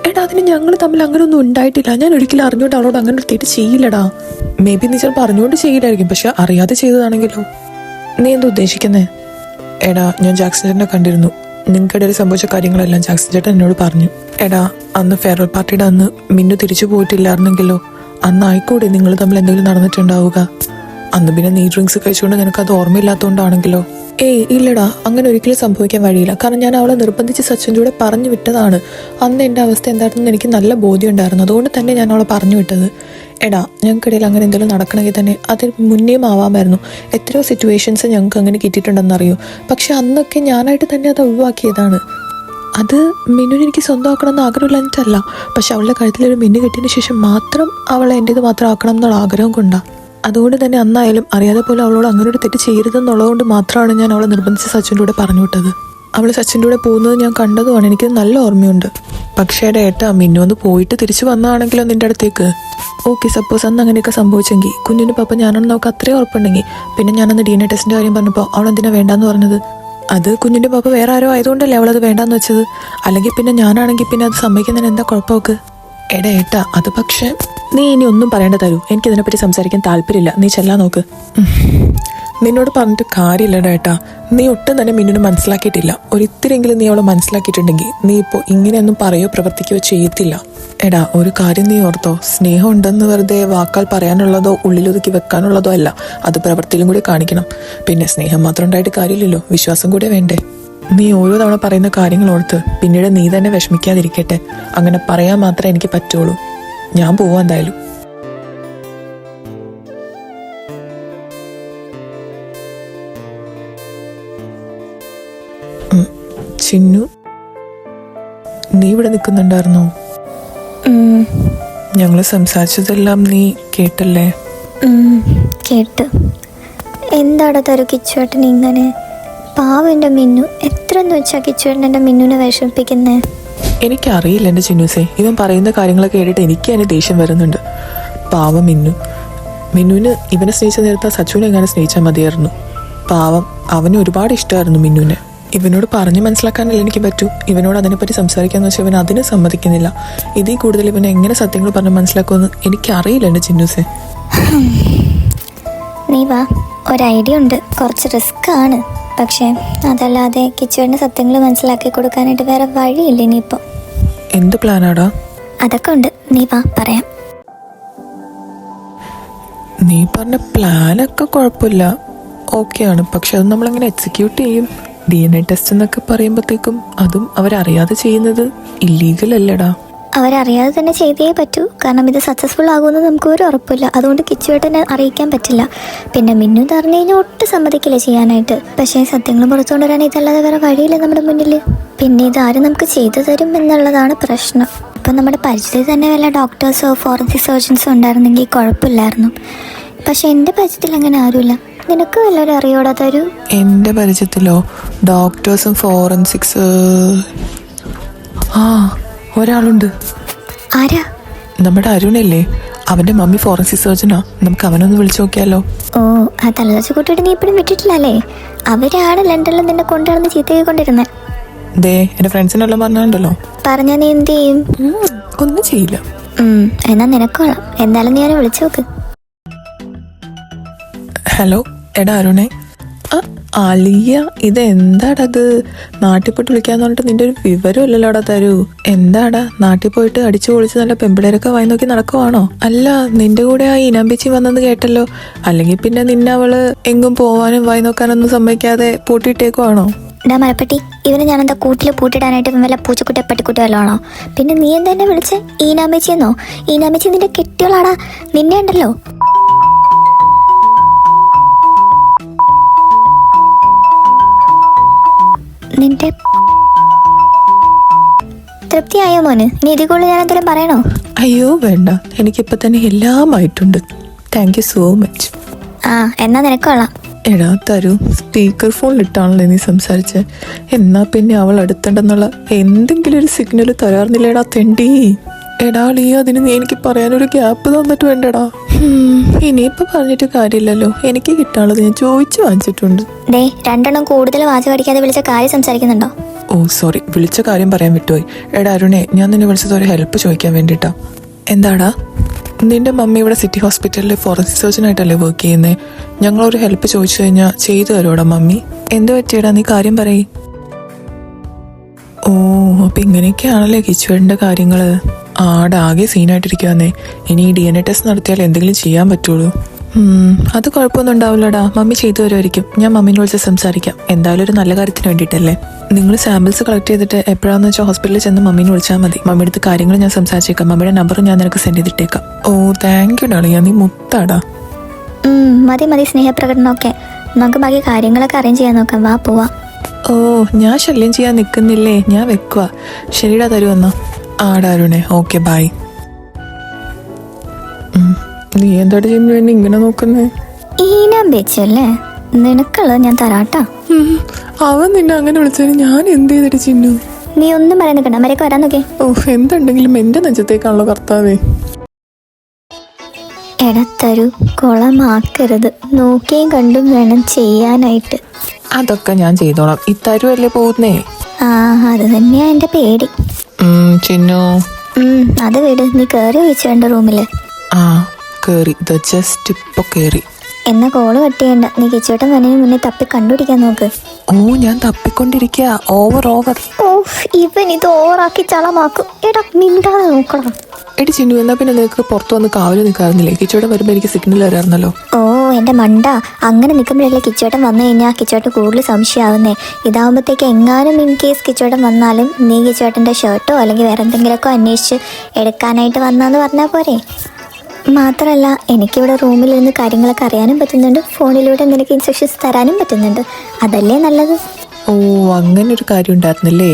എടാ, അതിന് ഞങ്ങൾ തമ്മിൽ അങ്ങനെ ഒന്നും ഉണ്ടായിട്ടില്ല. ഞാൻ ഒരിക്കലും അറിഞ്ഞോണ്ട് അവളോട് അങ്ങനെ ഒരു തെറ്റ് ചെയ്യില്ലടാ. മേ ബി നീ ചിലപ്പോൾ അറിഞ്ഞുകൊണ്ട് ചെയ്യില്ലായിരിക്കും, പക്ഷെ അറിയാതെ ചെയ്തതാണെങ്കിലോ? നീ എന്താ ഉദ്ദേശിക്കുന്നേ? എടാ, ഞാൻ ജാക്സൺ ചേട്ടനെ കണ്ടിരുന്നു. നിങ്ങൾക്കിടയിൽ സംഭവിച്ച കാര്യങ്ങളെല്ലാം ജാക്സൺ ചേട്ടൻ എന്നോട് പറഞ്ഞു. എടാ, അന്ന് ഫെയർവെൽ പാർട്ടിയുടെ അന്ന് മിന്നു തിരിച്ചു പോയിട്ടില്ലായിരുന്നെങ്കിലോ? അന്ന് ആയിക്കൂടെ നിങ്ങൾ തമ്മിൽ എന്തെങ്കിലും നടന്നിട്ടുണ്ടാവുക? അന്ന് പിന്നെ നീ ഡ്രിങ്ക്സ് കഴിച്ചുകൊണ്ട് നിനക്കത് ഓർമ്മയില്ലാത്തതുകൊണ്ടാണെങ്കിലോ? ഏയ് ഇല്ലടാ, അങ്ങനെ ഒരിക്കലും സംഭവിക്കാൻ വഴിയില്ല. കാരണം ഞാൻ അവളെ നിർബന്ധിച്ച് സച്ചിൻ്റെ കൂടെ പറഞ്ഞു വിട്ടതാണ്. അന്ന് എൻ്റെ അവസ്ഥ എന്തായിരുന്നെന്ന് എനിക്ക് നല്ല ബോധ്യമുണ്ടായിരുന്നു. അതുകൊണ്ട് തന്നെ ഞാൻ അവളെ പറഞ്ഞു വിട്ടത്. എടാ, ഞങ്ങൾക്കിടയിൽ അങ്ങനെ എന്തെങ്കിലും നടക്കണമെങ്കിൽ തന്നെ അതിന് മുന്നേയും ആവാമായിരുന്നു. എത്രയോ സിറ്റുവേഷൻസ് ഞങ്ങൾക്ക് അങ്ങനെ കിട്ടിയിട്ടുണ്ടെന്നറിയോ? പക്ഷെ അന്നൊക്കെ ഞാനായിട്ട് തന്നെ അത് ഒഴിവാക്കിയതാണ്. അത് മിന്നുവിന് എനിക്ക് സ്വന്തമാക്കണമെന്ന് ആഗ്രഹമില്ലാഞ്ഞിട്ടല്ല, പക്ഷെ അവളുടെ കഴുത്തിലൊരു മിന്നു കിട്ടിയതിന് ശേഷം മാത്രം അവളെ എൻ്റേത് മാത്രം ആക്കണം എന്നുള്ള ആഗ്രഹം കൊണ്ടാണ്. അതുകൊണ്ട് തന്നെ അന്നായാലും അറിയാതെ പോലും അവളോട് അങ്ങനെ ഒരു തെറ്റ് ചെയ്യരുതെന്നുള്ളതുകൊണ്ട് മാത്രമാണ് ഞാൻ അവളെ നിർബന്ധിച്ച് സച്ചിൻ്റെ കൂടെ പറഞ്ഞു വിട്ടത്. അവൾ സച്ചിൻ്റെ കൂടെ പോകുന്നത് ഞാൻ കണ്ടതുമാണ്. എനിക്കത് നല്ല ഓർമ്മയുണ്ട്. പക്ഷേ ഏട്ടാ, മിന്നു ഒന്ന് പോയിട്ട് തിരിച്ചു വന്നതാണെങ്കിലോ നിൻ്റെ അടുത്തേക്ക്? ഓക്കെ, സപ്പോസ് അന്ന് അങ്ങനെയൊക്കെ സംഭവിച്ചെങ്കിൽ കുഞ്ഞിൻ്റെ പപ്പ ഞാനാണെന്ന് നമുക്ക് അത്രയും ഉറപ്പുണ്ടെങ്കിൽ പിന്നെ ഞാനന്ന് DNA ടെസ്റ്റിൻ്റെ കാര്യം പറഞ്ഞപ്പോൾ അവൾ എന്തിനാ വേണ്ടാന്ന് പറഞ്ഞത്? അത് കുഞ്ഞിൻ്റെ പപ്പ വേറെ ആരോ ആയതുകൊണ്ടല്ലേ അവളത് വേണ്ടാന്ന് വെച്ചത്. അല്ലെങ്കിൽ പിന്നെ ഞാനാണെങ്കിൽ പിന്നെ അത് സമ്മതിക്കുന്നതിന് എന്താ കുഴപ്പമൊക്കെ? എടാ ഏട്ടാ, അത് പക്ഷേ നീ ഇനി ഒന്നും പറയേണ്ട തരൂ. എനിക്കിതിനെപ്പറ്റി സംസാരിക്കാൻ താല്പര്യമില്ല. നീ ചെല്ലാൻ നോക്ക്. നിന്നോട് പറഞ്ഞിട്ട് കാര്യമില്ലടാ ഏട്ടാ. നീ ഒട്ടും തന്നെ മിന്നുവിനെ മനസ്സിലാക്കിയിട്ടില്ല. ഒരിത്തിരെങ്കിലും നീ അവളെ മനസ്സിലാക്കിയിട്ടുണ്ടെങ്കിൽ നീ ഇപ്പോൾ ഇങ്ങനെയൊന്നും പറയോ പ്രവർത്തിക്കുകയോ ചെയ്യത്തില്ല. എടാ, ഒരു കാര്യം നീ ഓർത്തോ, സ്നേഹം ഉണ്ടെന്ന് വെറുതെ വാക്കാൽ പറയാനുള്ളതോ ഉള്ളിലൊതുക്കി വെക്കാനുള്ളതോ അല്ല, അത് പ്രവൃത്തിയിലും കൂടി കാണിക്കണം. പിന്നെ സ്നേഹം മാത്രം ഉണ്ടായിട്ട് കാര്യമില്ലല്ലോ, വിശ്വാസം കൂടെ വേണ്ടേ? നീ ഓരോ തവണ പറയുന്ന കാര്യങ്ങൾ ഓർത്ത് പിന്നീട് നീ തന്നെ വിഷമിക്കാതിരിക്കട്ടെ. അങ്ങനെ പറയാൻ മാത്രമേ എനിക്ക് പറ്റുള്ളൂ. ഞാൻ പോവാ എന്തായാലും. ചിന്നു, നീ ഇവിടെ നിൽക്കുന്നുണ്ടായിരുന്നോ? ഞങ്ങൾ സംസാരിച്ചതെല്ലാം നീ കേട്ടല്ലേ? കേട്ടു. എന്താടാ തരു കിച്ചുവേട്ടൻ ഇങ്ങനെ? പാവം എൻ്റെ മിന്നു. എത്ര എന്ന് വെച്ചാൽ കിച്ചുവേട്ടൻ എൻ്റെ മിന്നുവിനെ വിഷമിപ്പിക്കുന്നേ? എനിക്കറിയില്ല എൻ്റെ ചിന്നൂസേ. ഇവൻ പറയുന്ന കാര്യങ്ങളൊക്കെ കേട്ടിട്ട് എനിക്ക് അതിന് ദേഷ്യം വരുന്നുണ്ട്. പാവം മിന്നുവിന് ഇവനെ സ്നേഹിച്ച നേരത്തെ സച്ചുവിനെ എങ്ങനെ സ്നേഹിച്ചാൽ മതിയായിരുന്നു. പാവം, അവന് ഒരുപാട് ഇഷ്ടമായിരുന്നു മിന്നുവിനെ. ഇവനോട് പറഞ്ഞ് മനസ്സിലാക്കാനല്ലേ എനിക്ക് പറ്റൂ. ഇവനോട് അതിനെപ്പറ്റി സംസാരിക്കാന്ന് വെച്ചാൽ ഇവൻ അതിന് സമ്മതിക്കുന്നില്ല. ഇതിൽ കൂടുതൽ ഇവനെ എങ്ങനെ സത്യങ്ങൾ പറഞ്ഞ് മനസ്സിലാക്കുമെന്ന് എനിക്കറിയില്ല എൻ്റെ ചിന്നൂസേ. നീ വാ, ഒരു ഐഡിയ ഉണ്ട്. കുറച്ച് റിസ്ക് ആണ്, പക്ഷേ അതല്ലാതെ കിച്ചുവേട്ടൻ്റെ സത്യങ്ങൾ മനസ്സിലാക്കി കൊടുക്കാനായിട്ട് വേറെ വഴിയില്ല ഇനിയിപ്പോൾ. എന്ത് പ്ലാനാടാ? അതൊക്കെ ഉണ്ട്, നീ വാ പറയാം. നീ പറഞ്ഞ പ്ലാനൊക്കെ കുഴപ്പമില്ല, ഓക്കെയാണ്. പക്ഷെ അത് നമ്മളെങ്ങനെ എക്സിക്യൂട്ട് ചെയ്യും? DNA ടെസ്റ്റ് എന്നൊക്കെ പറയുമ്പോഴത്തേക്കും അതും അവരറിയാതെ ചെയ്യുന്നത് ഇല്ലീഗൽ അല്ലടാ. അവരറിയാതെ തന്നെ ചെയ്തേ പറ്റൂ. കാരണം ഇത് സക്സസ്ഫുൾ ആകുമെന്ന് നമുക്ക് ഒരു ഉറപ്പില്ല. അതുകൊണ്ട് കിച്ചുവേട്ടനെ അറിയിക്കാൻ പറ്റില്ല. പിന്നെ മിന്നു തറഞ്ഞു കഴിഞ്ഞാൽ ഒട്ടും സമ്മതിക്കില്ല ചെയ്യാനായിട്ട്. പക്ഷേ സത്യങ്ങൾ പുറത്തു കൊണ്ടുവരാൻ ഇതല്ലാതെ വേറെ വഴിയില്ല നമ്മുടെ മുന്നിൽ. പിന്നെ ഇതാരും നമുക്ക് ചെയ്തു തരും എന്നുള്ളതാണ് പ്രശ്നം. ഇപ്പം നമ്മുടെ പരിചയത്തിൽ തന്നെ വല്ല ഡോക്ടേഴ്സോ ഫോറൻസിക് സർജൻസോ ഉണ്ടായിരുന്നെങ്കിൽ കുഴപ്പമില്ലായിരുന്നു. പക്ഷെ എൻ്റെ പരിചയത്തിൽ അങ്ങനെ ആരുമില്ല. നിനക്ക് വല്ലവരും അറിയോടാ തരൂ? എൻ്റെ പരിചയത്തിലോ ഡോക്ടേഴ്സും ഫോറൻസിക്സ് ഒരാളുണ്ട്. ആരാ? നമ്മുടെ അരുണല്ലേ, അവൻ്റെ മമ്മി ഫോറൻസിക് സർജനാ. നമുക്ക് അവനൊന്ന് വിളിച്ചു നോക്കിയാലോ? ഓ, ആ തലദോശ കൂട്ടിയിട്ട് നീ ഇപ്പോഴും വിട്ടിട്ടില്ലല്ലേ? അവരാണ് ലണ്ടനിൽ നിന്നെ കൊണ്ടുവന്ന് ചീത്തയാക്കി കൊണ്ടിരുന്നത്. ദേ, എൻ്റെ ഫ്രണ്ട്സിനെല്ലാം പറഞ്ഞുണ്ടല്ലോ. പറഞ്ഞാൽ നീ എന്ത് ചെയ്യും? ഒന്നും ചെയ്യില്ല. എന്നാ നിനക്കോളാം. എന്തായാലും നീ അവനെ വിളിച്ചു നോക്ക്. ഹലോ, എടാ അരുണേ. അലിയ, ഇതെന്താടത്? നാട്ടിൽ പോയിട്ട് വിളിക്കാന്ന് പറഞ്ഞിട്ട് നിന്റെ ഒരു വിവരം ഇല്ലല്ലോടാ തരൂ. എന്താടാ, നാട്ടിൽ പോയിട്ട് അടിച്ചു പൊളിച്ച് നല്ല പെമ്പിളേരൊക്കെ വായി നോക്കി നടക്കുവാണോ? അല്ല, നിന്റെ കൂടെ ആ ഈനാമ്പേച്ചി വന്നെന്ന് കേട്ടല്ലോ. അല്ലെങ്കിൽ പിന്നെ നിന്നെ അവള് എങ്ങും പോവാനും വായി നോക്കാനൊന്നും സമ്മതിക്കാതെ പൂട്ടിയിട്ടേക്കുവാണോ? ഡാ മരപ്പട്ടി, ഇവനെ ഞാനെന്താ കൂട്ടിൽ പൂട്ടിടാനായിട്ട് വല്ല പൂച്ചക്കുട്ടി പട്ടിക്കുട്ടി വല്ലതാണോ? പിന്നെ നീ എന്താ എന്നെ വിളിച്ചേ? ഈനാമ്പേച്ചിയെന്നോ? ഈനാമ്പേച്ചി നിന്റെ കെട്ടിയോളാടാ. നിന്നെ ഉണ്ടല്ലോ. നിന്റെ തൃപ്തിയായോ മോന്? ഇനി ഇതിൽ കൂടുതൽ ഞാൻ എന്തെങ്കിലും പറയണോ? അയ്യോ വേണ്ട, എനിക്കിപ്പോൾ തന്നെ എല്ലാമായിട്ടുണ്ട്. Thank you so much. ആ എന്നാ നിനക്ക് കൊള്ളാം. എടാ തരൂ, സ്പീക്കർ ഫോണിലിട്ടാണല്ലോ നീ സംസാരിച്ച്. എന്നാ പിന്നെ അവൾ അടുത്തുണ്ടെന്നുള്ള എന്തെങ്കിലും ഒരു സിഗ്നൽ തരാറുന്നില്ലേടാ തെണ്ടി. എടാ നീ അതിന് നീ എനിക്ക് പറയാനൊരു ഗ്യാപ്പ് തന്നിട്ട് വേണ്ടടാ. ഇനിയിപ്പോൾ പറഞ്ഞിട്ട് കാര്യമില്ലല്ലോ, എനിക്ക് കിട്ടാനുള്ളത് ഞാൻ ചോദിച്ചു വാങ്ങിച്ചിട്ടുണ്ട്. ഡേ, 2 എണ്ണം കൂടുതൽ വാചകം അടിക്കാതെ വിളിച്ച കാര്യം സംസാരിക്കുന്നുണ്ടോ? ഓ സോറി, വിളിച്ച കാര്യം പറയാൻ വിട്ടുപോയി. എടാ അരുണേ, ഞാൻ നിന്നെ വിളിച്ചത് ഒരു ഹെൽപ്പ് ചോദിക്കാൻ വേണ്ടിയിട്ടാ. എന്താടാ? നിന്റെ മമ്മി ഇവിടെ സിറ്റി ഹോസ്പിറ്റലിൽ ഫോറൻസിക് സർജനായിട്ടല്ലേ വർക്ക് ചെയ്യുന്നത്? ഞങ്ങളൊരു ഹെൽപ്പ് ചോദിച്ചു കഴിഞ്ഞാൽ ചെയ്തു തരുമോടാ മമ്മി? എന്ത് പറ്റിയടാ, നീ കാര്യം പറയ്. ഓ അപ്പം ഇങ്ങനെയൊക്കെയാണല്ലേ കിച്ചുവേട്ടൻ്റെ കാര്യങ്ങൾ. ആകെ സീനായിട്ടിരിക്കുവാന്നേ. ഇനി ഈ DNA ടെസ്റ്റ് നടത്തിയാൽ എന്തെങ്കിലും ചെയ്യാൻ പറ്റുള്ളൂ. അത് കുഴപ്പമൊന്നും ഉണ്ടാവില്ലടാ, മമ്മി ചെയ്തു തരുമായിരിക്കും. ഞാൻ മമ്മീനെ വിളിച്ച് സംസാരിക്കാം. എന്തായാലും ഒരു നല്ല കാര്യത്തിന് വേണ്ടിയിട്ടല്ലേ. നിങ്ങൾ സാമ്പിൾസ് കളക്ട് ചെയ്തിട്ട് എപ്പോഴാണെന്ന് വെച്ചാൽ ഹോസ്പിറ്റലിൽ ചെന്ന് മമ്മീനെ വിളിച്ചാൽ മതി. മമ്മിയുടെ അടുത്ത് കാര്യങ്ങൾ ഞാൻ സംസാരിച്ചേക്കാം. മമ്മിയുടെ നമ്പർ ഞാൻ നിനക്ക് സെൻഡ് ചെയ്തിട്ടേക്കാം. ഓ താങ്ക് യു ഡാളിയ, നീ മുത്താടാ. മതി സ്നേഹപ്രകടനമൊക്കെ. നമുക്ക് ബാക്കി കാര്യങ്ങളൊക്കെ അറേഞ്ച് ചെയ്യാൻ നോക്കാം. വാ പോവാ. ഓ ഞാൻ ശല്യം ചെയ്യാൻ നിൽക്കുന്നില്ലേ, ഞാൻ വെക്കുക. ശരിടാ തരുമെന്നാ. ആടാരുണേ, ഓക്കെ ബൈ. നീ എന്താ ചെയ്യുന്നു എന്നെ ഇങ്ങനെ നോക്കുന്നേ? ഈനാൻ വെച്ചല്ലേ, നിനക്കുള്ളത് ഞാൻ തരാട്ടാ. അവൻ നിന്നെ അങ്ങനെ വിളിച്ചാൽ ഞാൻ എന്ത് ചെയ്തിട്ട് ചിന്നു? നീ ഒന്നും പറയാൻ നിൽക്കണ്ട, മരക്ക് വരാൻ നോക്കേ. ഓ എന്തുണ്ടെങ്കിലും എന്റെ നെഞ്ചത്തേക്കാണല്ലോ കർത്താവേ. എടത്തരു കുളമാക്കരുത്, നോക്കിയും കണ്ടും വേണം ചെയ്യാനായിട്ട്. അതൊക്കെ ഞാൻ ചെയ്തോളാം. ഈ തരുവല്ലേ പോകുന്നേ? ആ അത് തന്നെയാ എന്റെ പേടി. ചിന്നു അത് വിട്, നീ കേറി വെച്ചേണ്ട റൂമില്. ആ കേറി, ജസ്റ്റ് ഇപ്പൊ കേറി. എന്നാ കോള് കട്ട് ചെയ്യണ്ട, നീ കിച്ചോട്ടൻ വന്നതിന് മുന്നേ തപ്പി കണ്ടുപിടിക്കാൻ നോക്ക്. ഓ ഞാൻ തപ്പിക്കൊണ്ടിരിക്കുക. ഓവർ ഓ ഇവൻ ഇത് ഓവറാക്കി ചളമാക്കും. എടാ മിണ്ടാതെ നോക്കണം. എടി ചിന്നു, എന്നാ പിന്നെ നിനക്ക് പുറത്തു വന്ന് കാവല് നിൽക്കാറുന്നില്ലേ? കിച്ചോട്ടൻ വരുമ്പോ എനിക്ക് സിഗ്നൽ തരാറുന്നല്ലോ. ഓ എന്റെ മണ്ട, അങ്ങനെ നിൽക്കുമ്പോഴല്ലേ കിച്ചോട്ടൻ വന്നു കഴിഞ്ഞാൽ കിച്ചോട്ടൻ കൂടുതൽ സംശയമാവുന്നേ. ഇതാവുമ്പോഴത്തേക്ക് എങ്ങാനും ഇൻ കേസ് കിച്ചോട്ടൻ വന്നാലും നീ കിച്ചോട്ടൻ്റെ ഷർട്ടോ അല്ലെങ്കിൽ വേറെ എന്തെങ്കിലുമൊക്കെ അന്വേഷിച്ച് എടുക്കാനായിട്ട് വന്നാന്ന് പറഞ്ഞാൽ പോരെ. മാത്രമല്ല എനിക്കിവിടെ റൂമിലിരുന്ന് കാര്യങ്ങളൊക്കെ അറിയാനും പറ്റുന്നുണ്ട്, ഫോണിലൂടെ നിനക്ക് ഇൻസ്ട്രക്ഷൻസ് തരാനും പറ്റുന്നുണ്ട്. അതല്ലേ നല്ലത്. ഓ അങ്ങനെ ഒരു കാര്യം ഉണ്ടായിരുന്നില്ലേ?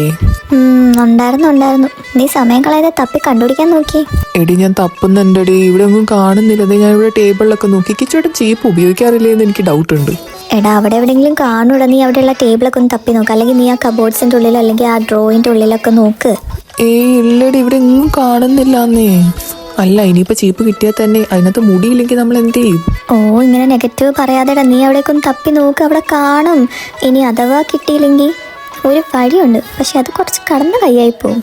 ഉണ്ടായിരുന്നു. നീ സമയം കളയാതെ തപ്പി കണ്ടുപിടിക്കാൻ നോക്കി. എടി ഞാൻ തപ്പുന്നുണ്ടടി, ഇവിടെ ഒന്നും കാണുന്നില്ല. ഞാൻ ഇവിടെ ടേബിളിലൊക്കെ നോക്കി. കിച്ചോട്ടൻ ചീപ്പ് ഉപയോഗിക്കാറില്ലേ എന്ന് എനിക്ക് ഡൗട്ട് ഉണ്ട്. എടാ അവിടെ എവിടെയെങ്കിലും കാണൂടാ, നീ അവിടെയുള്ള ടേബിളൊക്കെ ഒന്ന് തപ്പി നോക്ക്. അല്ലെങ്കിൽ നീ ആ കബോർഡ്സിൻ്റെ ഉള്ളിലോ അല്ലെങ്കിൽ ആ ഡ്രോയിൻ്റെ ഉള്ളിലൊക്കെ നോക്ക്. ഇല്ലടി, ഇവിടെ ഒന്നും കാണുന്നില്ലാന്നേ. അല്ല ഇനിയിപ്പോൾ ചീപ്പ് കിട്ടിയാൽ തന്നെ അതിനകത്ത് മുടിയില്ലെങ്കിൽ നമ്മൾ എന്ത് ചെയ്യും? ഓ ഇങ്ങനെ നെഗറ്റീവ് പറയാതെടാ, നീ അവിടേക്കൊന്ന് തപ്പി നോക്ക്, അവിടെ കാണും. ഇനി അഥവാ കിട്ടിയില്ലെങ്കിൽ ഒരു വഴിയുണ്ട്, പക്ഷെ അത് കുറച്ച് കടന്ന കൈയായി പോവും.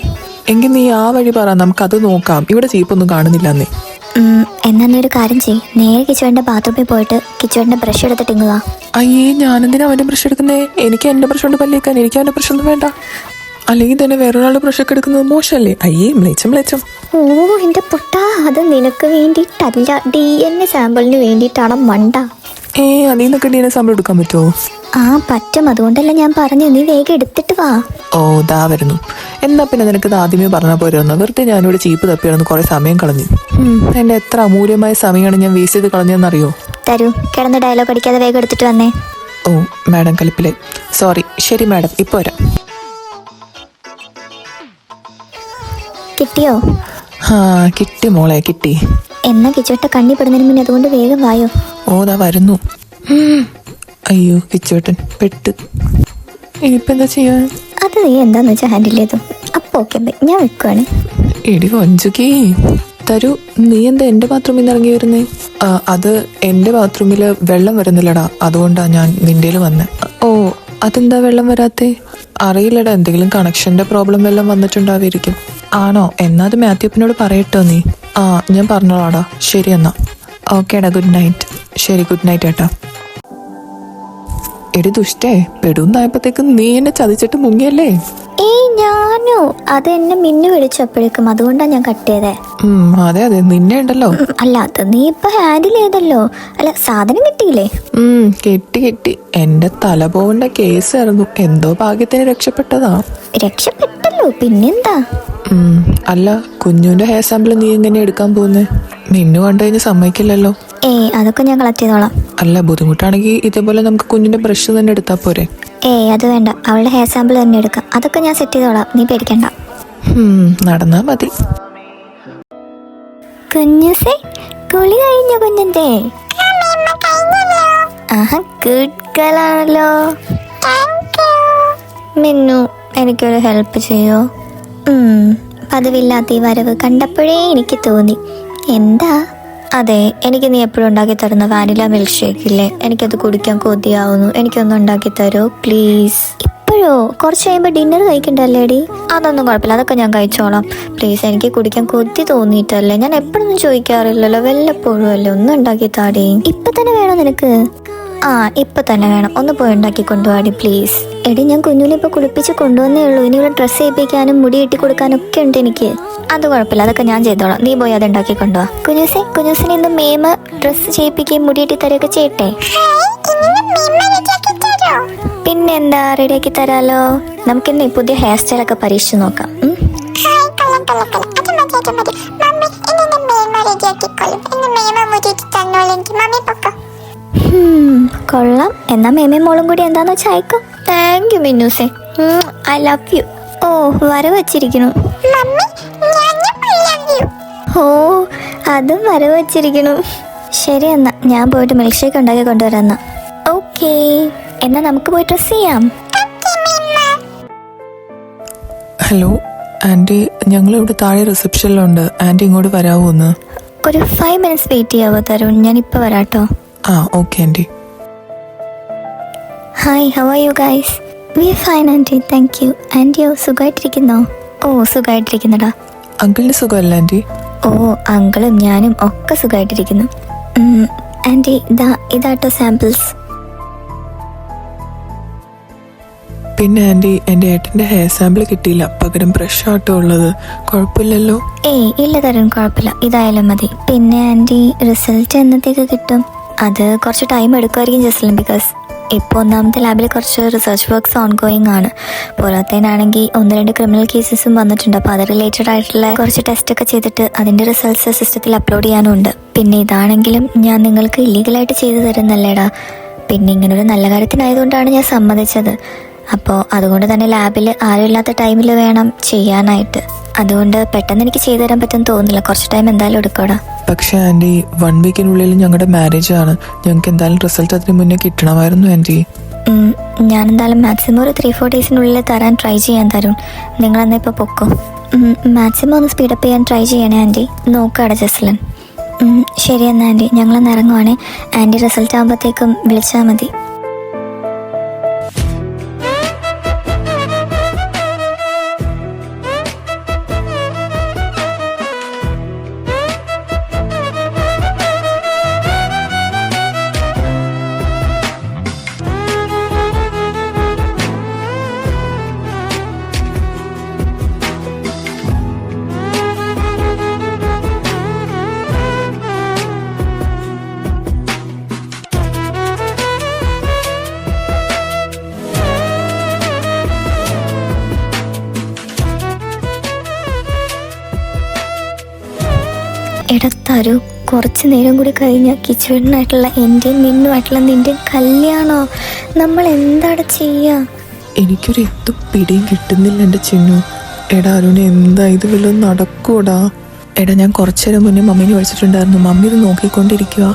എങ്കിൽ നീ ആ വഴി പറ, നമുക്കത് നോക്കാം. ഇവിടെ ചീപ്പൊന്നും കാണുന്നില്ലെന്നേ. എന്നാ നീ ഒരു കാര്യം ചെയ്യ്, നേരെ കിച്ചോന്റെ ബാത്റൂമിൽ പോയിട്ട് കിച്ചോന്റെ ബ്രഷ് എടുത്തിട്ടിങ്ങുക. അയ്യേ, ഞാനെന്തിനാ അവൻ്റെ ബ്രഷ് എടുക്കുന്നേ? എനിക്ക് എൻ്റെ ബ്രഷ് കൊണ്ട് പല്ലേക്കാൻ, എനിക്ക് അവൻ്റെ ബ്രഷ് ഒന്നും വേണ്ട. അല്ലെങ്കിൽ തന്നെ വേറൊരാളുടെ ബ്രഷൊക്കെ എടുക്കുന്നത് മോശമല്ലേ? അയ്യേ മ്ലേച്ചം. ഓ എന്റെ പൊട്ടാ, അത് നിനക്ക് വേണ്ടിയിട്ടല്ല, DNA സാമ്പിളിന് വേണ്ടിയിട്ടാണ് മണ്ട. അതിൽ നിന്നൊക്കെ DNA സാമ്പിൾ എടുക്കാൻ പറ്റുമോ? ആ പറ്റും, അതുകൊണ്ടല്ല ഞാൻ പറഞ്ഞു, നീ വേഗം എടുത്തിട്ട് വാ. ഓ ദാ വരുന്നു. എന്നാ പിന്നെ നിനക്കത് ആദ്യമേ പറഞ്ഞാൽ പോരുമെന്ന്. വെറുതെ ഞാനിവിടെ ചീപ്പ് തപ്പിയാണെന്ന് കുറേ സമയം കളഞ്ഞു. എൻ്റെ എത്ര അമൂല്യമായ സമയമാണ് ഞാൻ വേസ്റ്റ് ചെയ്ത് കളഞ്ഞതെന്നറിയോ? തരൂ, കിടന്ന് ഡയലോഗ് അടിക്കാതെ വേഗം എടുത്തിട്ട് വന്നേ. ഓ മാഡം കലിപ്പിലെ, സോറി. ശരി മാഡം, ഇപ്പോൾ വരാം. കിട്ടിയോ? കിട്ടി മോളെ, കിട്ടി. എന്നാ കിച്ചോട്ട കണ്ണി പെടുന്നതിന് മുന്നേ അതുകൊണ്ട് വേഗം വായോ. ഓ ദാ വരുന്നു. അയ്യോ കിച്ചോട്ടൻ പെട്ട്. ഇനിയിപ്പോൾ എന്താ ചെയ്യാൻ? അത് നീ എന്താന്ന് വെച്ചാൽ ഹാൻഡിൽ ചെയ്തു. അപ്പോൾ ഓക്കെ ബൈ, ഞാൻ വെക്കുവാണ്. എടി കൊഞ്ചുകി തരൂ, നീ എന്താ എൻ്റെ ബാത്റൂമിൽ നിന്ന് ഇറങ്ങി വരുന്നേ? അത് എൻ്റെ ബാത്റൂമിൽ വെള്ളം വരുന്നില്ലടാ, അതുകൊണ്ടാണ് ഞാൻ നിൻ്റെയിൽ വന്നേ. ഓ അതെന്താ വെള്ളം വരാത്തേ? അറിയില്ലടാ, എന്തെങ്കിലും കണക്ഷൻ്റെ പ്രോബ്ലം വല്ലതും വന്നിട്ടുണ്ടാവുമായിരിക്കും. ആണോ? എന്നാ അത് മാത്യുപ്പിനോട് പറയട്ടോ നീ. ഞാൻ പറഞ്ഞോളാടാ. ശരി എന്നാ. ഓക്കേടാ, ഗുഡ് നൈറ്റ്. ശരി, ഗുഡ് നൈറ്റ് ഏട്ടാ. എടി ദുഷ്ടേ, പെടുന്നായപ്പോഴത്തേക്കും നീ എന്നെ ചതിച്ചിട്ട് മുങ്ങിയല്ലേ? ഞാനോ? അത് എന്നെ മിന്നു വിളിച്ചപ്പോഴേക്കും, അതുകൊണ്ടാണ് ഞാൻ കട്ട് ചെയ്തേ. അതെ നിന്നെ ഉണ്ടല്ലോ. അല്ല അത് നീ ഇപ്പൊ ഹാൻഡിൽ ചെയ്തല്ലോ. അല്ല സാധനം കിട്ടിയില്ലേ? കിട്ടി. എന്റെ തല പോകേണ്ട കേസായിരുന്നു. എന്തോ ഭാഗ്യത്തിന് രക്ഷപ്പെട്ടതാ. രക്ഷപ്പെട്ടല്ലോ, പിന്നെന്താ? അല്ല കുഞ്ഞുവിന്റെ ഹെയർ സാമ്പിൾ നീ എങ്ങനെ എടുക്കാൻ പോകുന്നേ? മിന്നു കണ്ടു കഴിഞ്ഞ് സമ്മതിക്കില്ലല്ലോ. അതൊക്കെ ഞാൻ കളക്ട് ചെയ്തോളാം. അല്ല ബുദ്ധിമുട്ടാണെങ്കിൽ ഇതേപോലെ നമുക്ക് കുഞ്ഞിന്റെ ബ്രഷ് തന്നെ എടുത്താൽ പോരെ? അത് വേണ്ട, അവളുടെ ഹെയർ സാമ്പിൾ തന്നെ എടുക്കാം. അതൊക്കെ ഞാൻ സെറ്റ് ചെയ്തോളാം, നീ പേടിക്കണ്ട. നടന്നാ മതി. കുഞ്ഞുസേ, കുളി കഴിഞ്ഞ കുഞ്ഞന്റെ? ആഹാ, ഗുഡ് ഗേൾ ആണല്ലോ. മിന്നു, എനിക്കൊരു ഹെൽപ്പ് ചെയ്യോ? പതിവില്ലാത്ത ഈ വരവ് കണ്ടപ്പോഴേ എനിക്ക് തോന്നി. എന്താ? അതെ, എനിക്ക് നീ എപ്പോഴും ഉണ്ടാക്കി തരുന്ന വാനില മിൽക്ക് ഷേക്ക് ഇല്ലേ, എനിക്കത് കുടിക്കാൻ കൊതിയാവുന്നു. എനിക്കൊന്ന് ഉണ്ടാക്കി തരോ പ്ലീസ്? ഇപ്പോഴോ? കുറച്ച് കഴിയുമ്പോൾ ഡിന്നർ കഴിക്കണ്ടല്ലേടി? അതൊന്നും കുഴപ്പമില്ല, അതൊക്കെ ഞാൻ കഴിച്ചോളാം. പ്ലീസ്, എനിക്ക് കുടിക്കാൻ കൊതി തോന്നിയിട്ടല്ലേ. ഞാൻ എപ്പോഴൊന്നും ചോദിക്കാറില്ലല്ലോ, വല്ലപ്പോഴും അല്ലേ. ഒന്ന് ഉണ്ടാക്കി താടി. ഇപ്പൊ തന്നെ വേണോ നിനക്ക്? ആ, ഇപ്പൊ തന്നെ വേണം. ഒന്ന് പോയി ഉണ്ടാക്കി കൊണ്ടുപോടി പ്ലീസ്. എടി, ഞാൻ കുഞ്ഞുനെ ഇപ്പൊ കുളിപ്പിച്ച് കൊണ്ടുവന്നേ ഉള്ളൂ. ഇനി ഇവിടെ ഡ്രസ്സ് ചെയ്യിപ്പിക്കാനും മുടി ഇട്ടി കൊടുക്കാനും ഒക്കെ ഉണ്ട് എനിക്ക്. അത് കുഴപ്പമില്ല, അതൊക്കെ ഞാൻ ചെയ്തോളാം. നീ പോയി അത് ഉണ്ടാക്കി കൊണ്ടുപോവാ. കുഞ്ഞുസിനെ ഇന്ന് മേമ ഡ്രസ്സ് ചെയ്യിപ്പിക്കുകയും മുടിയിട്ടി തരുകയൊക്കെ ചെയ്യട്ടെ? പിന്നെന്താ, റെഡിയാക്കി തരാലോ. നമുക്കിന്ന് പുതിയ ഹെയർ സ്റ്റൈലൊക്കെ പരീക്ഷിച്ച് നോക്കാം. കൊള്ളാം. എന്നാ മേമയും മോളും കൂടി എന്താന്ന് വെച്ചാൽ അയക്കോ. താങ്ക് യു മിന്നൂസേ, ഐ ലവ് യു. ഓ, വര വച്ചിരിക്കണു. ഓ, അതും വര വച്ചിരിക്കണു. ശരി, എന്നാ ഞാൻ പോയിട്ട് മിൽക്ക് ഷേക്ക് ഉണ്ടാക്കി കൊണ്ടുവരാം. ഓക്കേ, എന്നാ നമുക്ക് പോയി ഡ്രസ് ചെയ്യാം. ഹലോ ആൻറ്റി, ഞങ്ങളിവിടെ താഴെ റിസപ്ഷനിലുണ്ട്. ആൻറ്റി ഇങ്ങോട്ട് വരാവോ ഒന്ന്? ഒരു 5 minutes വെയിറ്റ് ചെയ്യാവോ തരുൺ? ഞാനിപ്പോൾ വരാട്ടോ. ആ, okay aunty. Hi, how are you guys? We are fine aunty, thank you. ആൻറ്റിയോ, സുഖമായിട്ടിരിക്കുന്നോ? ഓ, സുഖമായിട്ടിരിക്കുന്നടാ. അങ്കിളിന് സുഖമല്ല ആൻറ്റി? ഓ, അങ്കിളും ഞാനും ഒക്കെ സുഖമായിട്ടിരിക്കുന്നു. ആൻറ്റി, ഇതാട്ടോ സാമ്പിൾസ്. പിന്നെ ആൻറ്റി, എൻ്റെ ഏട്ടൻ്റെ ഹെയർ സാമ്പിൾ കിട്ടിയില്ല, പകരം ബ്രഷ് ആട്ടോ ഉള്ളത്. കുഴപ്പമില്ലല്ലോ? ഏയ് ഇല്ല തരുൺ, കുഴപ്പമില്ല, ഇതായാലും മതി. പിന്നെ ആൻറ്റി, റിസൾട്ട് എന്നത്തേക്ക് കിട്ടും? അത് കുറച്ച് ടൈം എടുക്കുമായിരിക്കും ജസ്ലിൻ, ബിക്കോസ് ഇപ്പോൾ ഒന്നാമത്തെ ലാബിൽ കുറച്ച് റിസർച്ച് വർക്ക്സ് ഓൺഗോയിങ് ആണ്. പോരാത്തതിനാണെങ്കിൽ 1-2 ക്രിമിനൽ കേസസും വന്നിട്ടുണ്ട്. അപ്പോൾ അത് റിലേറ്റഡ് ആയിട്ടുള്ള കുറച്ച് ടെസ്റ്റൊക്കെ ചെയ്തിട്ട് അതിൻ്റെ റിസൾട്ട്സ് സിസ്റ്റത്തിൽ അപ്ലോഡ് ചെയ്യാനുണ്ട്. പിന്നെ ഇതാണെങ്കിലും ഞാൻ നിങ്ങൾക്ക് ഇല്ലീഗലായിട്ട് ചെയ്തു തരുന്നല്ലേടാ. പിന്നെ ഇങ്ങനൊരു നല്ല കാര്യത്തിനായതുകൊണ്ടാണ് ഞാൻ സമ്മതിച്ചത്. അപ്പോൾ അതുകൊണ്ട് തന്നെ ലാബിൽ ആരുമില്ലാത്ത ടൈമിൽ വേണം ചെയ്യാനായിട്ട്. അതുകൊണ്ട് പെട്ടെന്ന് എനിക്ക് ചെയ്തു തരാൻ പറ്റുമെന്ന് തോന്നുന്നില്ല. കുറച്ച് ടൈം എന്തായാലും എടുക്കടാ. പക്ഷേ ആൻറ്റി, 1 വീക്കിനുള്ളിൽ ഞങ്ങളുടെ മാരേജ് ആണ്. ഞങ്ങൾക്ക് എന്തായാലും റിസൾട്ട് അതിന് മുന്നേ കിട്ടണമായിരുന്നു ആൻറ്റി. ഞാൻ എന്തായാലും മാക്സിമം ഒരു 3-4 ഡേയ്സിനുള്ളിൽ തരാൻ ട്രൈ ചെയ്യാൻ തരും. നിങ്ങളെന്നാൽ ഇപ്പോൾ പൊക്കോ. മാക്സിമം ഒന്ന് സ്പീഡപ്പ് ചെയ്യാൻ ട്രൈ ചെയ്യണേ ആൻറ്റി. നോക്കാടെ ജസ്ലിൻ. ശരി എന്നാൽ ആൻറ്റി, ഞങ്ങളൊന്ന് ഇറങ്ങുവാണേ. ആൻറ്റി റിസൾട്ട് ആകുമ്പോഴത്തേക്കും വിളിച്ചാൽ മതി. എടത്താരു, കുറച്ച് നേരം കൂടി കഴിഞ്ഞാൽ കിച്ചുവേട്ടനായിട്ടുള്ള എൻ്റെയും മിന്നുമായിട്ടുള്ള നിൻ്റെയും കല്യാണോ? നമ്മൾ എന്താണ് ചെയ്യുക? എനിക്കൊരു എത്തും പിടിയും കിട്ടുന്നില്ല എൻ്റെ ചിന്നു. എടാ അരുണ്, എന്താ ഇത് വല്ലതും നടക്കൂടാ? എടാ, ഞാൻ കുറച്ചു നേരം മുന്നേ മമ്മീനെ വിളിച്ചിട്ടുണ്ടായിരുന്നു. മമ്മി ഇത് നോക്കിക്കൊണ്ടിരിക്കുക.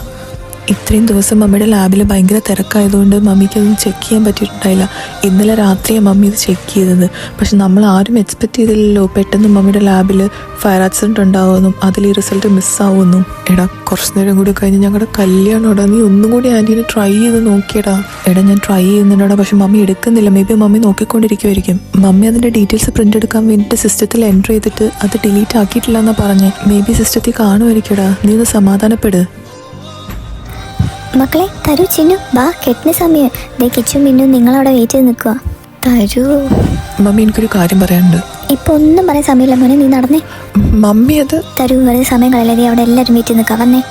ഇത്രയും ദിവസം മമ്മിയുടെ ലാബിൽ ഭയങ്കര തിരക്കായതുകൊണ്ട് മമ്മിക്ക് അതൊന്നും ചെക്ക് ചെയ്യാൻ പറ്റിയിട്ടുണ്ടായില്ല. ഇന്നലെ രാത്രിയാണ് മമ്മി ഇത് ചെക്ക് ചെയ്തത്. പക്ഷെ നമ്മൾ ആരും എക്സ്പെക്ട് ചെയ്തില്ലല്ലോ പെട്ടെന്ന് മമ്മിയുടെ ലാബിൽ ഫയർ ആക്സിഡൻറ്റ് ഉണ്ടാവുമെന്നും അതിൽ ഈ റിസൾട്ട് മിസ്സാവുമെന്നും. എടാ, കുറച്ച് നേരം കൂടി കഴിഞ്ഞ് ഞങ്ങളുടെ കല്യാണോടാ. നീ ഒന്നും കൂടി ആൻറ്റീനെ ട്രൈ ചെയ്ത് നോക്കിയടാ. എടാ, ഞാൻ ട്രൈ ചെയ്യുന്നുണ്ടോടാ, പക്ഷെ മമ്മി എടുക്കുന്നില്ല. മേ ബി മമ്മി നോക്കിക്കൊണ്ടിരിക്കുമായിരിക്കും. മമ്മി അതിൻ്റെ ഡീറ്റെയിൽസ് പ്രിൻ്റ് എടുക്കാൻ വേണ്ടിയിട്ട് സിസ്റ്റത്തിൽ എൻ്റർ ചെയ്തിട്ട് അത് ഡിലീറ്റ് ആക്കിയിട്ടില്ല എന്നാണ് പറഞ്ഞത്. മേ ബി സിസ്റ്റത്തിൽ കാണുമായിരിക്കടാ. നീ ഒന്ന് സമാധാനപ്പെട്. മക്കളെ, തരൂ ചിന്നു, ബാ, കെട്ടിന് സമയം. ദേ കിച്ചും മിന്നും നിങ്ങളവിടെ വെയിറ്റ് ചെയ്ത് നിൽക്കുക. തരൂ. മമ്മി, എനിക്കൊരു കാര്യം പറയാനുണ്ട്. ഇപ്പൊ ഒന്നും പറയാൻ സമയമില്ല മോനെ, നീ നടന്നേ. മമ്മി അത് തരൂ, വെറുതെ സമയം കളയല്ലേ. അവിടെ എല്ലാവരും വെയിറ്റ് ചെയ്ത് നിൽക്കുക. വന്നേ.